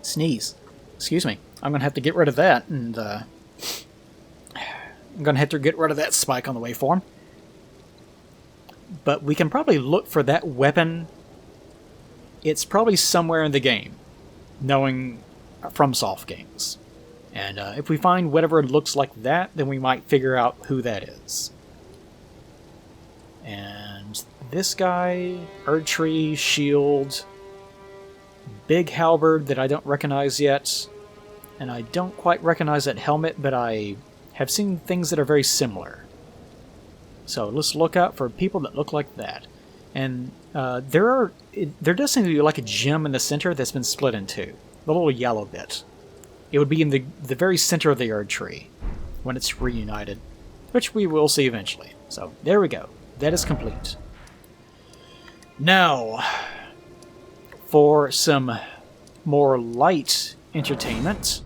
Sneeze. Excuse me. I'm going to have to get rid of that, and I'm going to have to get rid of that spike on the waveform. But we can probably look for that weapon. It's probably somewhere in the game, knowing from soft games. And if we find whatever looks like that, then we might figure out who that is. And this guy, Erd tree, shield, big halberd that I don't recognize yet, and I don't quite recognize that helmet, but I have seen things that are very similar. So let's look out for people that look like that. And there does seem to be like a gem in the center that's been split in two. The little yellow bit. It would be in the very center of the Erd tree when it's reunited, which we will see eventually. So there we go. That is complete. Now, for some more light entertainment,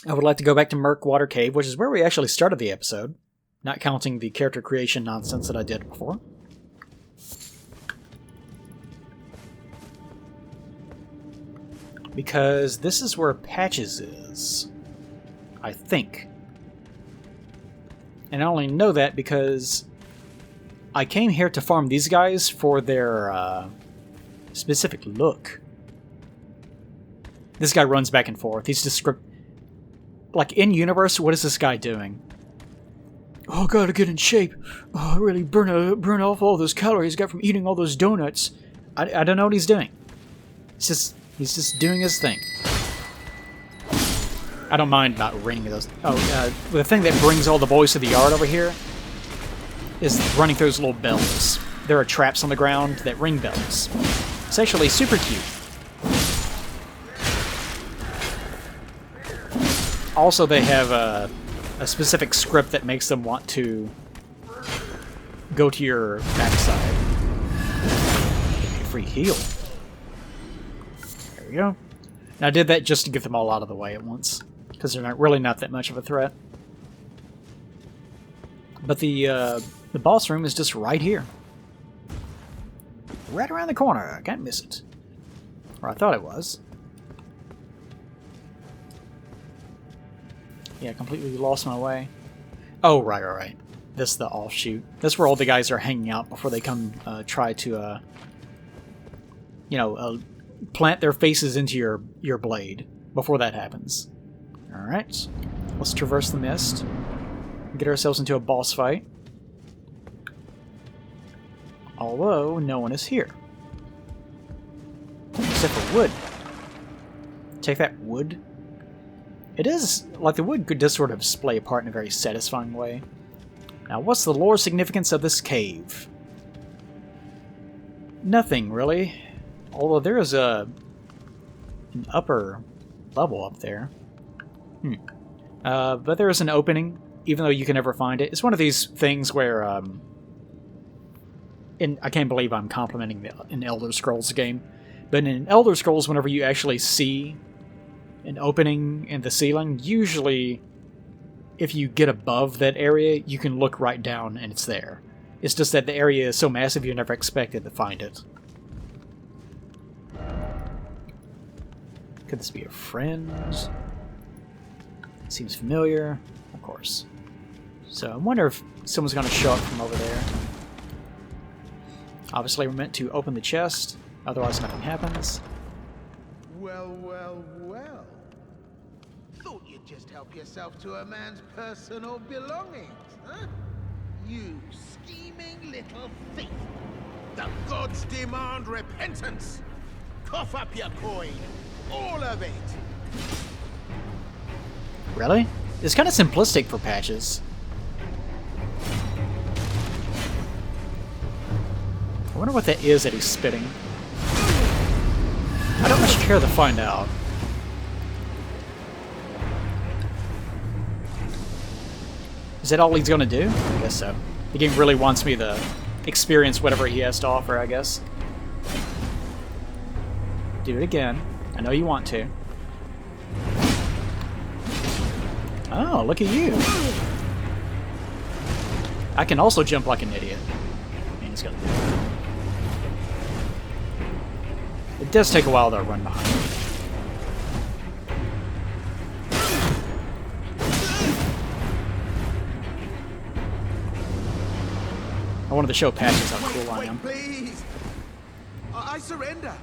I would like to go back to Murkwater Cave, which is where we actually started the episode, not counting the character creation nonsense that I did before. Because this is where Patches is, I think. And I only know that because I came here to farm these guys for their specific look. This guy runs back and forth. He's just like, in-universe, what is this guy doing? Oh, gotta get in shape. Oh, really burn off all those calories got from eating all those donuts. I don't know what he's doing. He's just doing his thing. I don't mind not ringing those. Oh, the thing that brings all the boys to the yard over here is running through those little bells. There are traps on the ground that ring bells. It's actually super cute. Also, they have a specific script that makes them want to go to your backside. Give me a free heal. There we go. Now, I did that just to get them all out of the way at once, because they're really not that much of a threat. But the boss room is just right here. Right around the corner. I can't miss it. Or I thought it was. Yeah, completely lost my way. Oh, right. This is the offshoot. This is where all the guys are hanging out before they come try to, plant their faces into your blade before that happens. Alright. Let's traverse the mist. Get ourselves into a boss fight. Although, no one is here. Except for wood. Take that wood. It is, like, the wood could just sort of splay apart in a very satisfying way. Now, what's the lore significance of this cave? Nothing, really. Although there is an upper level up there. But there is an opening, even though you can never find it. It's one of these things where, I can't believe I'm complimenting an Elder Scrolls game, but in Elder Scrolls, whenever you actually see an opening in the ceiling, usually if you get above that area, you can look right down and it's there. It's just that the area is so massive you never expected to find it. Could this be a friend? Seems familiar. Of course. So I wonder if someone's going to show up from over there. Obviously we're meant to open the chest, otherwise nothing happens. Well, well, well. Thought you'd just help yourself to a man's personal belongings, huh? You scheming little thief. The gods demand repentance. Cough up your coin. All of it. Really? It's kind of simplistic for patches. I wonder what that is that he's spitting. I don't much care to find out. Is that all he's gonna do? I guess so. The game really wants me to experience whatever he has to offer, I guess. Do it again. I know you want to. Oh, look at you. I can also jump like an idiot. I mean, he's gonna do it. It does take a while to run behind. I wanted to show patches how cool I am. Please. I surrender.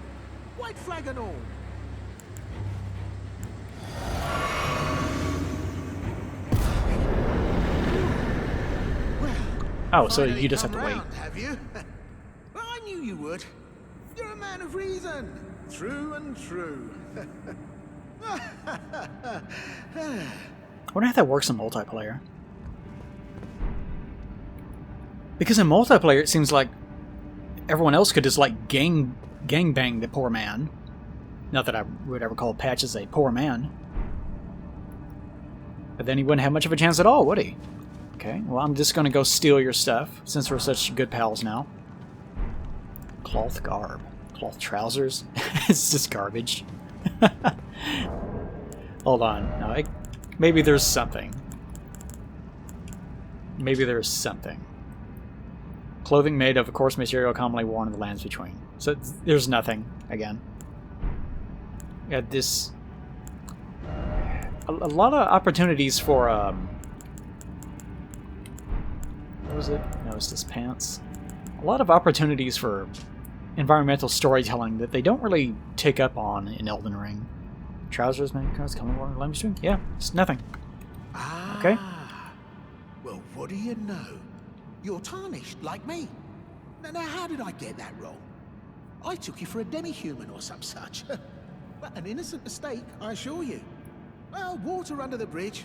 White flag and all. Oh, so you just have to wait. Have you? Well, I knew you would. You're a man of reason. True and true. I wonder how that works in multiplayer. Because in multiplayer, it seems like everyone else could just like gangbang the poor man. Not that I would ever call Patches a poor man. But then he wouldn't have much of a chance at all, would he? Okay, well, I'm just going to go steal your stuff, since we're such good pals now. Cloth garb. Cloth trousers? It's just garbage. Hold on. No, maybe there's something. Maybe there's something. Clothing made of a coarse material commonly worn in the lands between. So there's nothing, again. Yeah, this... A lot of opportunities for, what was it? No, it's just pants. A lot of opportunities for environmental storytelling that they don't really take up on in Elden Ring. Trousers, man, cars, commonly worn in the lands between. Yeah, it's nothing. Ah. Okay. Well, what do you know? You're tarnished, like me. Now, how did I get that wrong? I took you for a demi-human or some such. But an innocent mistake, I assure you. Well, water under the bridge.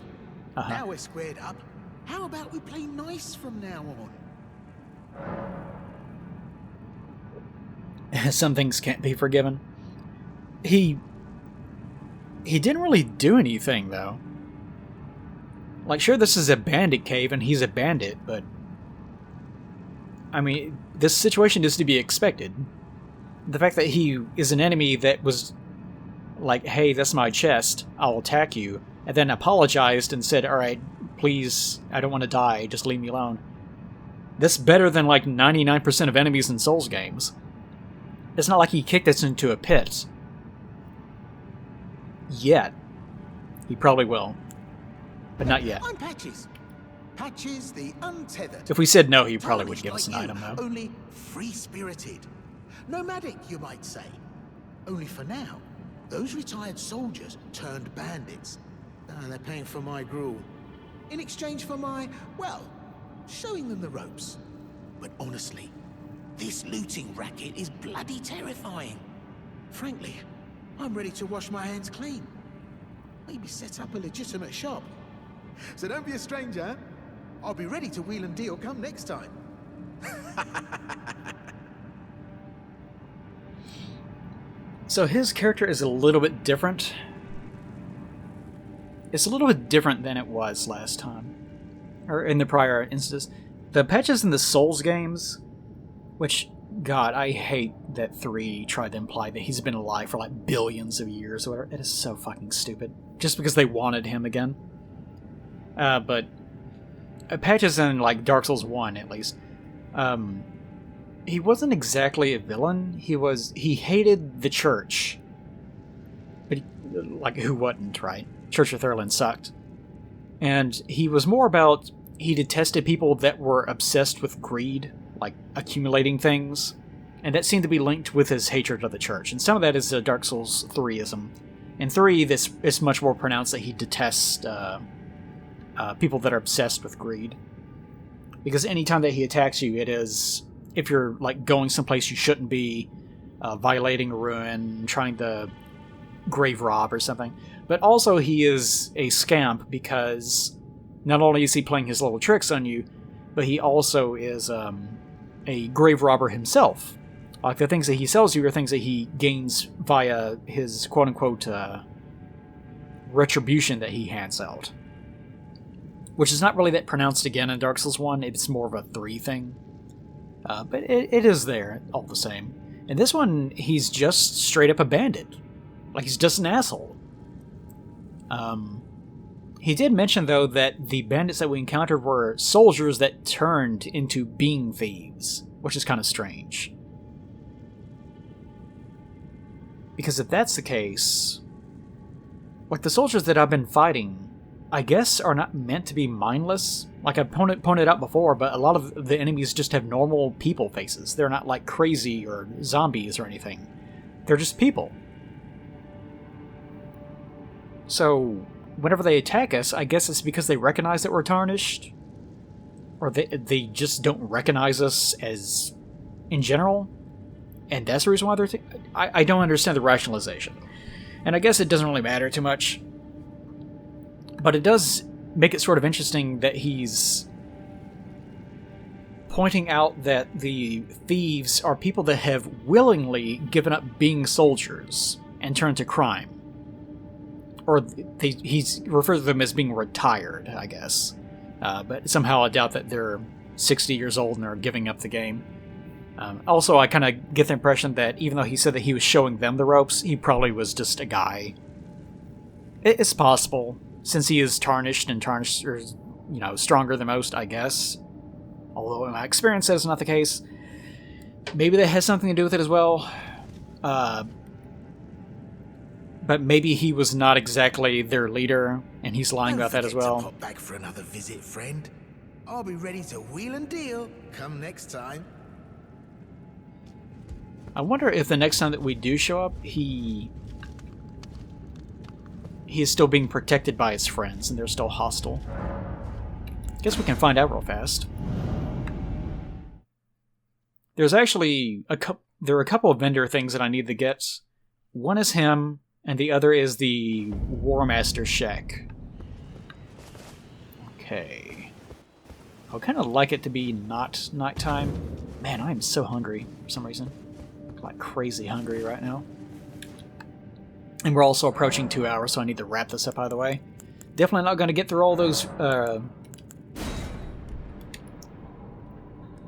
Now we're squared up. How about we play nice from now on? Some things can't be forgiven. He didn't really do anything, though. Like, sure, this is a bandit cave, and he's a bandit, but... I mean, this situation is to be expected. The fact that he is an enemy that was like, hey, that's my chest, I'll attack you, and then apologized and said, alright, please, I don't want to die, just leave me alone. That's better than like 99% of enemies in Souls games. It's not like he kicked us into a pit. Yet. He probably will. But not yet. I'm Patches. Patches the untethered. If we said no, he probably would give us an item, though. Only free-spirited. Nomadic, you might say. Only for now, those retired soldiers turned bandits. They're paying for my gruel. In exchange for my, well, showing them the ropes. But honestly, this looting racket is bloody terrifying. Frankly, I'm ready to wash my hands clean. Maybe set up a legitimate shop. So don't be a stranger. I'll be ready to wheel and deal come next time. So his character is a little bit different. it's a little bit different than it was last time, or in the prior instance. The patches in the Souls games, which, God, I hate that 3 tried to imply that he's been alive for like billions of years or whatever. It is so fucking stupid. Just because they wanted him again. But patches in like Dark Souls 1, at least, he wasn't exactly a villain. He hated the church. But like, who wouldn't, right? Church of Thurland sucked. And he was more about, he detested people that were obsessed with greed, like accumulating things. And that seemed to be linked with his hatred of the church. And some of that is a Dark Souls 3-ism. In 3, this is much more pronounced that he detests people that are obsessed with greed. Because anytime that he attacks you, it is, if you're like going someplace you shouldn't be, violating a ruin, trying to grave rob or something. But also he is a scamp because not only is he playing his little tricks on you, but he also is a grave robber himself. Like, the things that he sells you are things that he gains via his quote-unquote retribution that he hands out. Which is not really that pronounced again in Dark Souls 1, it's more of a 3 thing. But it is there, all the same. In this one, he's just straight up a bandit. Like, he's just an asshole. He did mention, though, that the bandits that we encountered were soldiers that turned into being thieves, which is kind of strange. Because if that's the case, like, the soldiers that I've been fighting, I guess, are not meant to be mindless. Like I pointed out before, but a lot of the enemies just have normal people faces. They're not like crazy or zombies or anything. They're just people. So, whenever they attack us, I guess it's because they recognize that we're tarnished. Or they just don't recognize us as, in general. And that's the reason why they're... I don't understand the rationalization. And I guess it doesn't really matter too much. But it does make it sort of interesting that he's pointing out that the thieves are people that have willingly given up being soldiers and turned to crime. Or he refers to them as being retired, I guess. But somehow I doubt that they're 60 years old and are giving up the game. Also, I kind of get the impression that even though he said that he was showing them the ropes, he probably was just a guy. It's possible, since he is tarnished, and tarnished are, stronger than most, I guess. Although in my experience that is not the case. Maybe that has something to do with it as well. But maybe he was not exactly their leader, and he's lying about that as well. Don't forget to pop back for another visit, friend. I'll be ready to wheel and deal come next time. I wonder if the next time that we do show up, he is still being protected by his friends, and they're still hostile. Guess we can find out real fast. There's actually there are a couple of vendor things that I need to get. One is him, and the other is the War Master Shack. Okay. I would kind of like it to be not nighttime. Man, I am so hungry for some reason. Like crazy hungry right now. And we're also approaching 2 hours, so I need to wrap this up out of the way. Definitely not going to get through all those...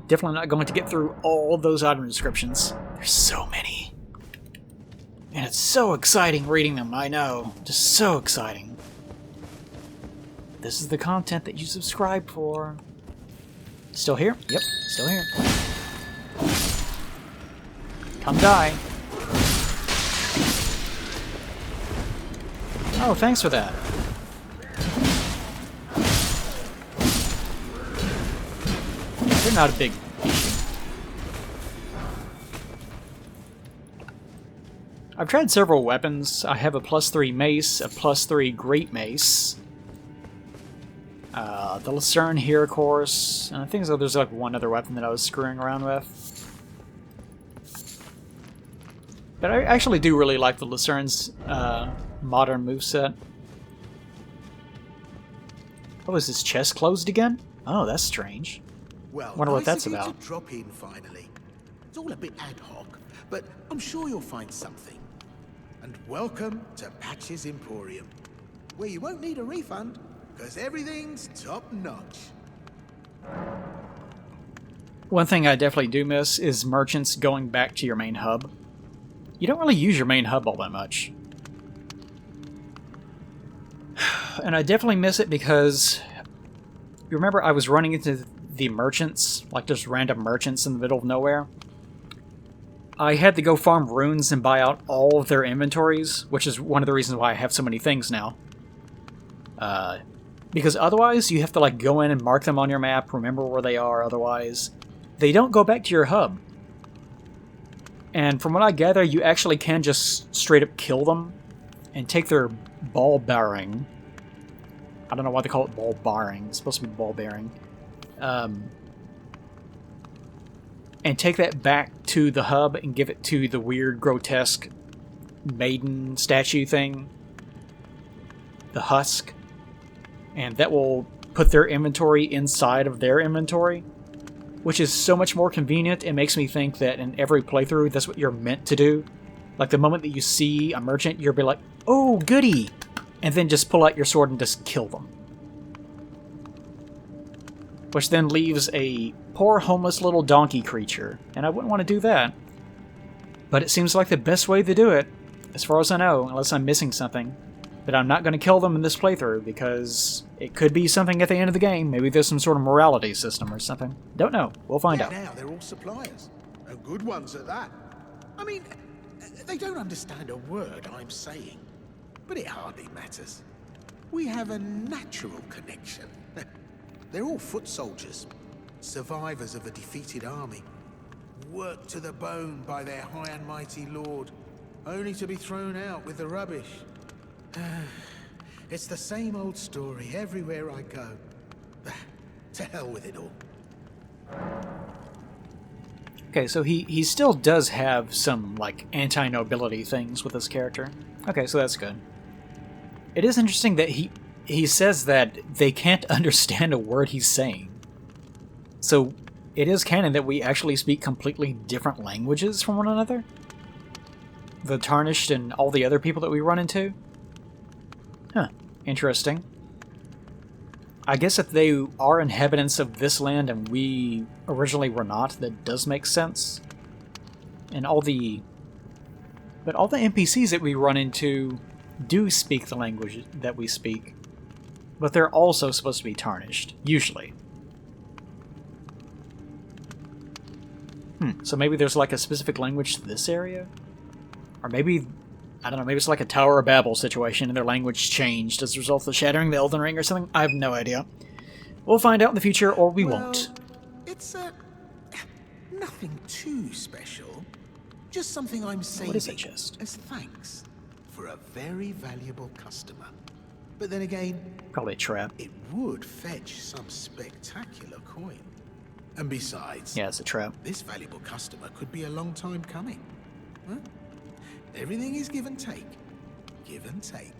Definitely not going to get through all those item descriptions. There's so many. And it's so exciting reading them, I know. Just so exciting. This is the content that you subscribe for. Still here? Yep, still here. Come die. Oh, thanks for that. They're not a big issue. I've tried several weapons. I have a +3 mace, a +3 great mace, the Lucerne here, of course, and I think there's like one other weapon that I was screwing around with. But I actually do really like the Lucerne's modern moveset. Oh, is his chest closed again? Oh, that's strange. Well, wonder what nice that's of you about. to drop in finally. It's all a bit ad hoc, but I'm sure you'll find something. And welcome to Patch's Emporium. where you won't need a refund, because everything's top-notch. One thing I definitely do miss is merchants going back to your main hub. You don't really use your main hub all that much. And I definitely miss it because... You remember I was running into the merchants, like just random merchants in the middle of nowhere? I had to go farm runes and buy out all of their inventories, which is one of the reasons why I have so many things now. Because otherwise, you have to like go in and mark them on your map, remember where they are, otherwise they don't go back to your hub. And from what I gather, you actually can just straight up kill them and take their ball bearing. I don't know why they call it ball bearing. It's supposed to be ball bearing. And take that back to the hub and give it to the weird, grotesque maiden statue thing. The husk. And that will put their inventory inside of their inventory. Which is so much more convenient. It makes me think that in every playthrough, that's what you're meant to do. Like the moment that you see a merchant, you'll be like, oh, goody! And then just pull out your sword and just kill them. Which then leaves a poor homeless little donkey creature. And I wouldn't want to do that. But it seems like the best way to do it, as far as I know, unless I'm missing something. But I'm not going to kill them in this playthrough, because it could be something at the end of the game. Maybe there's some sort of morality system or something. Don't know. We'll find out. Now they're all suppliers. And good ones at that. I mean, they don't understand a word I'm saying. But it hardly matters. We have a natural connection. They're all foot soldiers. Survivors of a defeated army. Worked to the bone by their high and mighty lord. Only to be thrown out with the rubbish. It's the same old story everywhere I go. To hell with it all. Okay, so he still does have some, like, anti-nobility things with his character. Okay, so that's good. It is interesting that he says that they can't understand a word he's saying. So it is canon that we actually speak completely different languages from one another? The Tarnished and all the other people that we run into? Huh, interesting. I guess if they are inhabitants of this land and we originally were not, that does make sense. And all the NPCs that we run into do speak the language that we speak, but they're also supposed to be tarnished, usually. So maybe there's like a specific language to this area? Or maybe, I don't know, maybe it's like a Tower of Babel situation and their language changed as a result of the shattering of the Elden Ring or something? I have no idea. We'll find out in the future, or we won't. It's nothing too special. Just something I'm saving What is that chest? as thanks for a very valuable customer. But then again, Probably a trap. it would fetch some spectacular coin. And besides, Yeah, it's a trap. this valuable customer could be a long time coming. Huh? Everything is give and take. Give and take.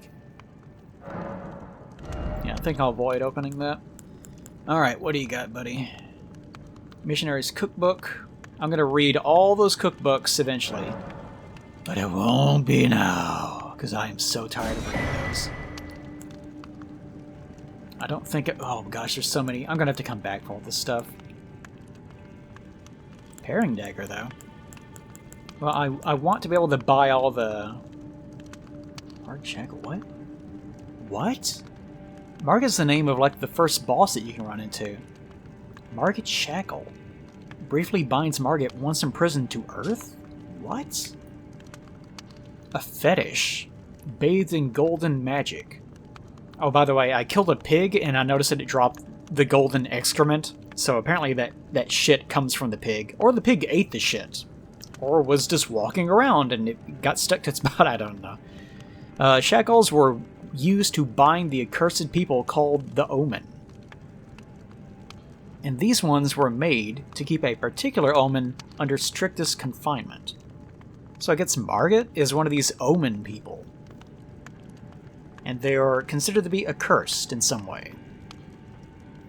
Yeah, I think I'll avoid opening that. Alright, what do you got, buddy? Missionary's Cookbook. I'm gonna read all those cookbooks eventually. But it won't be now, because I am so tired of reading those. I don't think it... Oh gosh, there's so many. I'm gonna have to come back for all this stuff. Paring dagger, though. Well, I want to be able to buy all the... Hard shackle, what? What? Margit's the name of, like, the first boss that you can run into. Margit Shackle. Briefly binds Margit once imprisoned to Earth? What? A fetish. Bathed in golden magic. Oh, by the way, I killed a pig, and I noticed that it dropped the golden excrement. So apparently that shit comes from the pig. Or the pig ate the shit. Or was just walking around and it got stuck to its butt, I don't know. Shackles were used to bind the accursed people called the Omen. And these ones were made to keep a particular Omen under strictest confinement. So I guess Margit is one of these Omen people. And they are considered to be accursed in some way.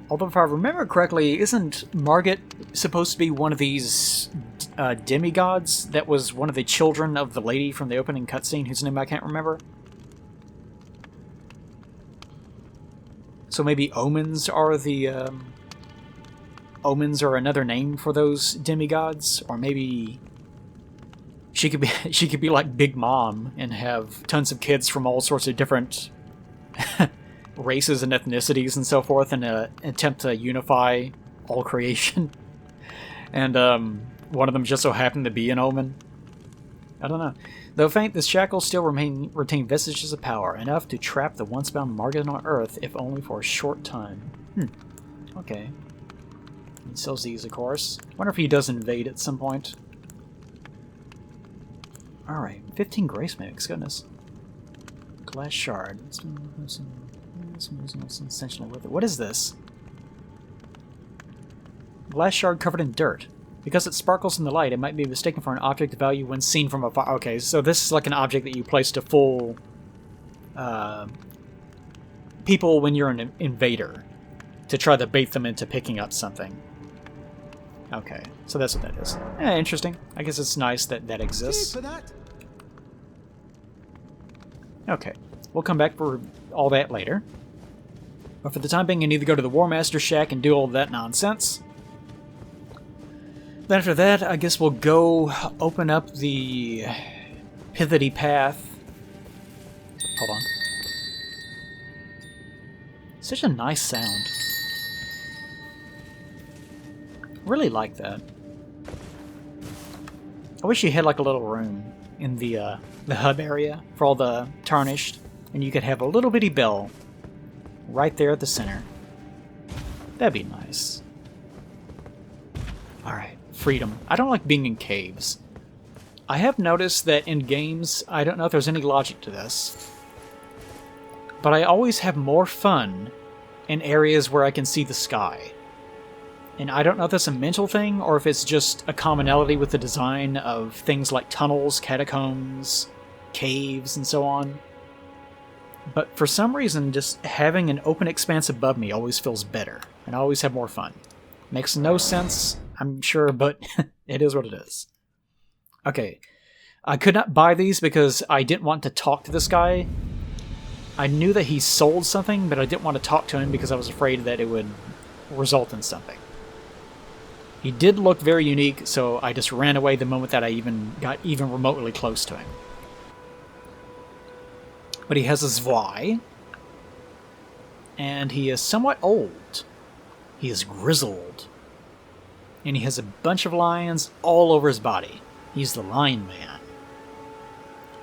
Although if I remember correctly, isn't Margit supposed to be one of these demigods that was one of the children of the lady from the opening cutscene whose name I can't remember? So maybe omens are the... omens are another name for those demigods? Or maybe... she could be like Big Mom and have tons of kids from all sorts of different races and ethnicities and so forth in an attempt to unify all creation. And one of them just so happened to be an omen. I don't know. Though faint, the shackles still retain vestiges of power, enough to trap the once-bound Margaret on Earth, if only for a short time. Okay. He sells these, of course. Wonder if he does invade at some point. Alright, 15 grace mix, goodness. Glass shard. Essentially worth it. What is this? Glass shard covered in dirt. Because it sparkles in the light, it might be mistaken for an object of value when seen from afar. Okay, so this is like an object that you place to fool people when you're an invader, to try to bait them into picking up something. Okay, so that's what that is. Interesting. I guess it's nice that that exists. Cheers for that. Okay, we'll come back for all that later. But for the time being, I need to go to the War Master's shack and do all that nonsense. Then after that, I guess we'll go open up the pithety path. Hold on. Such a nice sound. Really like that. I wish you had like a little room in the hub area for all the tarnished, and you could have a little bitty bell right there at the center. That'd be nice. Alright, freedom. I don't like being in caves. I have noticed that in games, I don't know if there's any logic to this, but I always have more fun in areas where I can see the sky. And I don't know if that's a mental thing, or if it's just a commonality with the design of things like tunnels, catacombs, caves, and so on. But for some reason, just having an open expanse above me always feels better, and I always have more fun. Makes no sense, I'm sure, but it is what it is. Okay, I could not buy these because I didn't want to talk to this guy. I knew that he sold something, but I didn't want to talk to him because I was afraid that it would result in something. He did look very unique, so I just ran away the moment that I got even remotely close to him. But he has a Zwei, and he is somewhat old. He is grizzled, and he has a bunch of lions all over his body. He's the Lion Man.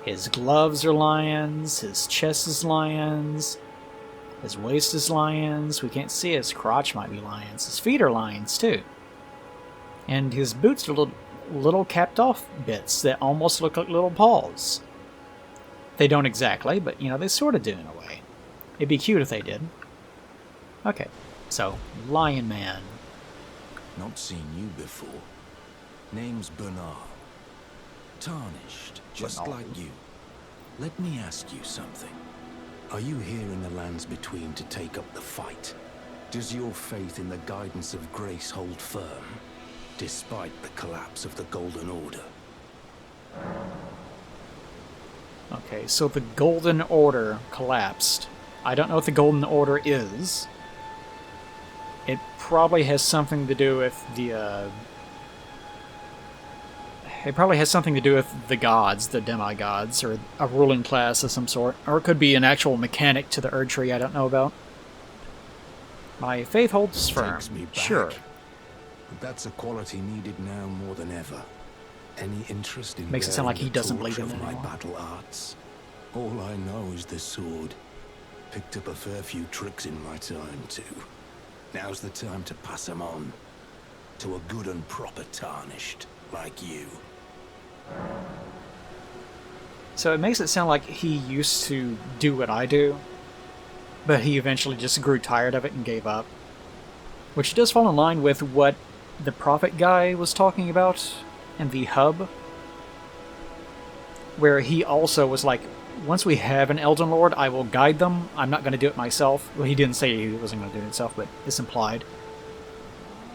His gloves are lions, his chest is lions, his waist is lions, we can't see his crotch might be lions, his feet are lions too. And his boots are little capped off bits that almost look like little paws. They don't exactly, but you know, they sort of do in a way. It'd be cute if they did. Okay, so, Lion Man. Not seen you before. Name's Bernard. Tarnished, just Bernard. like you. Let me ask you something. Are you here in the lands between to take up the fight? Does your faith in the guidance of grace hold firm, despite the collapse of the Golden Order? Okay, so the Golden Order collapsed. I don't know what the Golden Order is. It probably has something to do with the, It probably has something to do with the gods, the demigods, or a ruling class of some sort. Or it could be an actual mechanic to the Erd Tree I don't know about. My faith holds firm. Takes me back. Sure. But that's a quality needed now more than ever. Any interest in Makes it sound like bearing he the doesn't torch believe in of it my anymore. battle arts? All I know is the sword. Picked up a fair few tricks in my time too. Now's the time to pass them on to a good and proper Tarnished like you. So it makes it sound like he used to do what I do, but he eventually just grew tired of it and gave up. Which does fall in line with what the Prophet guy was talking about in the hub, where he also was like, once we have an Elden Lord, I will guide them. I'm not going to do it myself. Well, he didn't say he wasn't going to do it himself, but it's implied.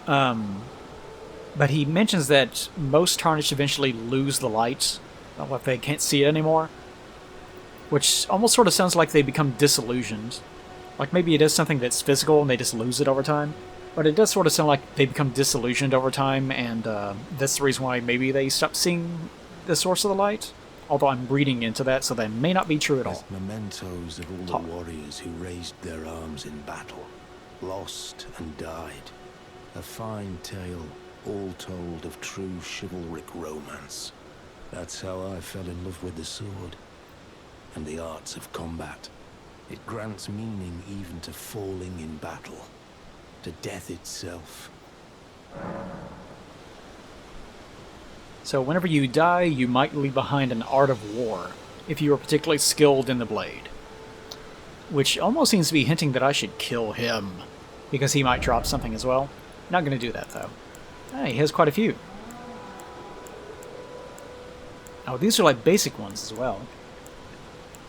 But he mentions that most Tarnished eventually lose the light, if they can't see it anymore, which almost sort of sounds like they become disillusioned. Like, maybe it is something that's physical and they just lose it over time. But it does sort of sound like they become disillusioned over time, and that's the reason why maybe they stop seeing the source of the light. Although I'm reading into that, so that may not be true at all. Mementos of all the warriors who raised their arms in battle, lost and died. A fine tale, all told of true chivalric romance. That's how I fell in love with the sword and the arts of combat. It grants meaning even to falling in battle, to death itself. So whenever you die, you might leave behind an art of war, if you are particularly skilled in the blade. Which almost seems to be hinting that I should kill him, because he might drop something as well. Not going to do that, though. Hey, he has quite a few. Oh, these are like basic ones as well.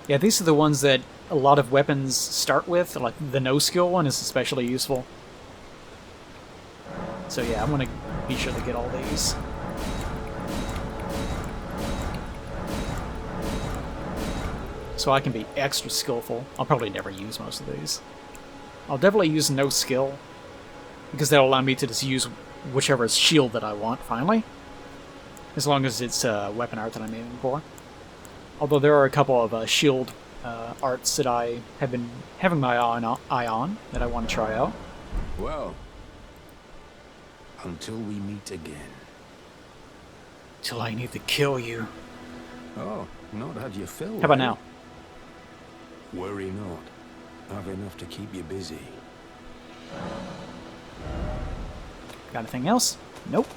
Yeah, these are the ones that a lot of weapons start with, like the no-skill one is especially useful. So yeah, I'm going to be sure to get all these. So I can be extra skillful. I'll probably never use most of these. I'll definitely use no skill, because that'll allow me to just use whichever shield that I want, finally. As long as it's weapon art that I'm aiming for. Although there are a couple of shield arts that I have been having my eye on that I want to try out. Well, until we meet again. Till I need to kill you. Oh, not had you fill. How about now? Worry not. Have enough to keep you busy. Got anything else? Nope.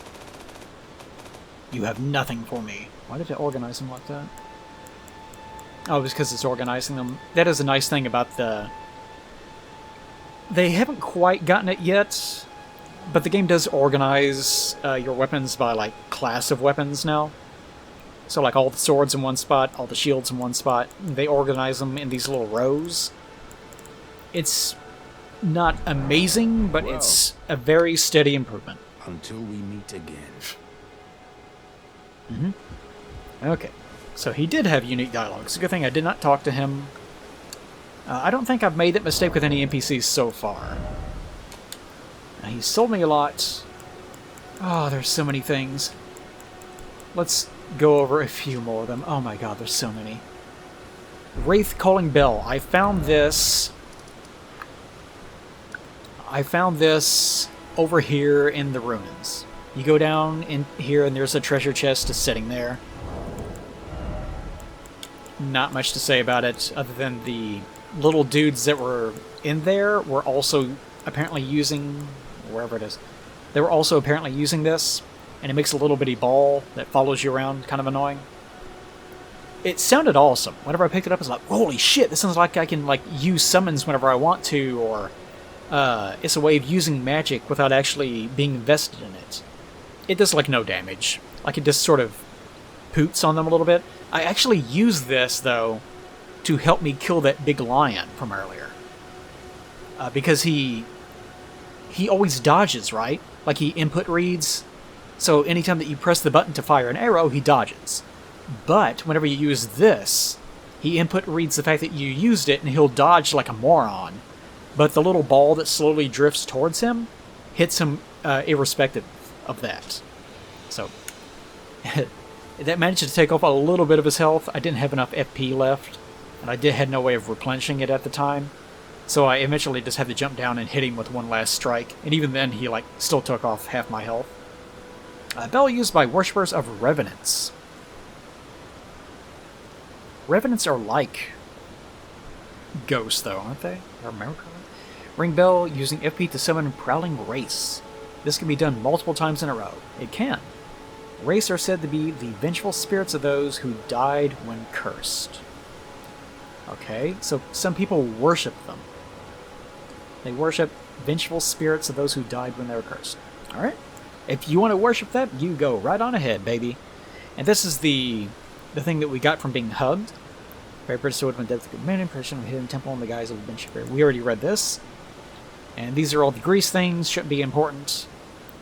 You have nothing for me. Why did it organize them like that? Oh, it was because it's organizing them. That is a nice thing about the... They haven't quite gotten it yet, but the game does organize your weapons by, like, class of weapons now. So, like, all the swords in one spot, all the shields in one spot. They organize them in these little rows. It's not amazing, but well, it's a very steady improvement. Until we meet again. Okay. So he did have unique dialogue. It's a good thing I did not talk to him. I don't think I've made that mistake with any NPCs so far. He sold me a lot. Oh, there's so many things. Let's go over a few more of them. Oh my god, there's so many. Wraith Calling Bell. I found this over here in the ruins. You go down in here and there's a treasure chest just sitting there. Not much to say about it, other than the little dudes that were in there were also apparently using... wherever it is. They were also apparently using this, and it makes a little bitty ball that follows you around, kind of annoying. It sounded awesome. Whenever I picked it up, I was like, holy shit, this sounds like I can like use summons whenever I want to, or it's a way of using magic without actually being invested in it. It does like no damage. Like it just sort of poots on them a little bit. I actually used this, though, to help me kill that big lion from earlier. Because he always dodges, right? Like he input reads. So anytime that you press the button to fire an arrow, he dodges. But whenever you use this, he input reads the fact that you used it, and he'll dodge like a moron. But the little ball that slowly drifts towards him hits him irrespective of that. So... that managed to take off a little bit of his health. I didn't have enough FP left, and I had no way of replenishing it at the time. So I eventually just had to jump down and hit him with one last strike, and even then he like still took off half my health. Bell used by worshippers of Revenants. Revenants are like ghosts, though, aren't they? I remember correctly. Ring Bell using FP to summon Prowling Wraiths. This can be done multiple times in a row. It can. Wraiths are said to be the vengeful spirits of those who died when cursed. Okay, so some people worship them. They worship vengeful spirits of those who died when they were cursed. Alright? If you want to worship that, you go right on ahead, baby. And this is the thing that we got from being hugged. Very British sword when dead to good man impression of a hidden temple in the guise of a bench. We already read this. And these are all the grease things, shouldn't be important.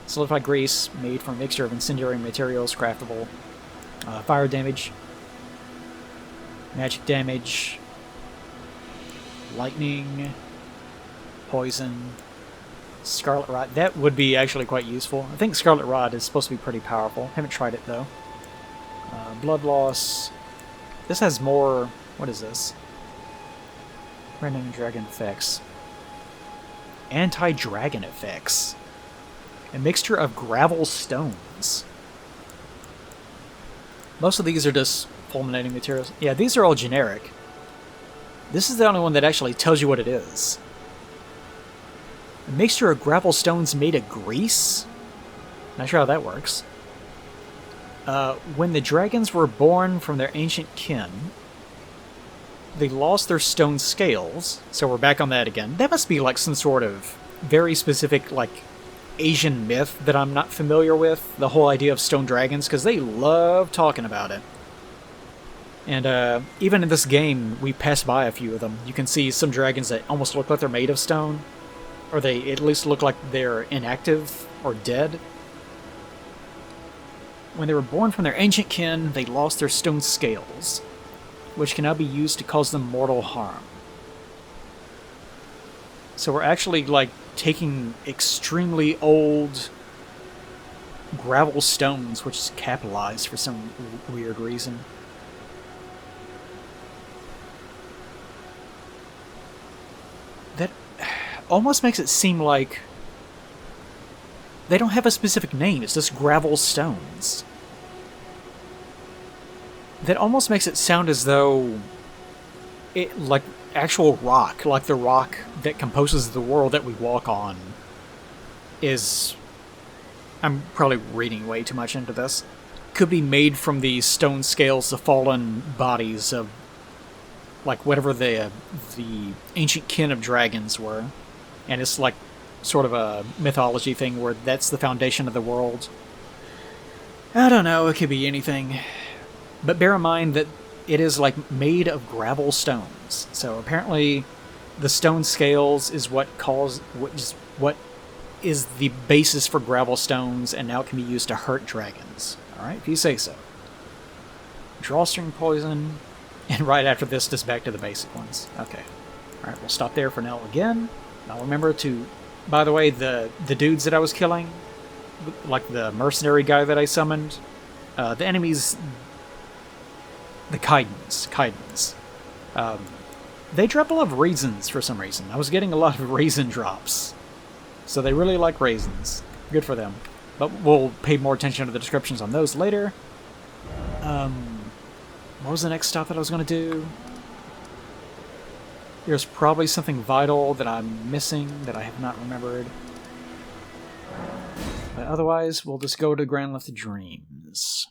Solidified grease, made from a mixture of incendiary materials, craftable. Fire damage. Magic damage. Lightning. poison, scarlet rot. That would be actually quite useful. I think scarlet rot is supposed to be pretty powerful. Haven't tried it though. Blood loss. This has more. What is this? Random dragon effects. Anti-dragon effects. A mixture of gravel stones. Most of these are just fulminating materials. Yeah, these are all generic. This is the only one that actually tells you what it is. A mixture of gravel stones made of grease? Not sure how that works. When the dragons were born from their ancient kin, they lost their stone scales. So we're back on that again. That must be like some sort of very specific, like, Asian myth that I'm not familiar with. The whole idea of stone dragons, because they love talking about it. And even in this game, we pass by a few of them. You can see some dragons that almost look like they're made of stone. Or they at least look like they're inactive or dead. When they were born from their ancient kin, they lost their stone scales, which can now be used to cause them mortal harm. So we're actually, like, taking extremely old gravel stones, which is capitalized for some weird reason. That almost makes it seem like they don't have a specific name, it's just gravel stones. That almost makes it sound as though it, like actual rock, like the rock that composes the world that we walk on, is... I'm probably reading way too much into this. Could be made from the stone scales, the fallen bodies of, like, whatever the ancient kin of dragons were. And it's like sort of a mythology thing where that's the foundation of the world. I don't know, it could be anything. But bear in mind that it is, like, made of gravel stones. So apparently the stone scales is what is the basis for gravel stones, and now it can be used to hurt dragons. Alright, if you say so. Drawstring poison, and right after this, just back to the basic ones. Okay. Alright, we'll stop there for now again. Now remember to... By the way, the dudes that I was killing, like the mercenary guy that I summoned, the enemies... The Kaidans. They drop a lot of raisins for some reason. I was getting a lot of raisin drops. So they really like raisins. Good for them. But we'll pay more attention to the descriptions on those later. What was the next stop that I was going to do? There's probably something vital that I'm missing that I have not remembered. But otherwise, we'll just go to Grand Lift of Dreams.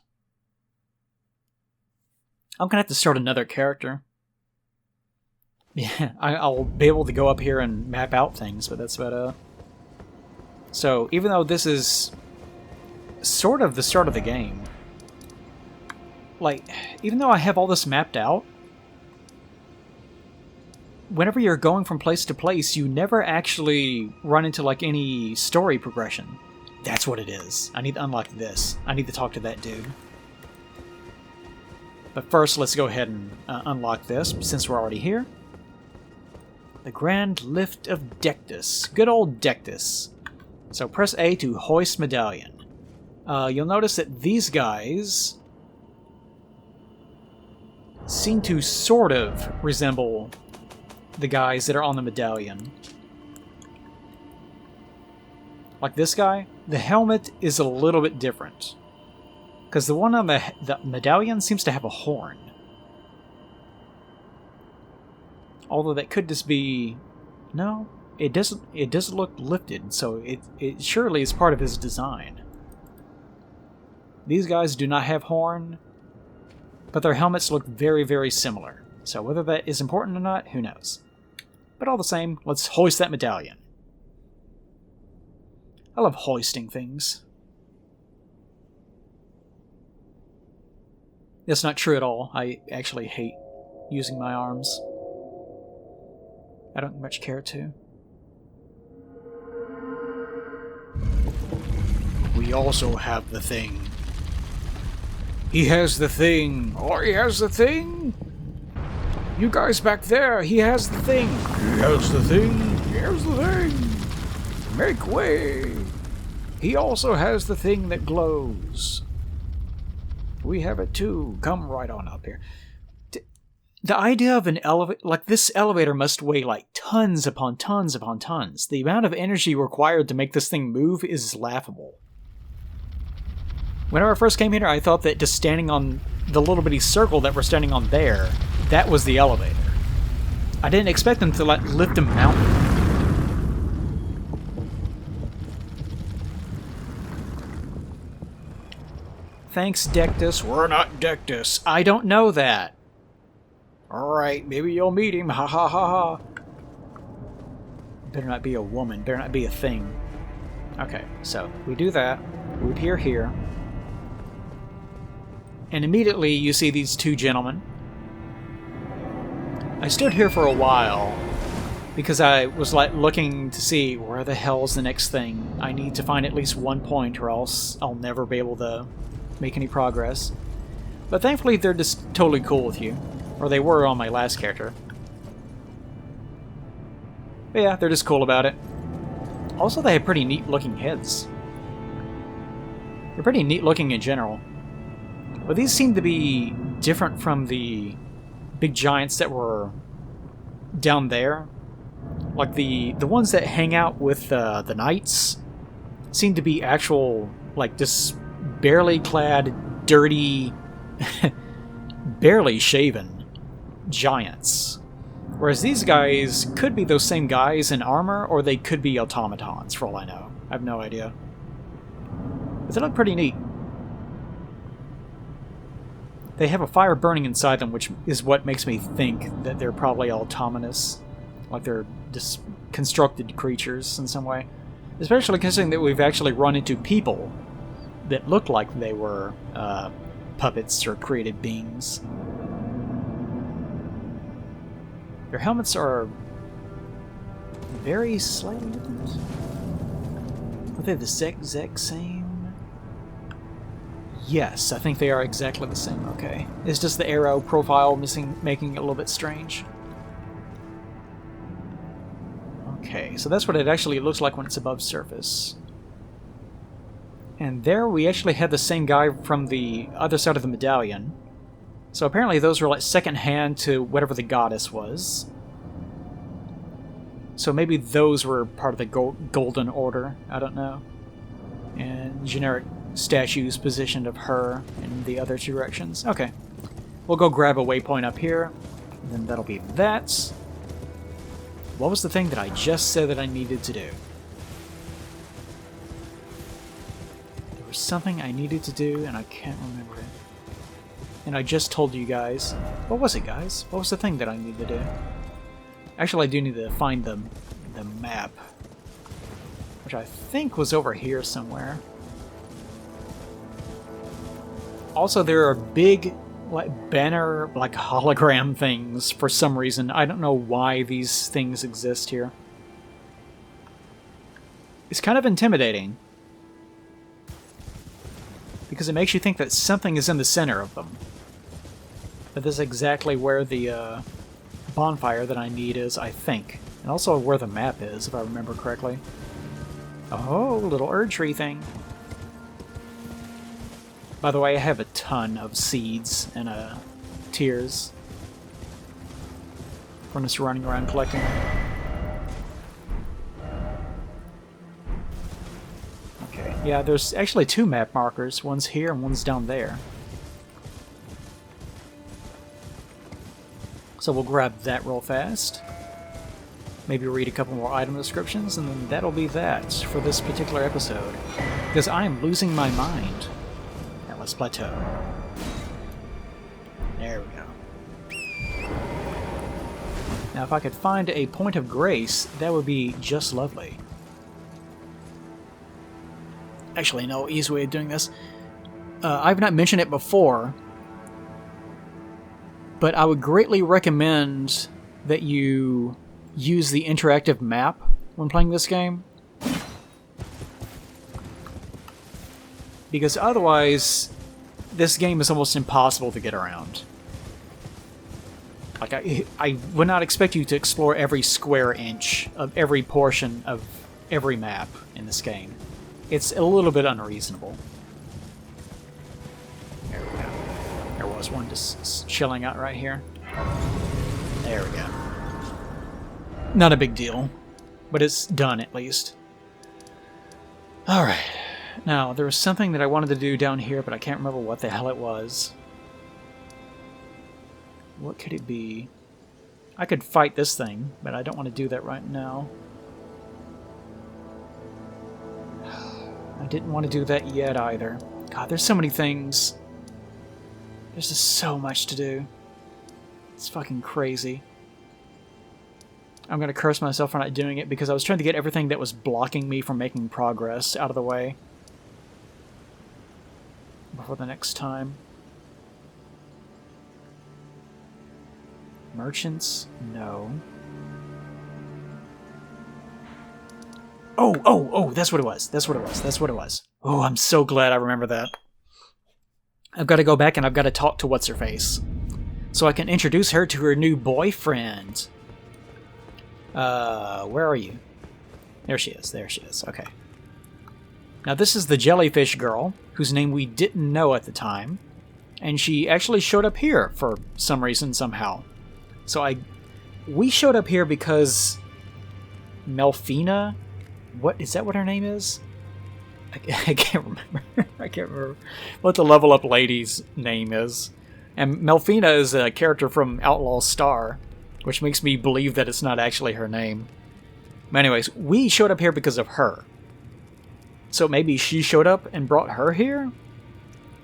I'm going to have to start another character. Yeah, I'll be able to go up here and map out things, but that's about it. So, even though this is sort of the start of the game, like, even though I have all this mapped out, whenever you're going from place to place, you never actually run into, like, any story progression. That's what it is. I need to unlock this. I need to talk to that dude. But first, let's go ahead and unlock this, since we're already here. The Grand Lift of Dectus. Good old Dectus. So press A to hoist medallion. You'll notice that these guys seem to sort of resemble the guys that are on the medallion. Like this guy, the helmet is a little bit different. Because the one on the medallion seems to have a horn. Although that could just be... No, it doesn't look lifted, so it surely is part of his design. These guys do not have horn, but their helmets look very, very similar. So whether that is important or not, who knows. But all the same, let's hoist that medallion. I love hoisting things. That's not true at all. I actually hate using my arms. I don't much care to. We also have the thing. He has the thing. Oh, he has the thing? You guys back there, he has the thing. He has the thing. Here's the thing! Make way! He also has the thing that glows. We have it too. Come right on up here. The idea of an elevator, like this elevator must weigh like tons upon tons upon tons. The amount of energy required to make this thing move is laughable. Whenever I first came here, I thought that just standing on the little bitty circle that we're standing on there, that was the elevator. I didn't expect them to like lift a mountain. Thanks, Dectus. We're not Dectus. I don't know that. Alright, maybe you'll meet him. Ha ha ha ha. Better not be a woman. Better not be a thing. Okay, so we do that. We appear here. And immediately you see these two gentlemen. I stood here for a while because I was like looking to see where the hell's the next thing. I need to find at least one point or else I'll never be able to make any progress. But thankfully they're just totally cool with you. Or they were on my last character. But yeah, they're just cool about it. Also, they have pretty neat looking heads. They're pretty neat looking in general. But these seem to be different from the big giants that were down there. Like the ones that hang out with the knights seem to be actual, like, just barely clad, dirty, barely shaven giants. Whereas these guys could be those same guys in armor, or they could be automatons, for all I know. I have no idea. But they look pretty neat. They have a fire burning inside them, which is what makes me think that they're probably autonomous. Like they're just constructed creatures in some way. Especially considering that we've actually run into people that look like they were puppets or created beings. Their helmets are very slightly different. Are they the exact same? Yes, I think they are exactly the same. Okay. It's just the arrow profile making it a little bit strange. Okay, so that's what it actually looks like when it's above surface. And there we actually had the same guy from the other side of the medallion. So apparently those were like second hand to whatever the goddess was. So maybe those were part of the Golden Order, I don't know. And generic statues positioned of her in the other directions. Okay. We'll go grab a waypoint up here, and then that'll be that. What was the thing that I just said that I needed to do? There was something I needed to do, and I can't remember it. And I just told you guys. What was it, guys? What was the thing that I need to do? Actually, I do need to find the map. Which I think was over here somewhere. Also, there are big like banner, like hologram things for some reason. I don't know why these things exist here. It's kind of intimidating. Because it makes you think that something is in the center of them. But this is exactly where the bonfire that I need is, I think. And also where the map is, if I remember correctly. Oh, little Erdtree thing. By the way, I have a ton of seeds and tears from just running around collecting them. Okay, yeah, there's actually two map markers. One's here and one's down there. So we'll grab that real fast. Maybe read a couple more item descriptions, and then that'll be that for this particular episode. Because I am losing my mind. Now let's plateau. There we go. Now if I could find a point of grace, that would be just lovely. Actually, no, easy way of doing this. I've not mentioned it before, but I would greatly recommend that you use the interactive map when playing this game. Because otherwise, this game is almost impossible to get around. Like, I would not expect you to explore every square inch of every portion of every map in this game. It's a little bit unreasonable. There we go. There was one just chilling out right here. There we go. Not a big deal, but it's done at least. Alright. Now, there was something that I wanted to do down here, but I can't remember what the hell it was. What could it be? I could fight this thing, but I don't want to do that right now. I didn't want to do that yet either. God, there's so many things. There's just so much to do. It's fucking crazy. I'm gonna curse myself for not doing it because I was trying to get everything that was blocking me from making progress out of the way before the next time. Merchants? No. Oh, that's what it was. That's what it was. Oh, I'm so glad I remember that. I've got to go back and I've got to talk to What's-Her-Face so I can introduce her to her new boyfriend. Where are you? There she is. Okay. Now this is the jellyfish girl, whose name we didn't know at the time, and she actually showed up here for some reason, somehow. So we showed up here because Melfina, is that what her name is? I can't remember. I can't remember what the level up lady's name is. And Melfina is a character from Outlaw Star, which makes me believe that it's not actually her name. But anyways, we showed up here because of her. So maybe she showed up and brought her here?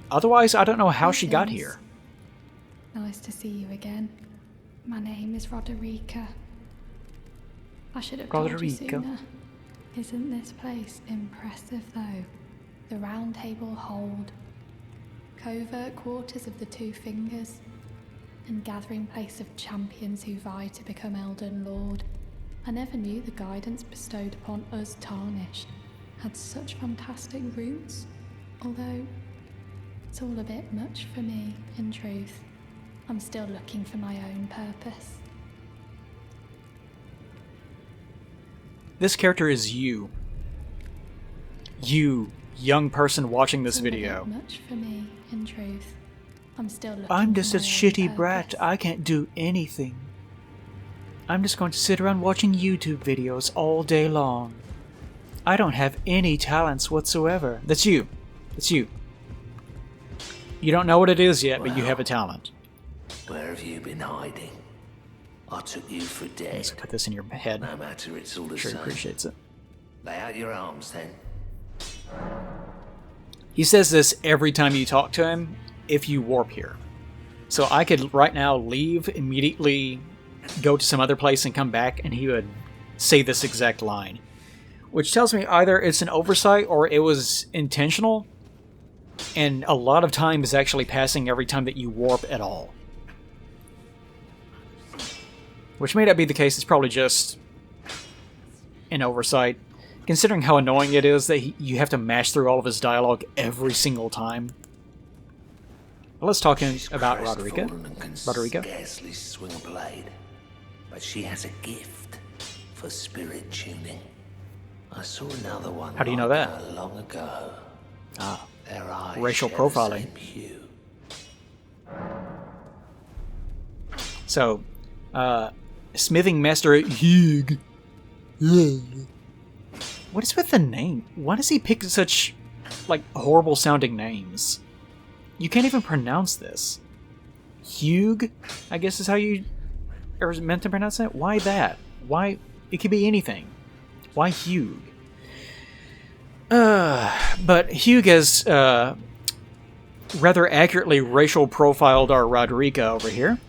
Otherwise, I don't know how she got here. Nice to see you again. My name is Roderica. I should have told you sooner. Isn't this place impressive, though? The roundtable hold, covert quarters of the Two Fingers, and gathering place of champions who vie to become Elden Lord. I never knew the guidance bestowed upon us Tarnished had such fantastic roots, although it's all a bit much for me, in truth. I'm still looking for my own purpose. This character is you. You, young person watching this video. Much for me, in truth. I'm just a shitty brat. I can't do anything. I'm just going to sit around watching YouTube videos all day long. I don't have any talents whatsoever. That's you. That's you. You don't know what it is yet, but you have a talent. Where have you been hiding? I took you for dead. Let's put this in your head. No matter, it's all the sure same. He appreciates it. Lay out your arms, then. He says this every time you talk to him, if you warp here. So I could right now leave, immediately go to some other place and come back, and he would say this exact line. Which tells me either it's an oversight or it was intentional, and a lot of time is actually passing every time that you warp at all. Which may not be the case, it's probably just an oversight, considering how annoying it is that you have to mash through all of his dialogue every single time. Well, let's talk about Roderica. Roderica. Scarcely swing a blade, but she has a gift for spirit tuning. I saw another one. How do you know that? Long ago. Ah, their eyes racial share the profiling. same hue. So, smithing master Hugh. What is with the name? Why does he pick such, like, horrible sounding names? You can't even pronounce this. Hugh, I guess is how you are meant to pronounce it? Why that? Why? It could be anything. Why Hugh? But Hugh has rather accurately racial profiled our Roderica over here.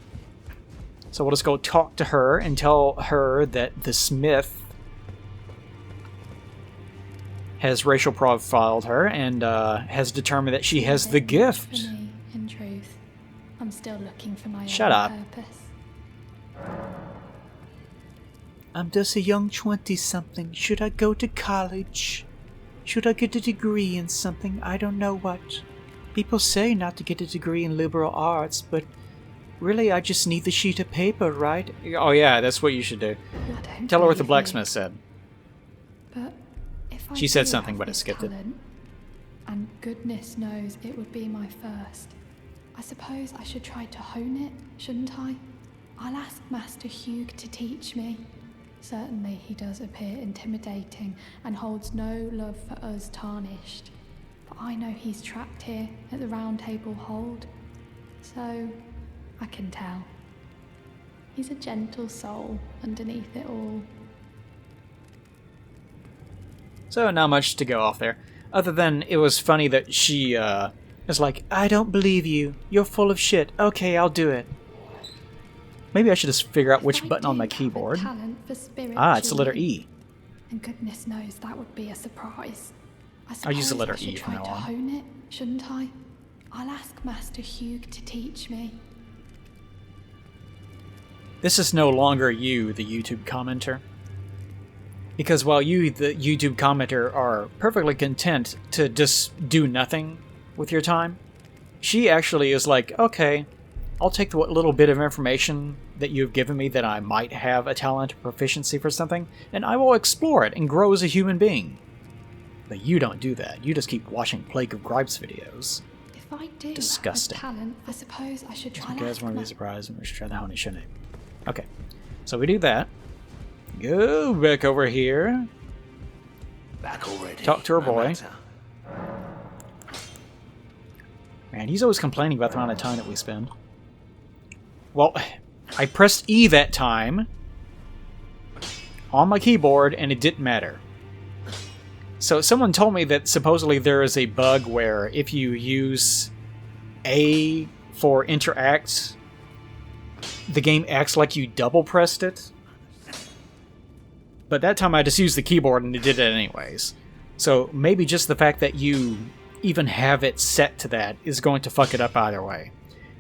So we'll just go talk to her and tell her that the smith has racial profiled her and has determined that she has the gift. For me, in truth, I'm still looking for my Shut own up. purpose. I'm just a young 20-something. Should I go to college? Should I get a degree in something? I don't know what. People say not to get a degree in liberal arts, but Really, I just need the sheet of paper, right? Oh yeah, that's what you should do. I don't Tell her what the believe blacksmith you. said. But if I She said do something, have but I this skipped it. talent, and goodness knows it would be my first, I suppose I should try to hone it, shouldn't I? I'll ask Master Hugh to teach me. Certainly he does appear intimidating and holds no love for us tarnished. But I know he's trapped here at the roundtable hold, so I can tell. He's a gentle soul underneath it all. So not much to go off there, other than it was funny that she is like, I don't believe you. You're full of shit. Okay, I'll do it. Maybe I should just figure out which button on my keyboard. It's the letter E. And goodness knows that would be a surprise. I'll use the letter I should E from try now to on. hone it, shouldn't I? I'll ask Master Hugh to teach me. This is no longer you, the YouTube commenter. Because while you, the YouTube commenter, are perfectly content to just do nothing with your time, she actually is like, okay, I'll take the little bit of information that you've given me that I might have a talent or proficiency for something, and I will explore it and grow as a human being. But you don't do that. You just keep watching Plague of Gripes videos. If I do Disgusting. have a talent, I suppose I should try You to guys ask want to Ma- be surprised and we should try the honey, shouldn't it? Okay. So we do that. Go back over here. Back already. Talk to her no boy. matter. Man, he's always complaining about the amount of time that we spend. Well, I pressed E that time on my keyboard and it didn't matter. So someone told me that supposedly there is a bug where if you use A for interact, the game acts like you double pressed it. But that time I just used the keyboard and it did it anyways. So maybe just the fact that you even have it set to that is going to fuck it up either way.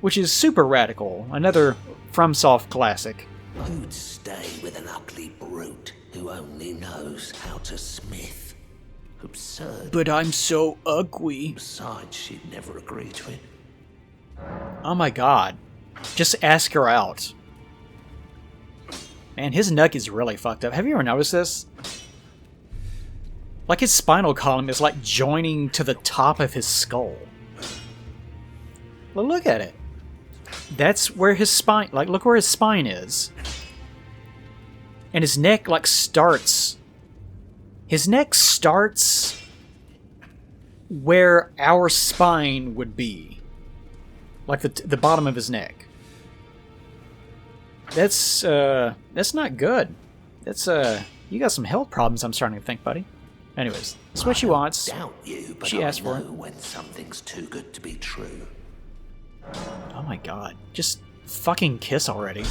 Which is super radical. Another FromSoft classic. Who'd stay with an ugly brute who only knows how to smith? Absurd. But I'm so ugly. Besides, she'd never agree to it. Oh my god. Just ask her out. Man, his neck is really fucked up. Have you ever noticed this? Like his spinal column is like joining to the top of his skull. Well, look at it. That's where his spine, like look where his spine is. And his neck like starts. His neck starts where our spine would be. Like the bottom of his neck. That's not good. That's you got some health problems, I'm starting to think, buddy. Anyways, that's what she wants. Doubt you, but She I asked for know it. when something's too good to be true. Oh my god. Just fucking kiss already.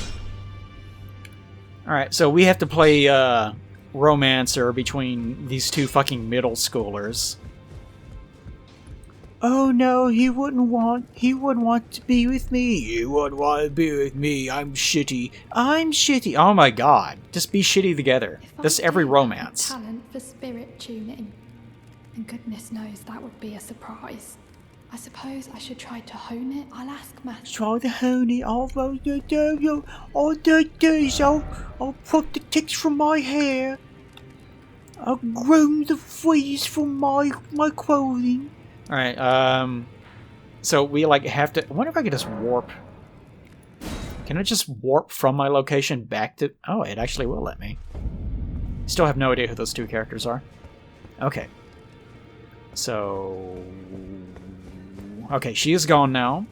Alright, so we have to play romancer between these two fucking middle schoolers. Oh no, he wouldn't want to be with me. He wouldn't want to be with me. I'm shitty. I'm shitty. Oh my god. Just be shitty together. If I That's every do have a romance. talent for spirit tuning, and goodness knows that would be a surprise. I suppose I should try to hone it. I'll ask Master. Try to hone it. I'll do this. I'll put the ticks from my hair. I'll groom the frizz from my clothing. Alright, so we like have to... I wonder if I could just warp. Can I just warp from my location back to... Oh, it actually will let me. Still have no idea who those two characters are. Okay. So... Okay, she is gone now.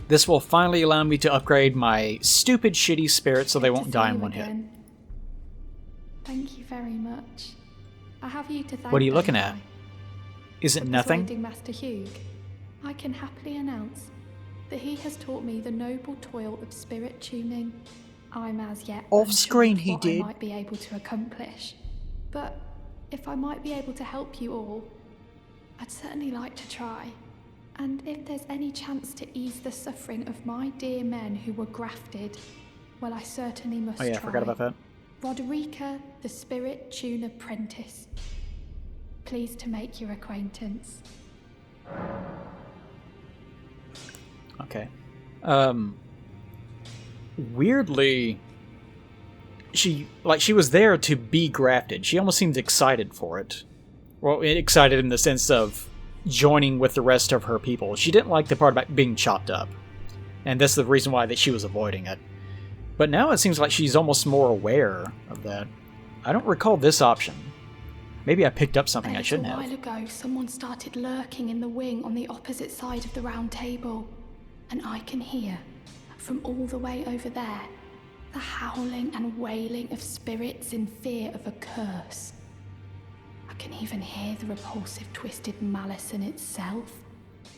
This will finally allow me to upgrade my stupid, shitty spirit so they Good to won't see die in you one hit. again. Thank you very much. I have you to thank. What are you looking don't at? I? Is it For nothing? persuading Master Hugh, I can happily announce that he has taught me the noble toil of spirit tuning. I'm as yet Off unsure screen of he what did. I might be able to accomplish, but if I might be able to help you all, I'd certainly like to try. And if there's any chance to ease the suffering of my dear men who were grafted, well, I certainly must Oh yeah, I try. forgot about that. Roderica, the Spirit Tune Apprentice. Pleased to make your acquaintance. Okay. Weirdly, she was there to be grafted. She almost seemed excited for it. Well, excited in the sense of joining with the rest of her people. She didn't like the part about being chopped up. And that's the reason why that she was avoiding it. But now it seems like she's almost more aware of that. I don't recall this option. Maybe I picked up something I shouldn't have. A while ago, someone started lurking in the wing on the opposite side of the round table. And I can hear, from all the way over there, the howling and wailing of spirits in fear of a curse. I can even hear the repulsive, twisted malice in itself.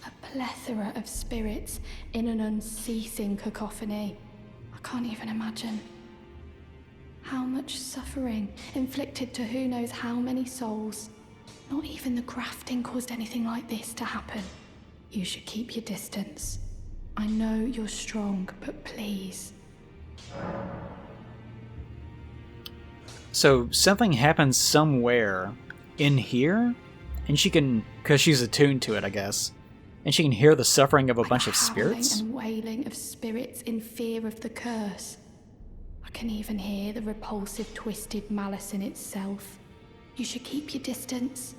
A plethora of spirits in an unceasing cacophony. I can't even imagine. How much suffering inflicted to who knows how many souls. Not even the grafting caused anything like this to happen. You should keep your distance. I know you're strong, but please. So something happens somewhere in here, and she can, because she's attuned to it, I guess, and she can hear the suffering of a bunch of spirits? And wailing of spirits in fear of the curse. I can even hear the repulsive, twisted malice in itself. You should keep your distance.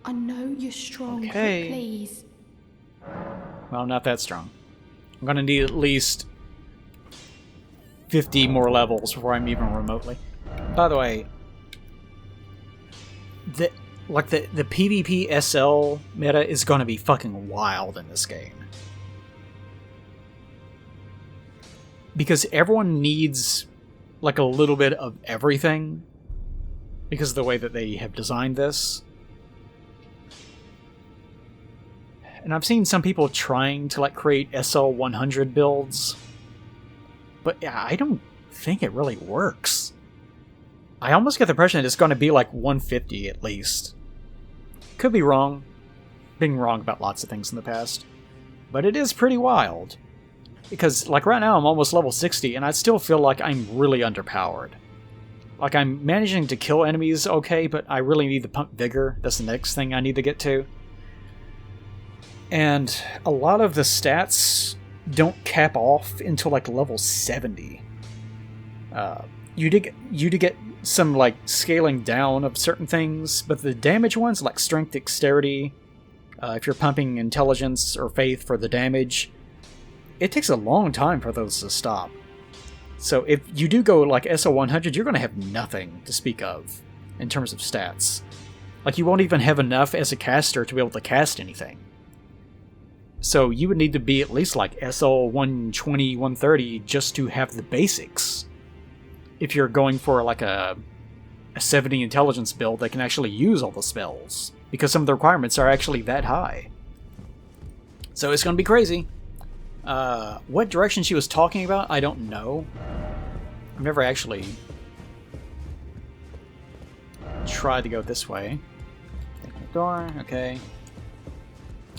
I know you're strong, okay. But please. Well, not that strong. I'm gonna need at least 50 more levels before I'm even remotely. By the way, the PvP SL meta is gonna be fucking wild in this game. Because everyone needs like a little bit of everything because of the way that they have designed this. And I've seen some people trying to like create SL 100 builds, but yeah, I don't think it really works. I almost get the impression that it's going to be like 150 at least. Could be wrong. Being wrong about lots of things in the past. But it is pretty wild. Because like right now I'm almost level 60 and I still feel like I'm really underpowered. Like I'm managing to kill enemies okay, but I really need to pump vigor. That's the next thing I need to get to. And a lot of the stats don't cap off until like level 70. You do get some like scaling down of certain things, but the damage ones like strength, dexterity, if you're pumping intelligence or faith for the damage, it takes a long time for those to stop. So if you do go like SL 100, you're going to have nothing to speak of in terms of stats. Like you won't even have enough as a caster to be able to cast anything. So you would need to be at least like SL 120, 130 just to have the basics. If you're going for like a 70 intelligence build that can actually use all the spells. Because some of the requirements are actually that high. So it's going to be crazy. What direction she was talking about, I don't know. I've never actually tried to go this way. Take the door, okay.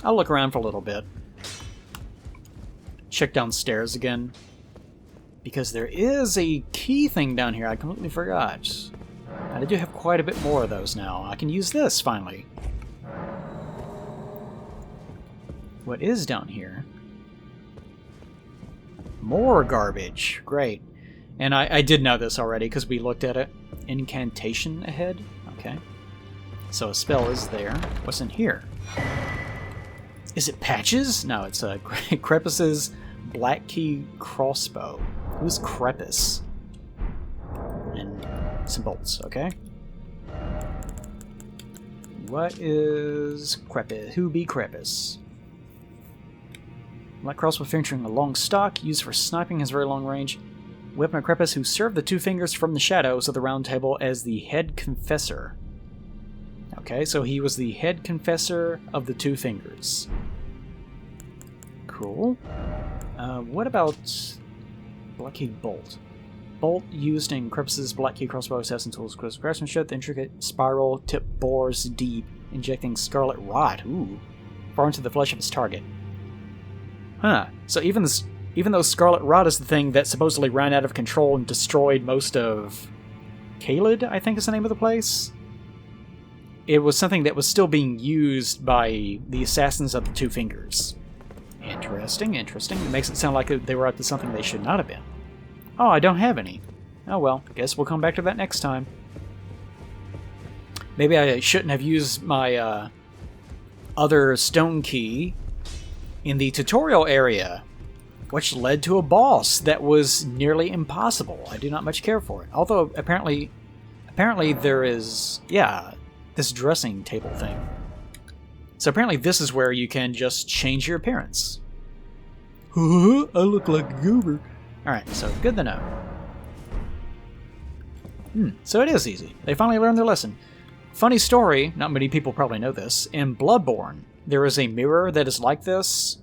I'll look around for a little bit. Check downstairs again. Because there is a key thing down here I completely forgot. And I do have quite a bit more of those now. I can use this, finally. What is down here? More garbage. Great. And I did know this already because we looked at it. Incantation ahead? Okay. So a spell is there. What's in here? Is it patches? No, it's Crepus's Black Key crossbow. Who's Crepus? And some bolts, okay? What is Crepus? Who be Crepus? Black crossbow featuring a long stock, used for sniping, has very long range. Weapon of Crepus, who served the two fingers from the shadows of the round table as the head confessor. Okay, so he was the head confessor of the two fingers. Cool. What about Black Key bolt? Bolt used in Crepus's Black Key crossbow assassin tools. Craftsmanship, the intricate spiral tip bores deep, injecting scarlet rot. Ooh, far into the flesh of his target. Huh. So even though Scarlet Rot is the thing that supposedly ran out of control and destroyed most of Caelid, I think is the name of the place, it was something that was still being used by the assassins of the two fingers. Interesting, interesting. It makes it sound like they were up to something they should not have been. Oh, I don't have any. Oh well, guess we'll come back to that next time. Maybe I shouldn't have used my other stone key in the tutorial area, which led to a boss that was nearly impossible. I do not much care for it. Although, apparently there is, yeah, this dressing table thing. So apparently this is where you can just change your appearance. I look like a goober. Alright, so good to know. So it is easy. They finally learned their lesson. Funny story, not many people probably know this, in Bloodborne, there is a mirror that is like this.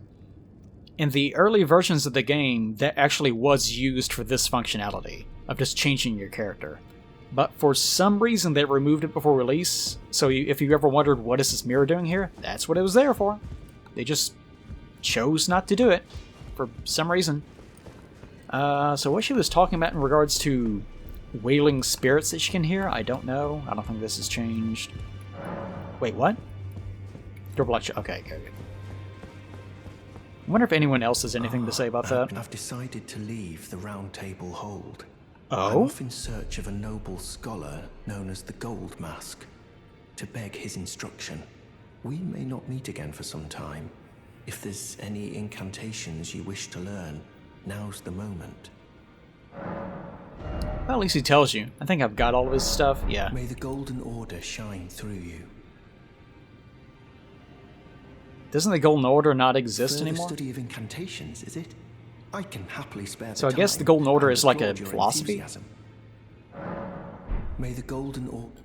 In the early versions of the game, that actually was used for this functionality, of just changing your character. But for some reason they removed it before release, so if you ever wondered what is this mirror doing here, that's what it was there for. They just chose not to do it, for some reason. So what she was talking about in regards to wailing spirits that she can hear, I don't know. I don't think this has changed. Wait, what? Door block. Okay, good. I wonder if anyone else has anything to say about that. I've decided to leave the roundtable hold. Oh? I'm off in search of a noble scholar known as the Gold Mask, to beg his instruction. We may not meet again for some time. If there's any incantations you wish to learn, now's the moment. Well, at least he tells you. I think I've got all of his stuff. Yeah. May the Golden Order shine through you. Doesn't the Golden Order not exist Further anymore? study of incantations, is it? I can happily spare the So I guess time the Golden Order and is like a applaud your philosophy? enthusiasm. May the Golden Order...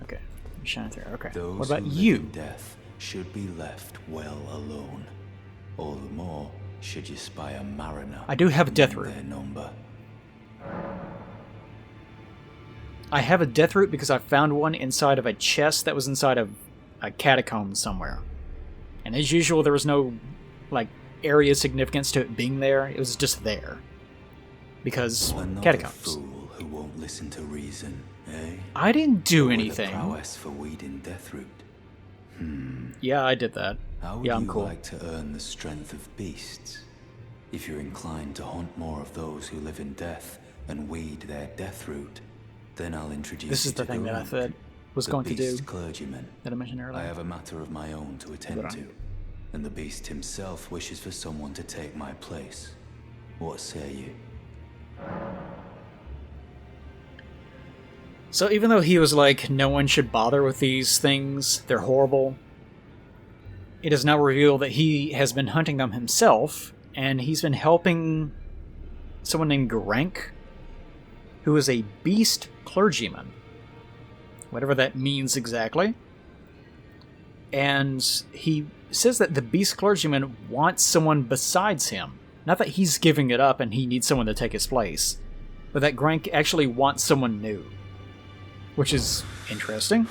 Okay. Shine through. Okay. Those What about who live you? in death should be left well alone. All the more should you spy a mariner. I do have a death in root. their number. I have a death root because I found one inside of a chest that was inside of a catacomb somewhere. And as usual, there was no, like, area significance to it being there. It was just there. Because Another catacombs. fool who won't listen to reason, eh? I didn't do With anything. the prowess for weeding Deathroot. Yeah, I did that. How would Yeah, I'm you cool. like to earn the strength of beasts? If you're inclined to hunt more of those who live in death and weed their Deathroot, then I'll introduce This you is the to thing that I Garunk, said was the going to do. beast clergyman. That I mentioned I earlier. have a matter of my own to attend Garunk. to, and the beast himself wishes for someone to take my place. What say you? So even though he was like, no one should bother with these things, they're horrible, it is now revealed that he has been hunting them himself, and he's been helping someone named Garunk, who is a beast clergyman. Whatever that means exactly. And he says that the beast clergyman wants someone besides him. Not that he's giving it up and he needs someone to take his place, but that Garunk actually wants someone new. Which is interesting.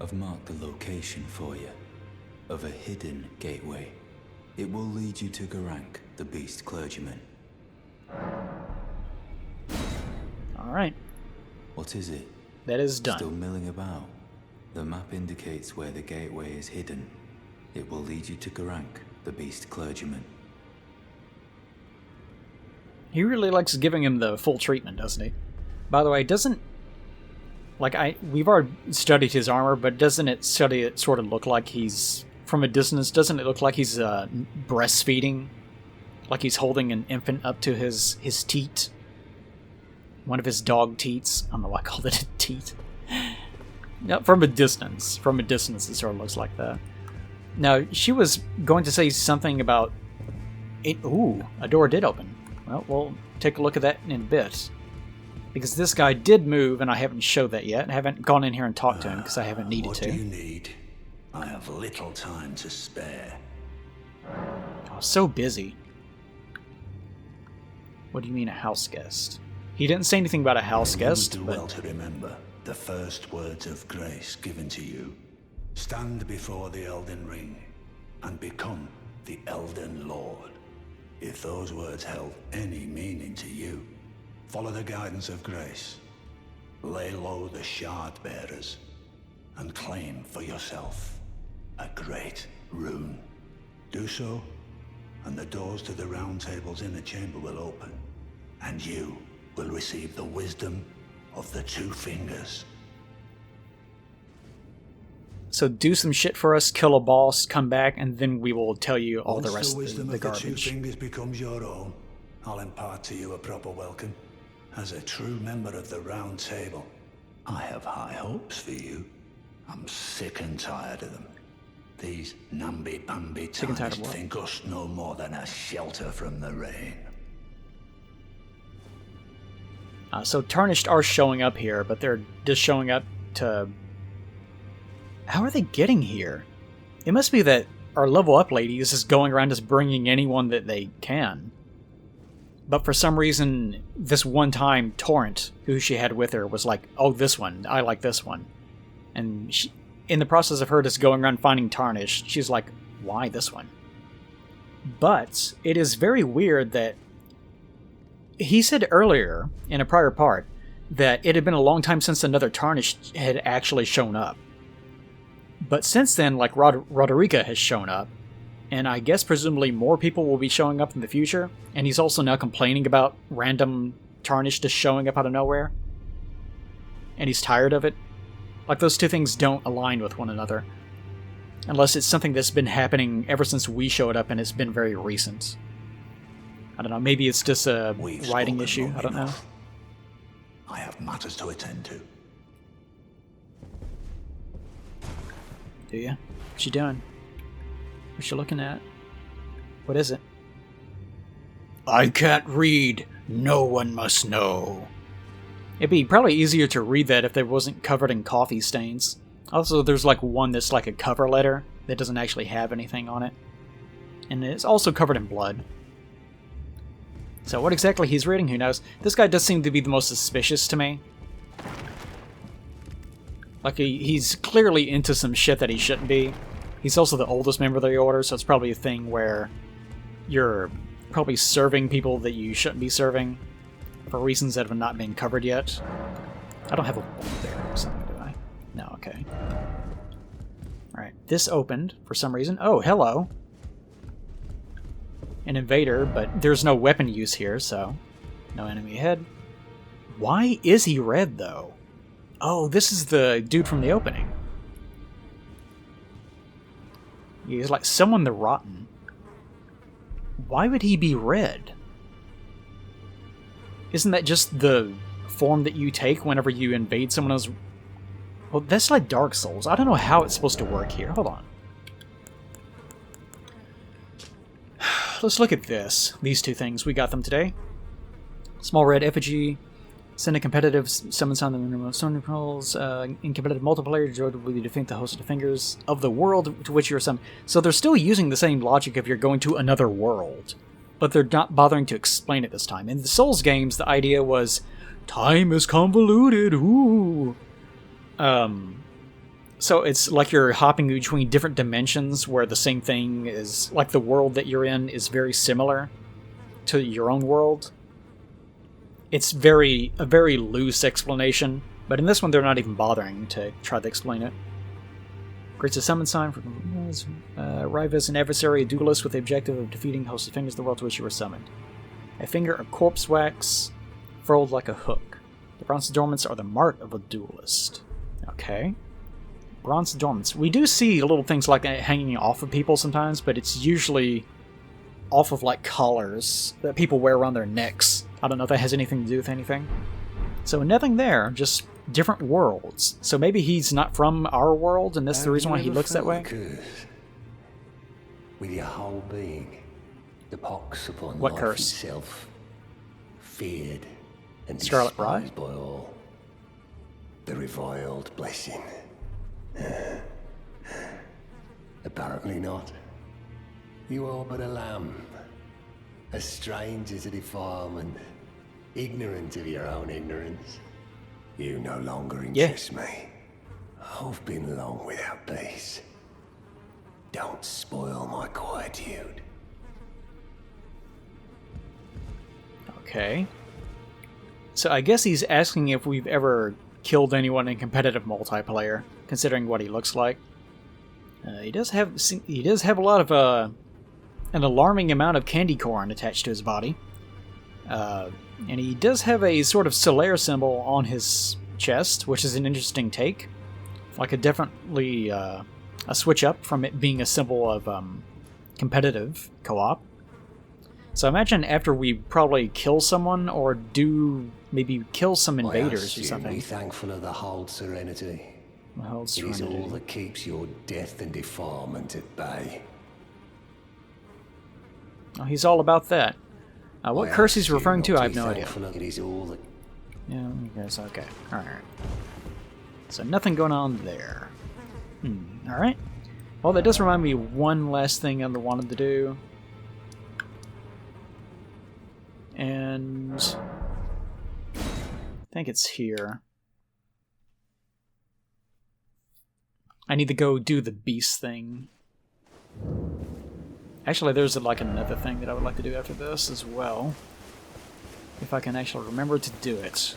I've marked the location for you, of a hidden gateway. It will lead you to Garunk, the beast clergyman. Alright, What is it? that is done. Still milling about? The map indicates where the gateway is hidden. It will lead you to Garunk, the beast clergyman. He really likes giving him the full treatment, doesn't he? By the way, doesn't... we've already studied his armor, but doesn't it sort of look like he's... From a distance, doesn't it look like he's breastfeeding? Like he's holding an infant up to his teat? One of his dog teats. I don't know why I called it a teat. No, from a distance. From a distance, it sort of looks like that. Now, she was going to say something about... it. Ooh, a door did open. Well, we'll take a look at that in a bit. Because this guy did move, and I haven't showed that yet. I haven't gone in here and talked to him, because I haven't needed What to. do you need? I have little time to spare. Oh, so busy. What do you mean, a house guest? He didn't say anything about a house guest, You do but... well to remember the first words of grace given to you. Stand before the Elden Ring and become the Elden Lord. If those words held any meaning to you, follow the guidance of grace. Lay low the shard bearers and claim for yourself a great rune. Do so, and the doors to the roundtable's inner chamber will open, and you will receive the wisdom of the Two Fingers. So do some shit for us, kill a boss, come back, and then we will tell you all the rest Once of the the garbage. Two Fingers becomes your own, I'll impart to you a proper welcome. As a true member of the Round Table, I have high hopes for you. I'm sick and tired of them. These namby-pamby Sick and tired times of what? think us no more than a shelter from the rain. So Tarnished are showing up here, but they're just showing up to... How are they getting here? It must be that our level up lady is just going around just bringing anyone that they can. But for some reason, this one time, Torrent, who she had with her, was like, oh, this one, I like this one. And she, in the process of her just going around finding Tarnished, she's like, why this one? But it is very weird that he said earlier, in a prior part, that it had been a long time since another Tarnished had actually shown up. But since then, like, Roderica has shown up, and I guess presumably more people will be showing up in the future, and he's also now complaining about random Tarnished just showing up out of nowhere. And he's tired of it. Like, those two things don't align with one another. Unless it's something that's been happening ever since we showed up, and it's been very recent. I don't know, maybe it's just a writing issue, I don't know. I have matters to attend to. Do you? What's she doing? What's she looking at? What is it? I can't read. No one must know. It'd be probably easier to read that if it wasn't covered in coffee stains. Also, there's like one that's like a cover letter that doesn't actually have anything on it. And it's also covered in blood. So what exactly he's reading, who knows? This guy does seem to be the most suspicious to me. Like, he's clearly into some shit that he shouldn't be. He's also the oldest member of the Order, so it's probably a thing where you're probably serving people that you shouldn't be serving for reasons that have not been covered yet. I don't have a book there or something, do I? No, okay. Alright, this opened for some reason. Oh, hello! An invader, but there's no weapon use here, so no enemy ahead. Why is he red, though? Oh, this is the dude from the opening. He's like someone the Rotten. Why would he be red? Isn't that just the form that you take whenever you invade someone else? Well, that's like Dark Souls. I don't know how it's supposed to work here. Hold on. Let's look at this. These two things. We got them today. Small red effigy. Send a competitive summon sound the minimum summon pearls. In competitive multiplayer, joy will be defeat the host of the fingers of the world to which you're summoned. So they're still using the same logic if you're going to another world. But they're not bothering to explain it this time. In the Souls games, the idea was, time is convoluted, ooh. So it's like you're hopping between different dimensions where the same thing is, like the world that you're in is very similar to your own world. It's a very loose explanation, but in this one they're not even bothering to try to explain it. Creates a summon sign for arrive as an adversary, a duelist with the objective of defeating host of fingers the world to which you were summoned. A finger of corpse wax, furled like a hook. The bronze adornments are the mark of a duelist. Okay. Bronze adornments. We do see little things like that hanging off of people sometimes, but it's usually off of like collars that people wear around their necks. I don't know if that has anything to do with anything. So nothing there, just different worlds. So maybe he's not from our world, and that's the reason why he looks that way? With your whole being, the pox upon What life curse? itself, feared and Scarlet despised Rot? by all. The reviled blessing. Apparently not. You are but a lamb, a stranger to defilement, ignorant of your own ignorance. You no longer interest me. I've been long without peace. Don't spoil my quietude. Okay. So I guess he's asking if we've ever killed anyone in competitive multiplayer, considering what he looks like. He does have a lot of an alarming amount of candy corn attached to his body. And he does have a sort of Solaire symbol on his chest, which is an interesting take. Like definitely a switch up from it being a symbol of competitive co-op. So imagine after we probably kill someone or do maybe kill some invaders or something. Be thankful of the hold serenity. It is all that keeps your death and defilement at bay. Oh, he's all about that. What curse he's referring to, I have no idea. It is all that... Yeah, I guess, okay. Alright. So nothing going on there. Alright. Well, that does remind me of one last thing I wanted to do. And... I think it's here. I need to go do the beast thing. Actually, there's like another thing that I would like to do after this as well. If I can actually remember to do it.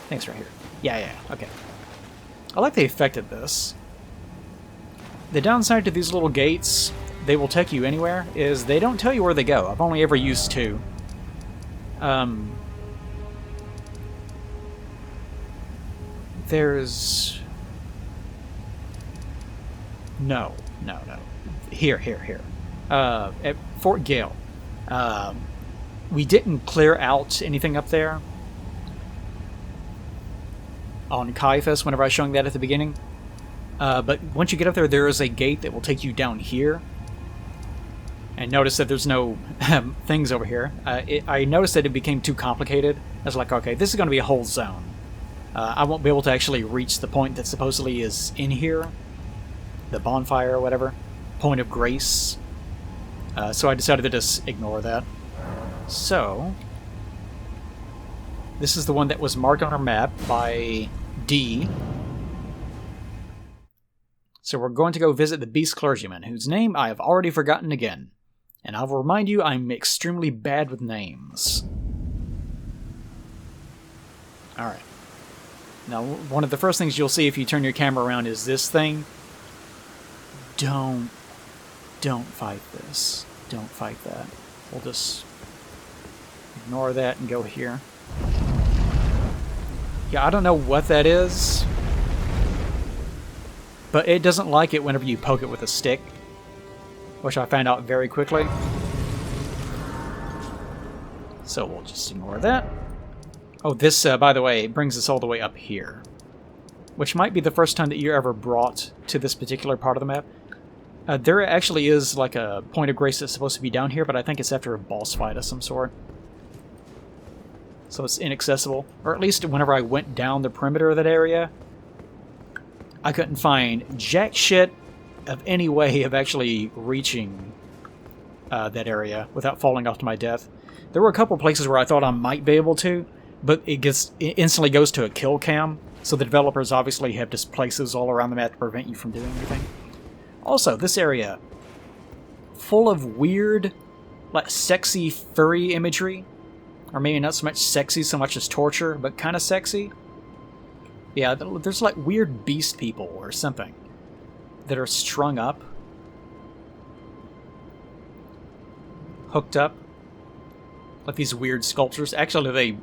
Thanks, right here. Yeah, okay. I like the effect of this. The downside to these little gates, they will take you anywhere, is they don't tell you where they go. I've only ever used 2. There's... No. Here. At Fort Gale. We didn't clear out anything up there on Caiaphas whenever I was showing that at the beginning. But once you get up there, there is a gate that will take you down here. And notice that there's no things over here. I noticed that it became too complicated. I was like, okay, this is going to be a whole zone. I won't be able to actually reach the point that supposedly is in here. The bonfire or whatever. Point of grace. So I decided to just ignore that. So, this is the one that was marked on our map by D. So we're going to go visit the beast clergyman, whose name I have already forgotten again. And I will remind you, I'm extremely bad with names. Alright. Now, one of the first things you'll see if you turn your camera around is this thing. Don't fight this. Don't fight that. We'll just ignore that and go here. Yeah, I don't know what that is, but it doesn't like it whenever you poke it with a stick, which I found out very quickly. So we'll just ignore that. Oh, this, by the way, brings us all the way up here, which might be the first time that you're ever brought to this particular part of the map. There actually is like a point of grace that's supposed to be down here, but I think it's after a boss fight of some sort. So it's inaccessible. Or at least whenever I went down the perimeter of that area, I couldn't find jack shit of any way of actually reaching that area without falling off to my death. There were a couple places where I thought I might be able to, but it instantly goes to a kill cam, so the developers obviously have just places all around the map to prevent you from doing anything. Also, this area, full of weird, like sexy, furry imagery. Or maybe not so much sexy so much as torture, but kind of sexy. Yeah, there's like weird beast people or something that are strung up. Hooked up. Like these weird sculptures. Actually,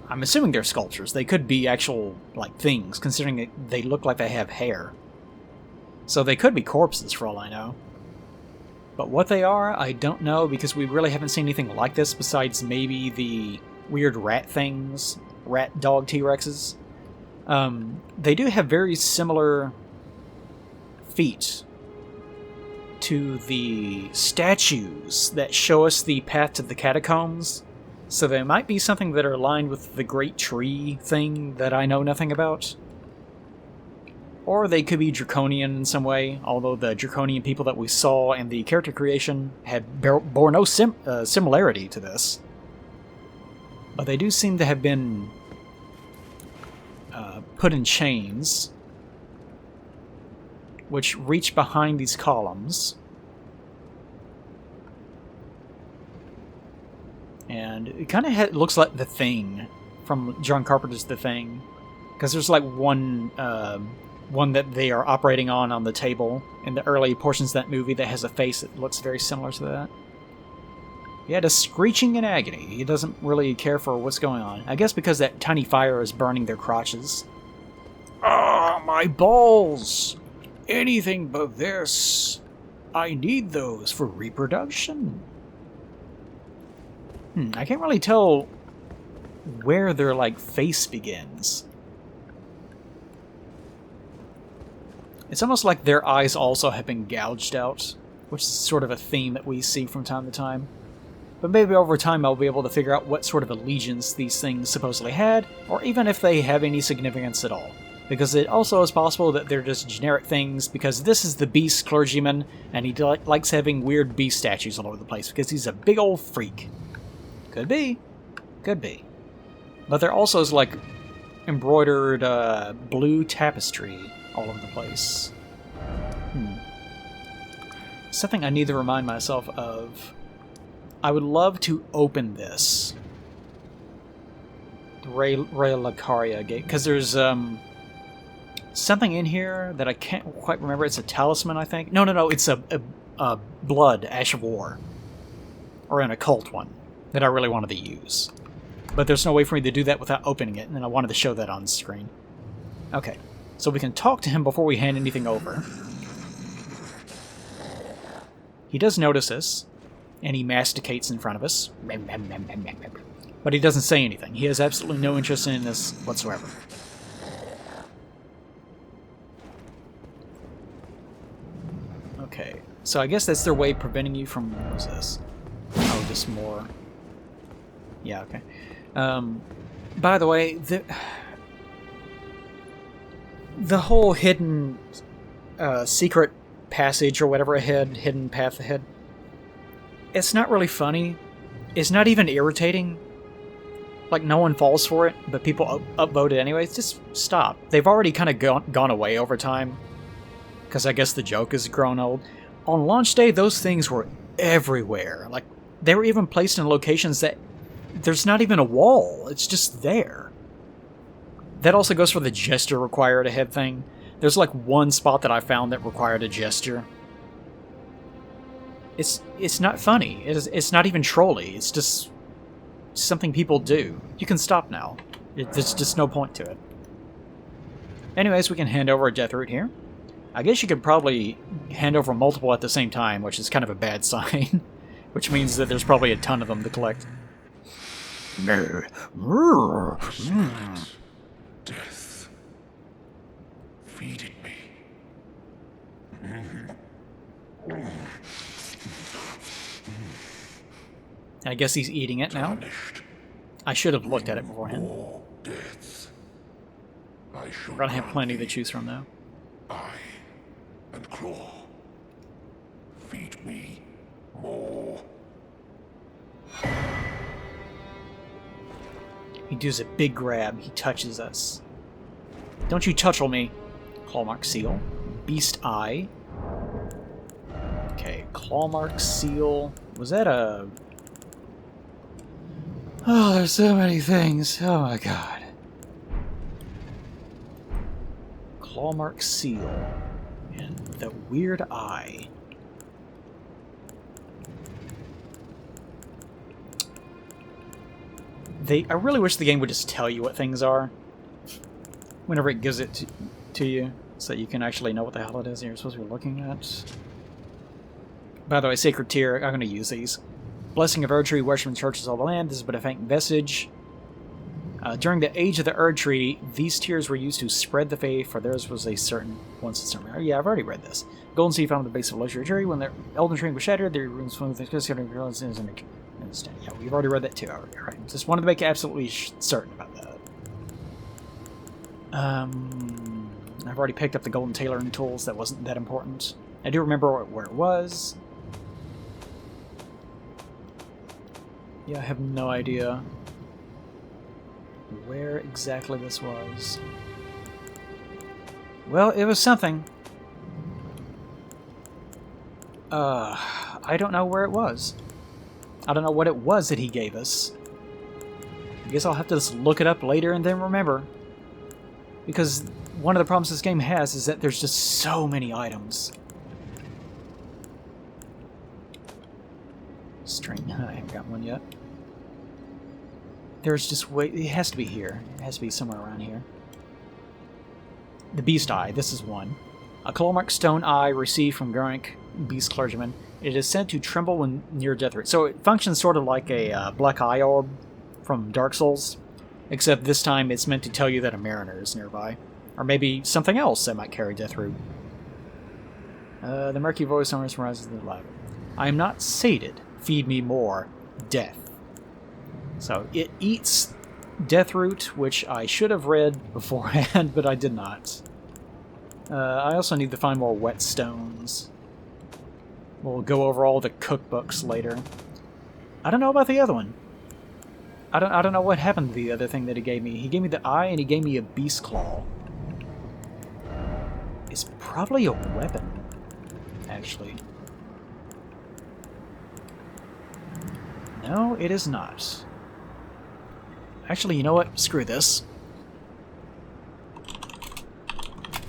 I'm assuming they're sculptures. They could be actual, like, things, considering they look like they have hair. So they could be corpses, for all I know. But what they are, I don't know, because we really haven't seen anything like this besides maybe the weird rat things, rat dog T-Rexes. They do have very similar feet to the statues that show us the path to the catacombs. So they might be something that are aligned with the great tree thing that I know nothing about. Or they could be Draconian in some way, although the Draconian people that we saw in the character creation bore no similarity to this. But they do seem to have been put in chains, which reach behind these columns. And it kind of looks like The Thing, from John Carpenter's The Thing. Because there's like one that they are operating on the table in the early portions of that movie that has a face that looks very similar to that. Yeah, just screeching in agony. He doesn't really care for what's going on. I guess because that tiny fire is burning their crotches. Ah, my balls! Anything but this. I need those for reproduction. I can't really tell where their, like, face begins. It's almost like their eyes also have been gouged out, which is sort of a theme that we see from time to time. But maybe over time I'll be able to figure out what sort of allegiance these things supposedly had, or even if they have any significance at all. Because it also is possible that they're just generic things, because this is the beast clergyman, and he likes having weird beast statues all over the place, because he's a big old freak. Could be. Could be. But there also is, like, embroidered blue tapestry all over the place. Something I need to remind myself of. I would love to open this. The Reedlander gate. Because there's something in here that I can't quite remember. It's a talisman, I think. No. It's a blood, Ash of War. Or an occult one that I really wanted to use. But there's no way for me to do that without opening it, and I wanted to show that on screen. Okay, so we can talk to him before we hand anything over. He does notice us, and he masticates in front of us. But he doesn't say anything. He has absolutely no interest in this whatsoever. Okay, so I guess that's their way of preventing you from... What was this? Oh, just more... Yeah, okay. By the way, the whole hidden secret passage or whatever ahead, hidden path ahead, it's not really funny. It's not even irritating. Like, no one falls for it, but people upvote it anyways. Just stop. They've already kind of gone away over time, because I guess the joke has grown old. On launch day, those things were everywhere. Like, they were even placed in locations that there's not even a wall. It's just there. That also goes for the gesture required ahead thing. There's like one spot that I found that required a gesture. It's not funny. It's not even trolly. It's just something people do. You can stop now. There's just no point to it. Anyways, we can hand over a death root here. I guess you could probably hand over multiple at the same time, which is kind of a bad sign. Which means that there's probably a ton of them to collect. Death. Feed it me. I guess he's eating it now. I should have looked at it beforehand. More deaths. We're gonna have plenty to choose from, though. Eye and claw. Feed me more. He does a big grab. He touches us. Don't you touchle me. Clawmark seal. Beast eye. Okay, clawmark seal. Was that a... Oh, there's so many things. Oh my god. Clawmark seal. And the weird eye. I really wish the game would just tell you what things are whenever it gives it to you, so that you can actually know what the hell it is you're supposed to be looking at. By the way, Sacred Tear, I'm going to use these. Blessing of Erd Tree, Worshipman Churches all the land. This is but a faint vestige. During the age of the Erd Tree, these tears were used to spread the faith, for theirs was a certain... Oh, yeah, I've already read this. Golden Seed found at the base of the Luxury Tree. When the Elden Ring was shattered, their runes flowed with the... Yeah, we've already read that too. Alright, just wanted to make absolutely certain about that. I've already picked up the golden tailoring tools. That wasn't that important. I do remember where it was. Yeah, I have no idea where exactly this was. Well, it was something. I don't know where it was. I don't know what it was that he gave us. I guess I'll have to just look it up later and then remember. Because one of the problems this game has is that there's just so many items. String. I haven't got one yet. There's just it has to be here. It has to be somewhere around here. The Beast Eye. This is one. A clawmark stone eye received from Gurink, Beast Clergyman. It is said to tremble when near death rate. So it functions sort of like a black eye orb from Dark Souls, except this time it's meant to tell you that a mariner is nearby. Or maybe something else that might carry death root. The murky voice almost rises to the light. I am not sated. Feed me more. Death. So it eats death root, which I should have read beforehand, but I did not. I also need to find more whetstones. We'll go over all the cookbooks later. I don't know about the other one. I don't know what happened to the other thing that he gave me. He gave me the eye and he gave me a beast claw. It's probably a weapon, actually. No, it is not. Actually, you know what? Screw this.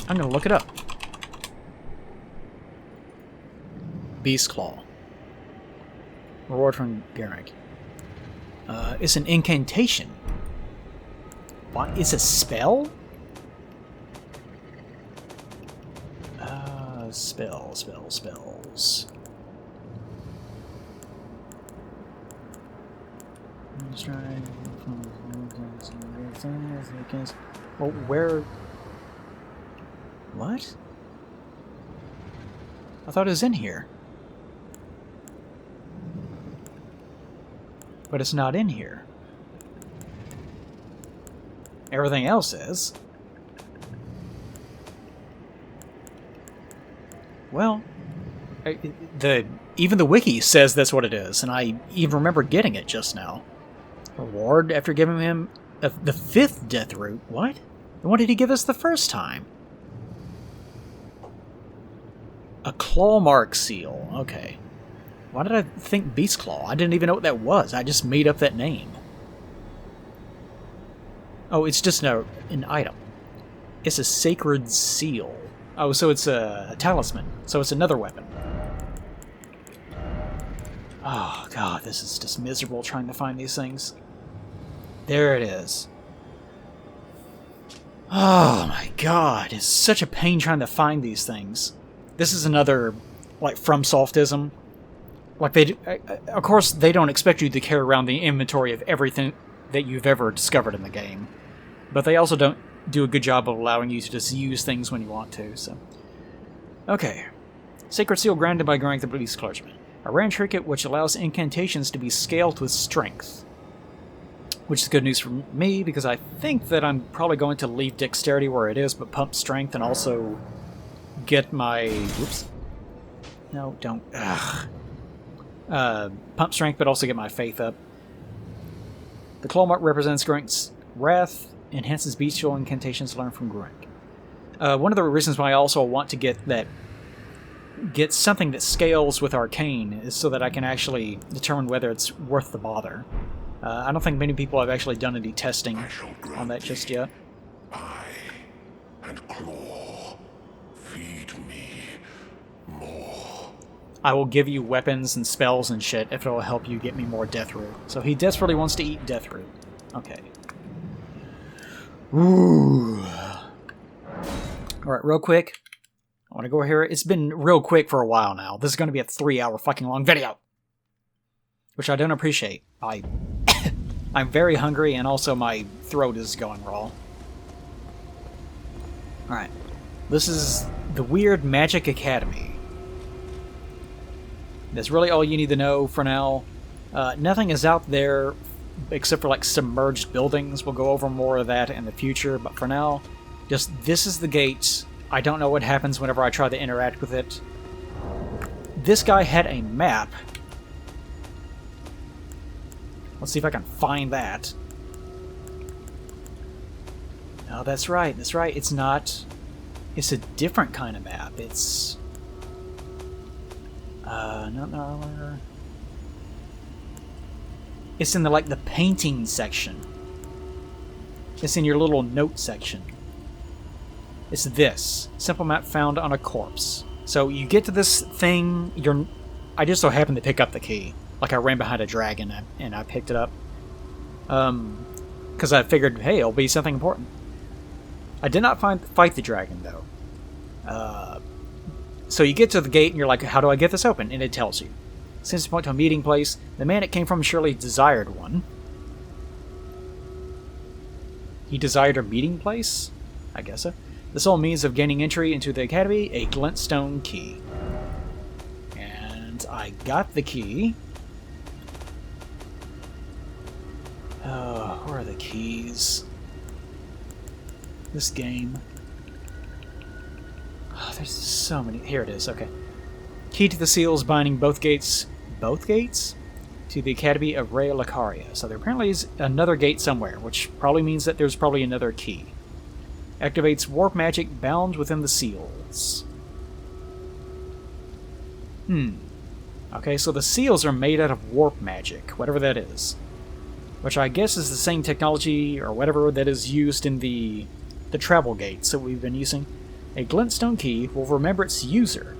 I'm gonna look it up. Beast Claw. Reward from Gurink. It's an incantation. What? It's a spell? Spells. Well, where... What? I thought it was in here. But it's not in here. Everything else is. Well, even the wiki says that's what it is, and I even remember getting it just now. Reward after giving him the 5th death root. What? Then what did he give us the first time? A claw mark seal. Okay. Why did I think Beast Claw? I didn't even know what that was. I just made up that name. Oh, it's just an item. It's a sacred seal. Oh, so it's a talisman. So it's another weapon. Oh, God, this is just miserable trying to find these things. There it is. Oh, my God. It's such a pain trying to find these things. This is another, like, FromSoftism. Like, of course, they don't expect you to carry around the inventory of everything that you've ever discovered in the game. But they also don't do a good job of allowing you to just use things when you want to, so... Okay. Sacred Seal granted by Gurink the Beast Clergyman. A rare trinket which allows incantations to be scaled with strength. Which is good news for me, because I think that I'm probably going to leave dexterity where it is, but pump strength and also get my... Whoops. No, don't. Ugh. Pump strength, but also get my faith up. The claw mark represents Gurink's wrath, enhances bestial incantations learned from Gurink. One of the reasons why I also want to get something that scales with arcane is so that I can actually determine whether it's worth the bother. I don't think many people have actually done any testing on that just yet. Eye and claw, feed me more. I will give you weapons and spells and shit if it'll help you get me more death root. So he desperately wants to eat death root. Okay. Ooh. Alright, real quick. I want to go here. It's been real quick for a while now. This is going to be a 3-hour fucking long video. Which I don't appreciate. I'm very hungry and also my throat is going raw. Alright. This is the Weird Magic Academy. That's really all you need to know for now. Nothing is out there except for like submerged buildings. We'll go over more of that in the future, but for now, just this is the gate. I don't know what happens whenever I try to interact with it. This guy had a map. Let's see if I can find that. Oh, that's right, it's not... It's a different kind of map. It's... no. It's in the painting section. It's in your little note section. It's this. Simple map found on a corpse. So you get to this thing, I just so happened to pick up the key. Like I ran behind a dragon and I picked it up. Because I figured, hey, it'll be something important. I did not fight the dragon, though. So you get to the gate and you're like, how do I get this open? And it tells you. Since you point to a meeting place, the man it came from surely desired one. He desired a meeting place? I guess so. The sole means of gaining entry into the academy, a glintstone key. And I got the key. Where are the keys? This game. Oh, there's so many. Here it is, okay. Key to the seals binding both gates. Both gates? To the Academy of Rea Lacaria. So there apparently is another gate somewhere, which probably means that there's probably another key. Activates warp magic bound within the seals. Okay, so the seals are made out of warp magic, whatever that is. Which I guess is the same technology or whatever that is used in the travel gates that we've been using. A glintstone key will remember its user,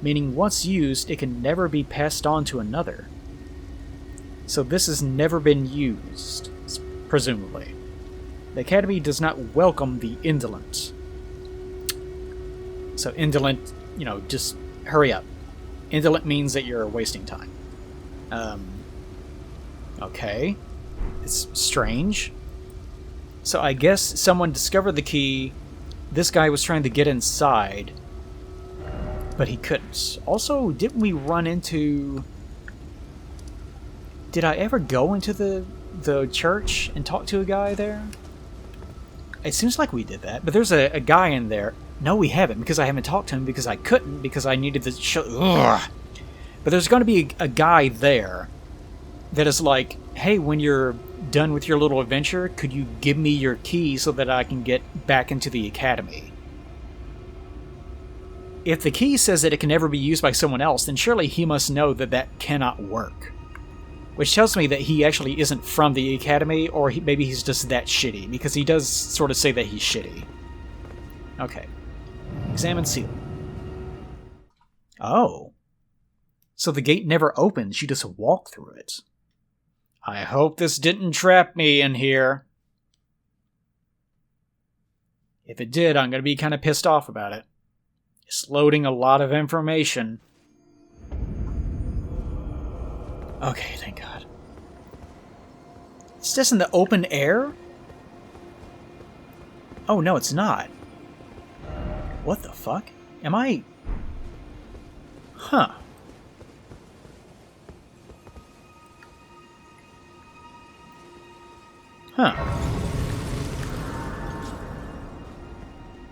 meaning once used, it can never be passed on to another. So this has never been used, presumably. The Academy does not welcome the indolent. So indolent, just hurry up. Indolent means that you're wasting time. Okay. It's strange. So I guess someone discovered the key. This guy was trying to get inside, but he couldn't. Also, didn't we run into... Did I ever go into the church and talk to a guy there? It seems like we did that, but there's a guy in there. No, we haven't, because I haven't talked to him because I couldn't, because I needed to show... Ugh. But there's going to be a guy there that is like, hey, when you're done with your little adventure, could you give me your key so that I can get back into the academy? If the key says that it can never be used by someone else, then surely he must know that that cannot work. Which tells me that he actually isn't from the academy, or maybe he's just that shitty, because he does sort of say that he's shitty. Okay. Examine seal. Oh. So the gate never opens, you just walk through it. I hope this didn't trap me in here. If it did, I'm going to be kind of pissed off about it. It's loading a lot of information. Okay, thank God. Is this in the open air? Oh, no, it's not. What the fuck? Am I... Huh. Huh.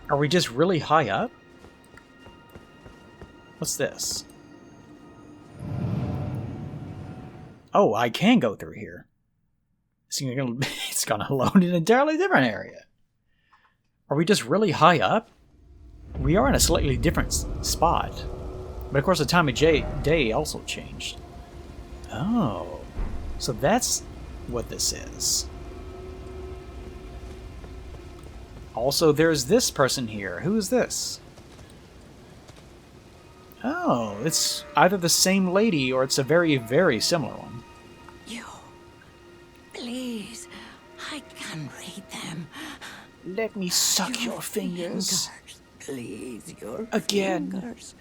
Are we just really high up? What's this? Oh, I can go through here. It's gonna load in an entirely different area. Are we just really high up? We are in a slightly different spot. But of course the time of day also changed. Oh. So that's what this is. Also, there's this person here. Who is this? Oh, it's either the same lady or it's a very, very similar one. You, please, I can read them. Let me suck your fingers. Please, your again. fingers.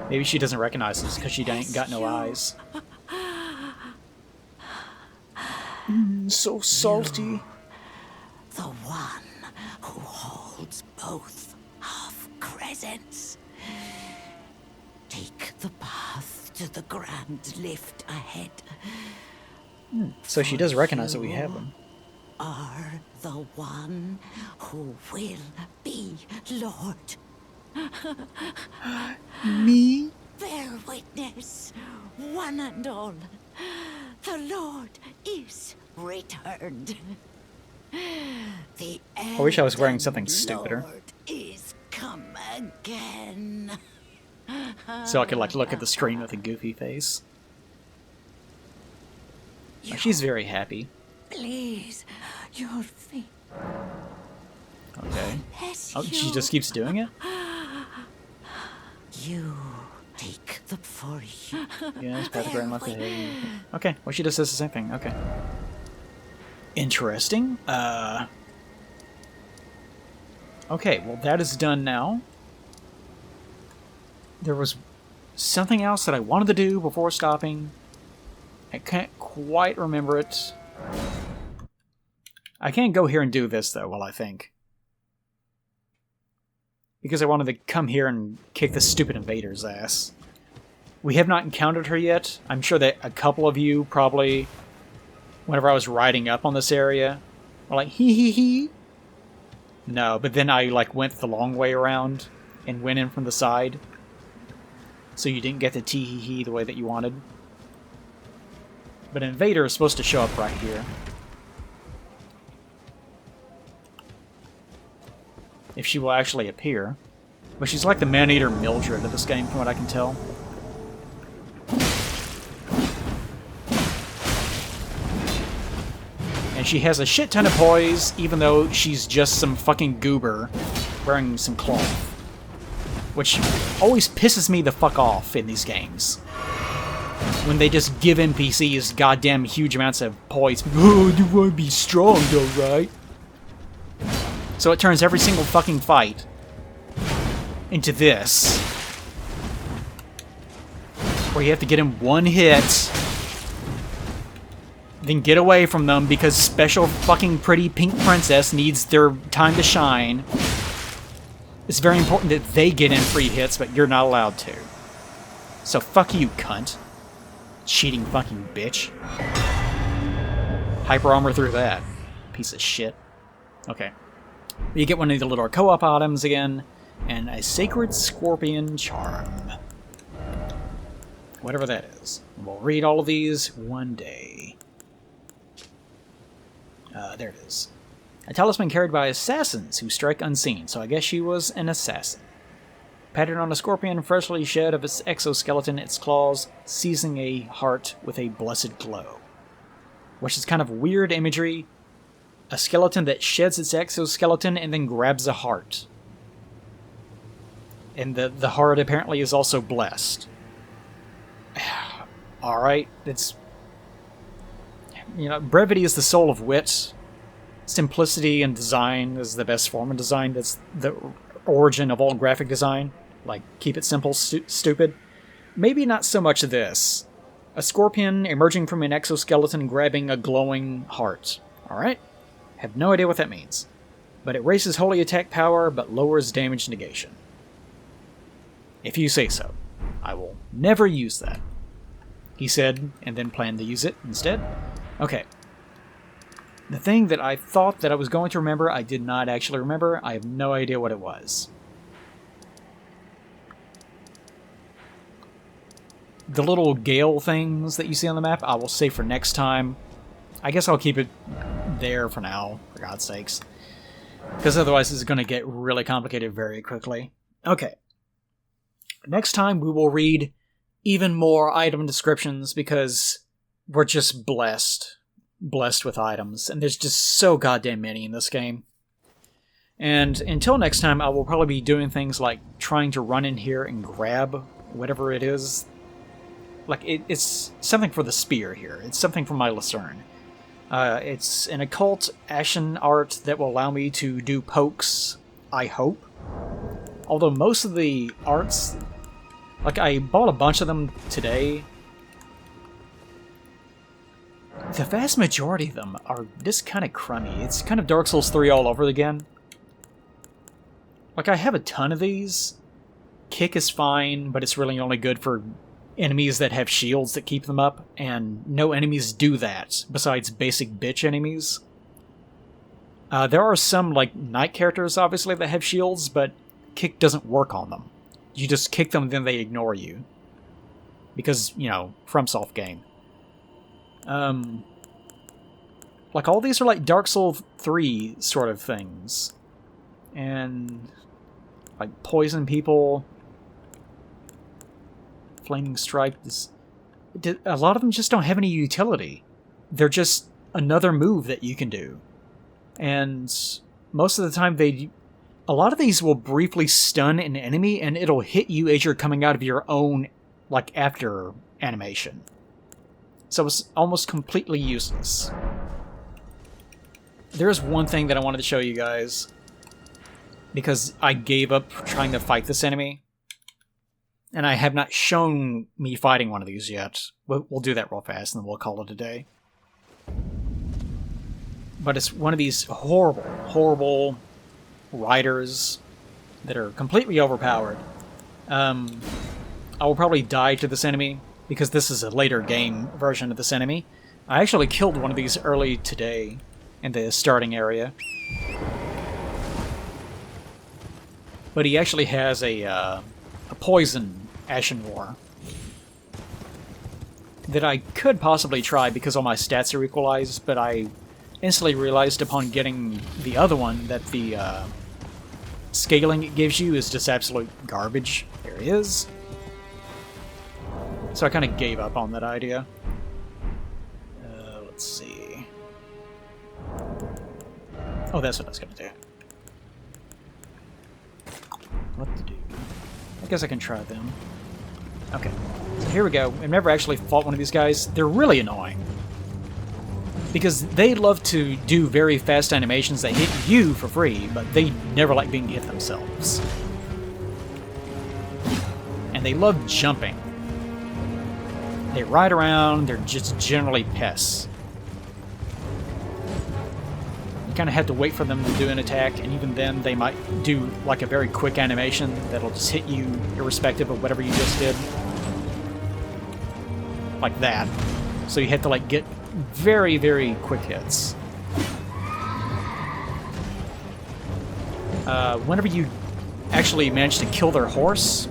Maybe she doesn't recognize us because she ain't got no eyes. So salty. The one who holds both half-crescents. Take the path to the grand lift ahead. So she does recognize that we have them. Are the one who will be Lord. Me? Bear witness, one and all. The Lord is returned. I wish I was wearing something stupider. Lord is come again. So I could look at the screen with a goofy face. Oh, she's very happy. Please, your feet. Okay. Bless Oh, you. she just keeps doing it? You take the for you. Yes, pat the ground left ahead. Okay, well she just says the same thing. Okay. Interesting. Okay, well that is done now. There was something else that I wanted to do before stopping. I can't quite remember it. I can't go here and do this, though, while I think. Because I wanted to come here and kick the stupid invader's ass. We have not encountered her yet. I'm sure that a couple of you probably, whenever I was riding up on this area, were like, hee hee hee. No, but then I like went the long way around and went in from the side. So you didn't get the tee hee hee the way that you wanted. But an invader is supposed to show up right here. If she will actually appear. But she's like the man-eater Mildred of this game, from what I can tell. And she has a shit ton of poise, even though she's just some fucking goober wearing some cloth. Which always pisses me the fuck off in these games. When they just give NPCs goddamn huge amounts of poise. Oh, you want to be strong though, right? So it turns every single fucking fight into this. Where you have to get in one hit, then get away from them because special fucking pretty pink princess needs their time to shine. It's very important that they get in free hits, but you're not allowed to. So fuck you, cunt. Cheating fucking bitch. Hyper armor through that. Piece of shit. Okay. You get one of the little co-op items again, and a Sacred Scorpion Charm. Whatever that is. We'll read all of these one day. There it is. A talisman carried by assassins who strike unseen, so I guess she was an assassin. Patterned on a scorpion freshly shed of its exoskeleton, its claws seizing a heart with a blessed glow. Which is kind of weird imagery. A skeleton that sheds its exoskeleton and then grabs a heart. And the heart apparently is also blessed. Alright, it's... You know, brevity is the soul of wit. Simplicity in design is the best form of design. That's the origin of all graphic design. Like, keep it simple, stupid. Maybe not so much this. A scorpion emerging from an exoskeleton grabbing a glowing heart. Alright? Have no idea what that means. But it raises holy attack power, but lowers damage negation. If you say so. I will never use that. He said, and then planned to use it instead. Okay. The thing that I thought that I was going to remember, I did not actually remember. I have no idea what it was. The little gale things that you see on the map, I will save for next time. I guess I'll keep it there for now, for God's sakes. Because otherwise this is going to get really complicated very quickly. Okay. Next time we will read even more item descriptions because we're just blessed with items. And there's just so goddamn many in this game. And until next time, I will probably be doing things like trying to run in here and grab whatever it is. Like, it's something for the spear here. It's something for my Lucerne. It's an occult ashen art that will allow me to do pokes, I hope. Although most of the arts... Like, I bought a bunch of them today. The vast majority of them are just kind of crummy. It's kind of Dark Souls 3 all over again. Like, I have a ton of these. Kick is fine, but it's really only good for enemies that have shields that keep them up, and no enemies do that, besides basic bitch enemies. There are some, like, knight characters, obviously, that have shields, but kick doesn't work on them. You just kick them, then they ignore you. Because, you know, FromSoft game. Like, all these are like Dark Souls 3 sort of things. And, like, poison people. Flaming Strike. A lot of them just don't have any utility. They're just another move that you can do. And most of the time a lot of these will briefly stun an enemy, and it'll hit you as you're coming out of your own, like, after animation. So it's almost completely useless. There's one thing that I wanted to show you guys, because I gave up trying to fight this enemy, and I have not shown me fighting one of these yet. We'll do that real fast, and then we'll call it a day. But it's one of these horrible, horrible riders that are completely overpowered. I will probably die to this enemy, because this is a later game version of this enemy. I actually killed one of these early today in the starting area. But he actually has a poison Ashen War that I could possibly try because all my stats are equalized, but I instantly realized upon getting the other one that the scaling it gives you is just absolute garbage. There he is. So I kind of gave up on that idea. Let's see. Oh, that's what I was going to do. What to do? I guess I can try them. Okay, so here we go. I've never actually fought one of these guys. They're really annoying. Because they love to do very fast animations that hit you for free, but they never like being hit themselves. And they love jumping. They ride around, they're just generally pests. You kind of have to wait for them to do an attack, and even then they might do like a very quick animation that'll just hit you irrespective of whatever you just did. Like that. So you have to like get very, very quick hits. Whenever you actually manage to kill their horse,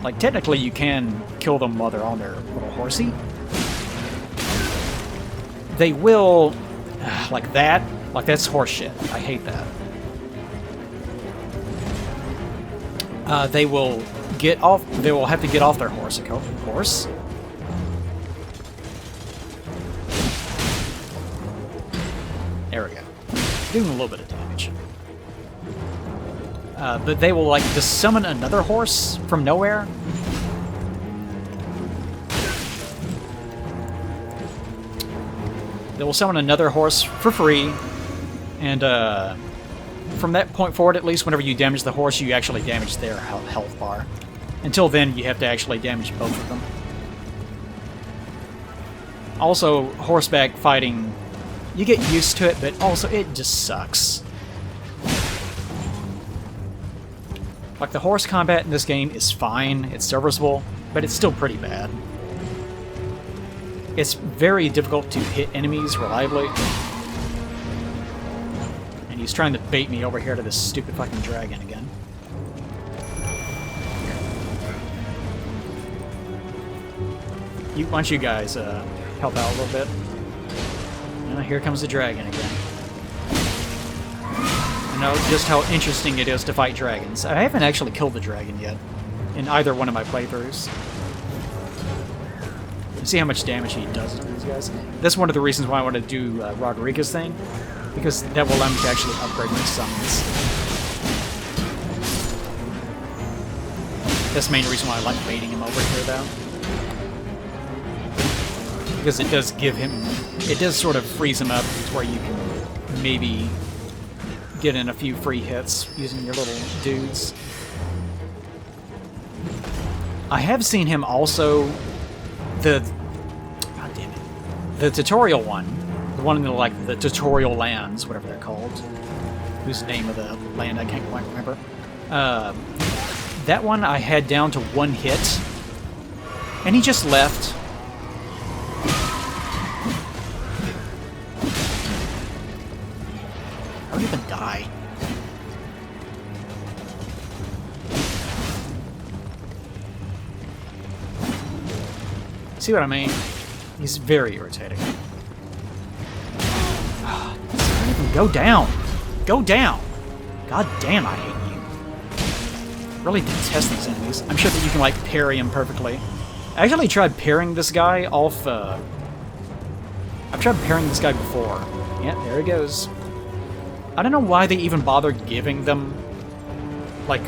like technically you can kill them while they're on their little horsey. They will, like that, like that's horseshit. I hate that. They will get off. They will have to get off their horse, of course. There we go. Doing a little bit of damage. But they will, like, just summon another horse from nowhere. They will summon another horse for free. And from that point forward, at least, whenever you damage the horse, you actually damage their health bar. Until then, you have to actually damage both of them. Also, horseback fighting, you get used to it, but also it just sucks. Like, the horse combat in this game is fine, it's serviceable, but it's still pretty bad. It's very difficult to hit enemies reliably. And he's trying to bait me over here to this stupid fucking dragon again. Why don't you guys help out a little bit? And here comes the dragon again. I know just how interesting it is to fight dragons. I haven't actually killed the dragon yet in either one of my playthroughs. You see how much damage he does to these guys? That's one of the reasons why I want to do Roderica's thing, because that will allow me to actually upgrade my summons. That's the main reason why I like baiting him over here, though. Because it does give him... It does sort of freeze him up to where you can maybe get in a few free hits using your little dudes. I have seen him also... God damn it. The tutorial one. The one in the, like, the tutorial lands, whatever they're called. Whose name of the land I can't quite remember. That one I had down to one hit. And he just left. I don't even die. See what I mean? He's very irritating. Don't even go down. Go down. God damn, I hate you. Really detest these enemies. I'm sure that you can, like, parry him perfectly. I actually tried parrying this guy off, I've tried parrying this guy before. Yeah, there he goes. I don't know why they even bothered giving them, like,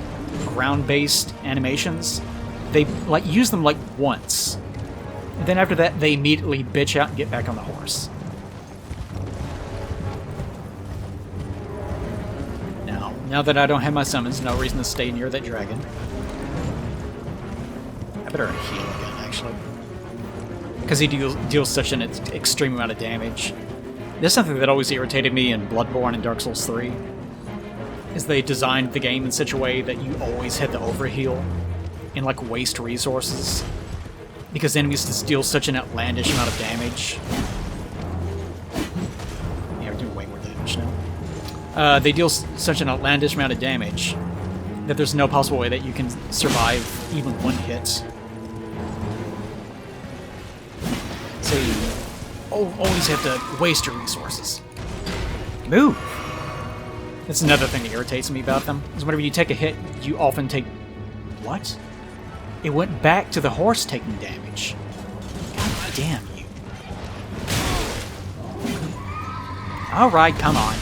ground-based animations. They, like, use them, like, once. And then after that, they immediately bitch out and get back on the horse. Now that I don't have my summons, no reason to stay near that dragon. I better heal again, actually. Because he deals such an extreme amount of damage. There's something that always irritated me in Bloodborne and Dark Souls 3. Is they designed the game in such a way that you always had to overheal and, like, waste resources. Because enemies just deal such an outlandish amount of damage. Yeah, we're doing way more damage now. They deal such an outlandish amount of damage that there's no possible way that you can survive even one hit. So you always have to waste your resources. Move! That's another thing that irritates me about them, is whenever you take a hit, you often take... What? It went back to the horse taking damage. God damn you. Alright, come on.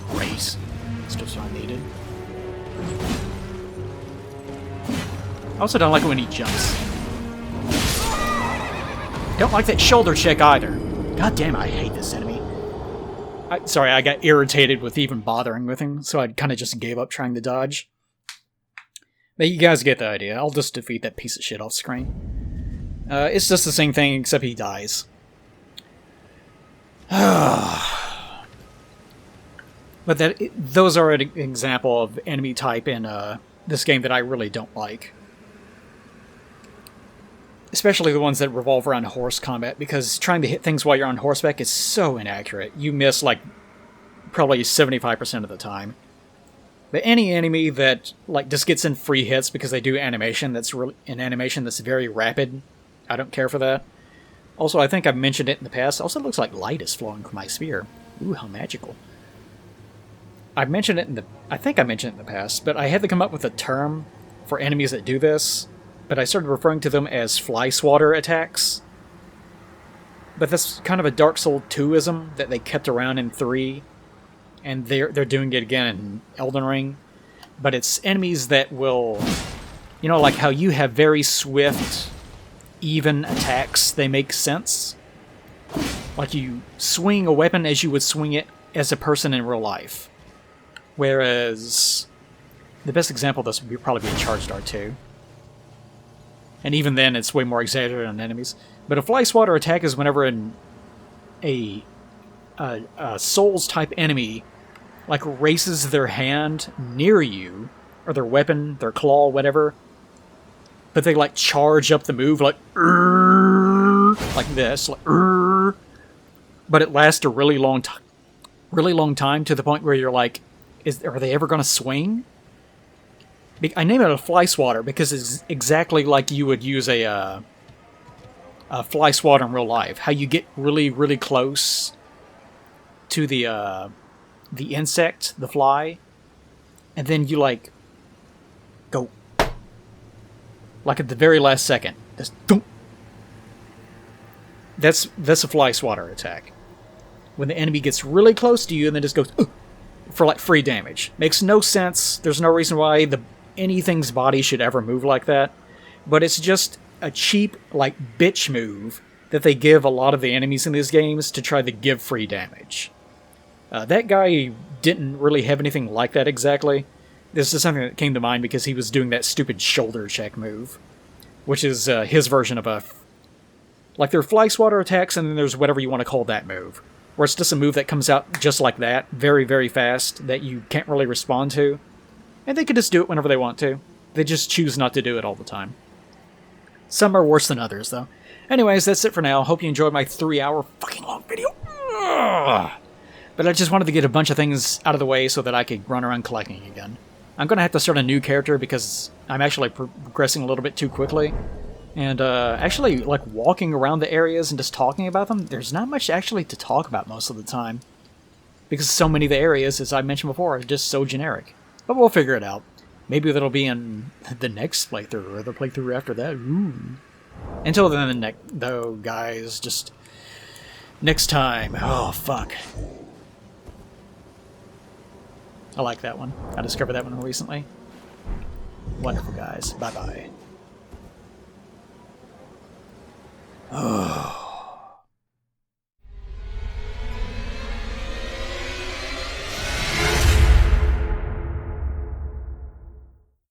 Great. That's just what I needed. I also don't like it when he jumps. Don't like that shoulder check either. God damn, I hate this enemy. Sorry, I got irritated with even bothering with him, so I kind of just gave up trying to dodge. But you guys get the idea. I'll just defeat that piece of shit off screen. It's just the same thing, except he dies. But those are an example of enemy type in this game that I really don't like. Especially the ones that revolve around horse combat, because trying to hit things while you're on horseback is so inaccurate. You miss, like, probably 75% of the time. But any enemy that, like, just gets in free hits because they do animation that's really an animation that's very rapid, I don't care for that. Also, I think I've mentioned it in the past. Also, it looks like light is flowing from my spear. Ooh, how magical. I think I mentioned it in the past, but I had to come up with a term for enemies that do this, but I started referring to them as fly swatter attacks. But that's kind of a Dark Souls 2-ism that they kept around in 3, and they're doing it again in Elden Ring. But it's enemies that will, you know, like how you have very swift, even attacks. They make sense. Like you swing a weapon as you would swing it as a person in real life. Whereas the best example of this would probably be a charged R2. And even then, it's way more exaggerated on enemies. But a fly swatter attack is whenever a Souls-type enemy like races their hand near you, or their weapon, their claw, whatever, but they like charge up the move like this, like, but it lasts a really long time to the point where you're like, are they ever going to swing? I name it a fly swatter because it's exactly like you would use a fly swatter in real life. How you get really, really close to the insect, the fly, and then you like go like at the very last second. Just boom. That's a fly swatter attack. When the enemy gets really close to you and then just goes for like free damage. Makes no sense. There's no reason why anything's body should ever move like that. But it's just a cheap, like, bitch move that they give a lot of the enemies in these games to try to give free damage. That guy didn't really have anything like that exactly. This is something that came to mind because he was doing that stupid shoulder check move, which is his version of a... Like, there are fly swatter attacks, and then there's whatever you want to call that move, where it's just a move that comes out just like that, very, very fast, that you can't really respond to. And they can just do it whenever they want to. They just choose not to do it all the time. Some are worse than others, though. Anyways, that's it for now. Hope you enjoyed my 3-hour fucking long video. Ugh. But I just wanted to get a bunch of things out of the way so that I could run around collecting again. I'm going to have to start a new character because I'm actually progressing a little bit too quickly. And actually, like, walking around the areas and just talking about them, there's not much actually to talk about most of the time. Because so many of the areas, as I mentioned before, are just so generic. But we'll figure it out. Maybe that'll be in the next playthrough, or the playthrough after that. Ooh. Until then, though, guys, just Next time. Oh, fuck. I like that one. I discovered that one recently. Wonderful, guys. Bye-bye.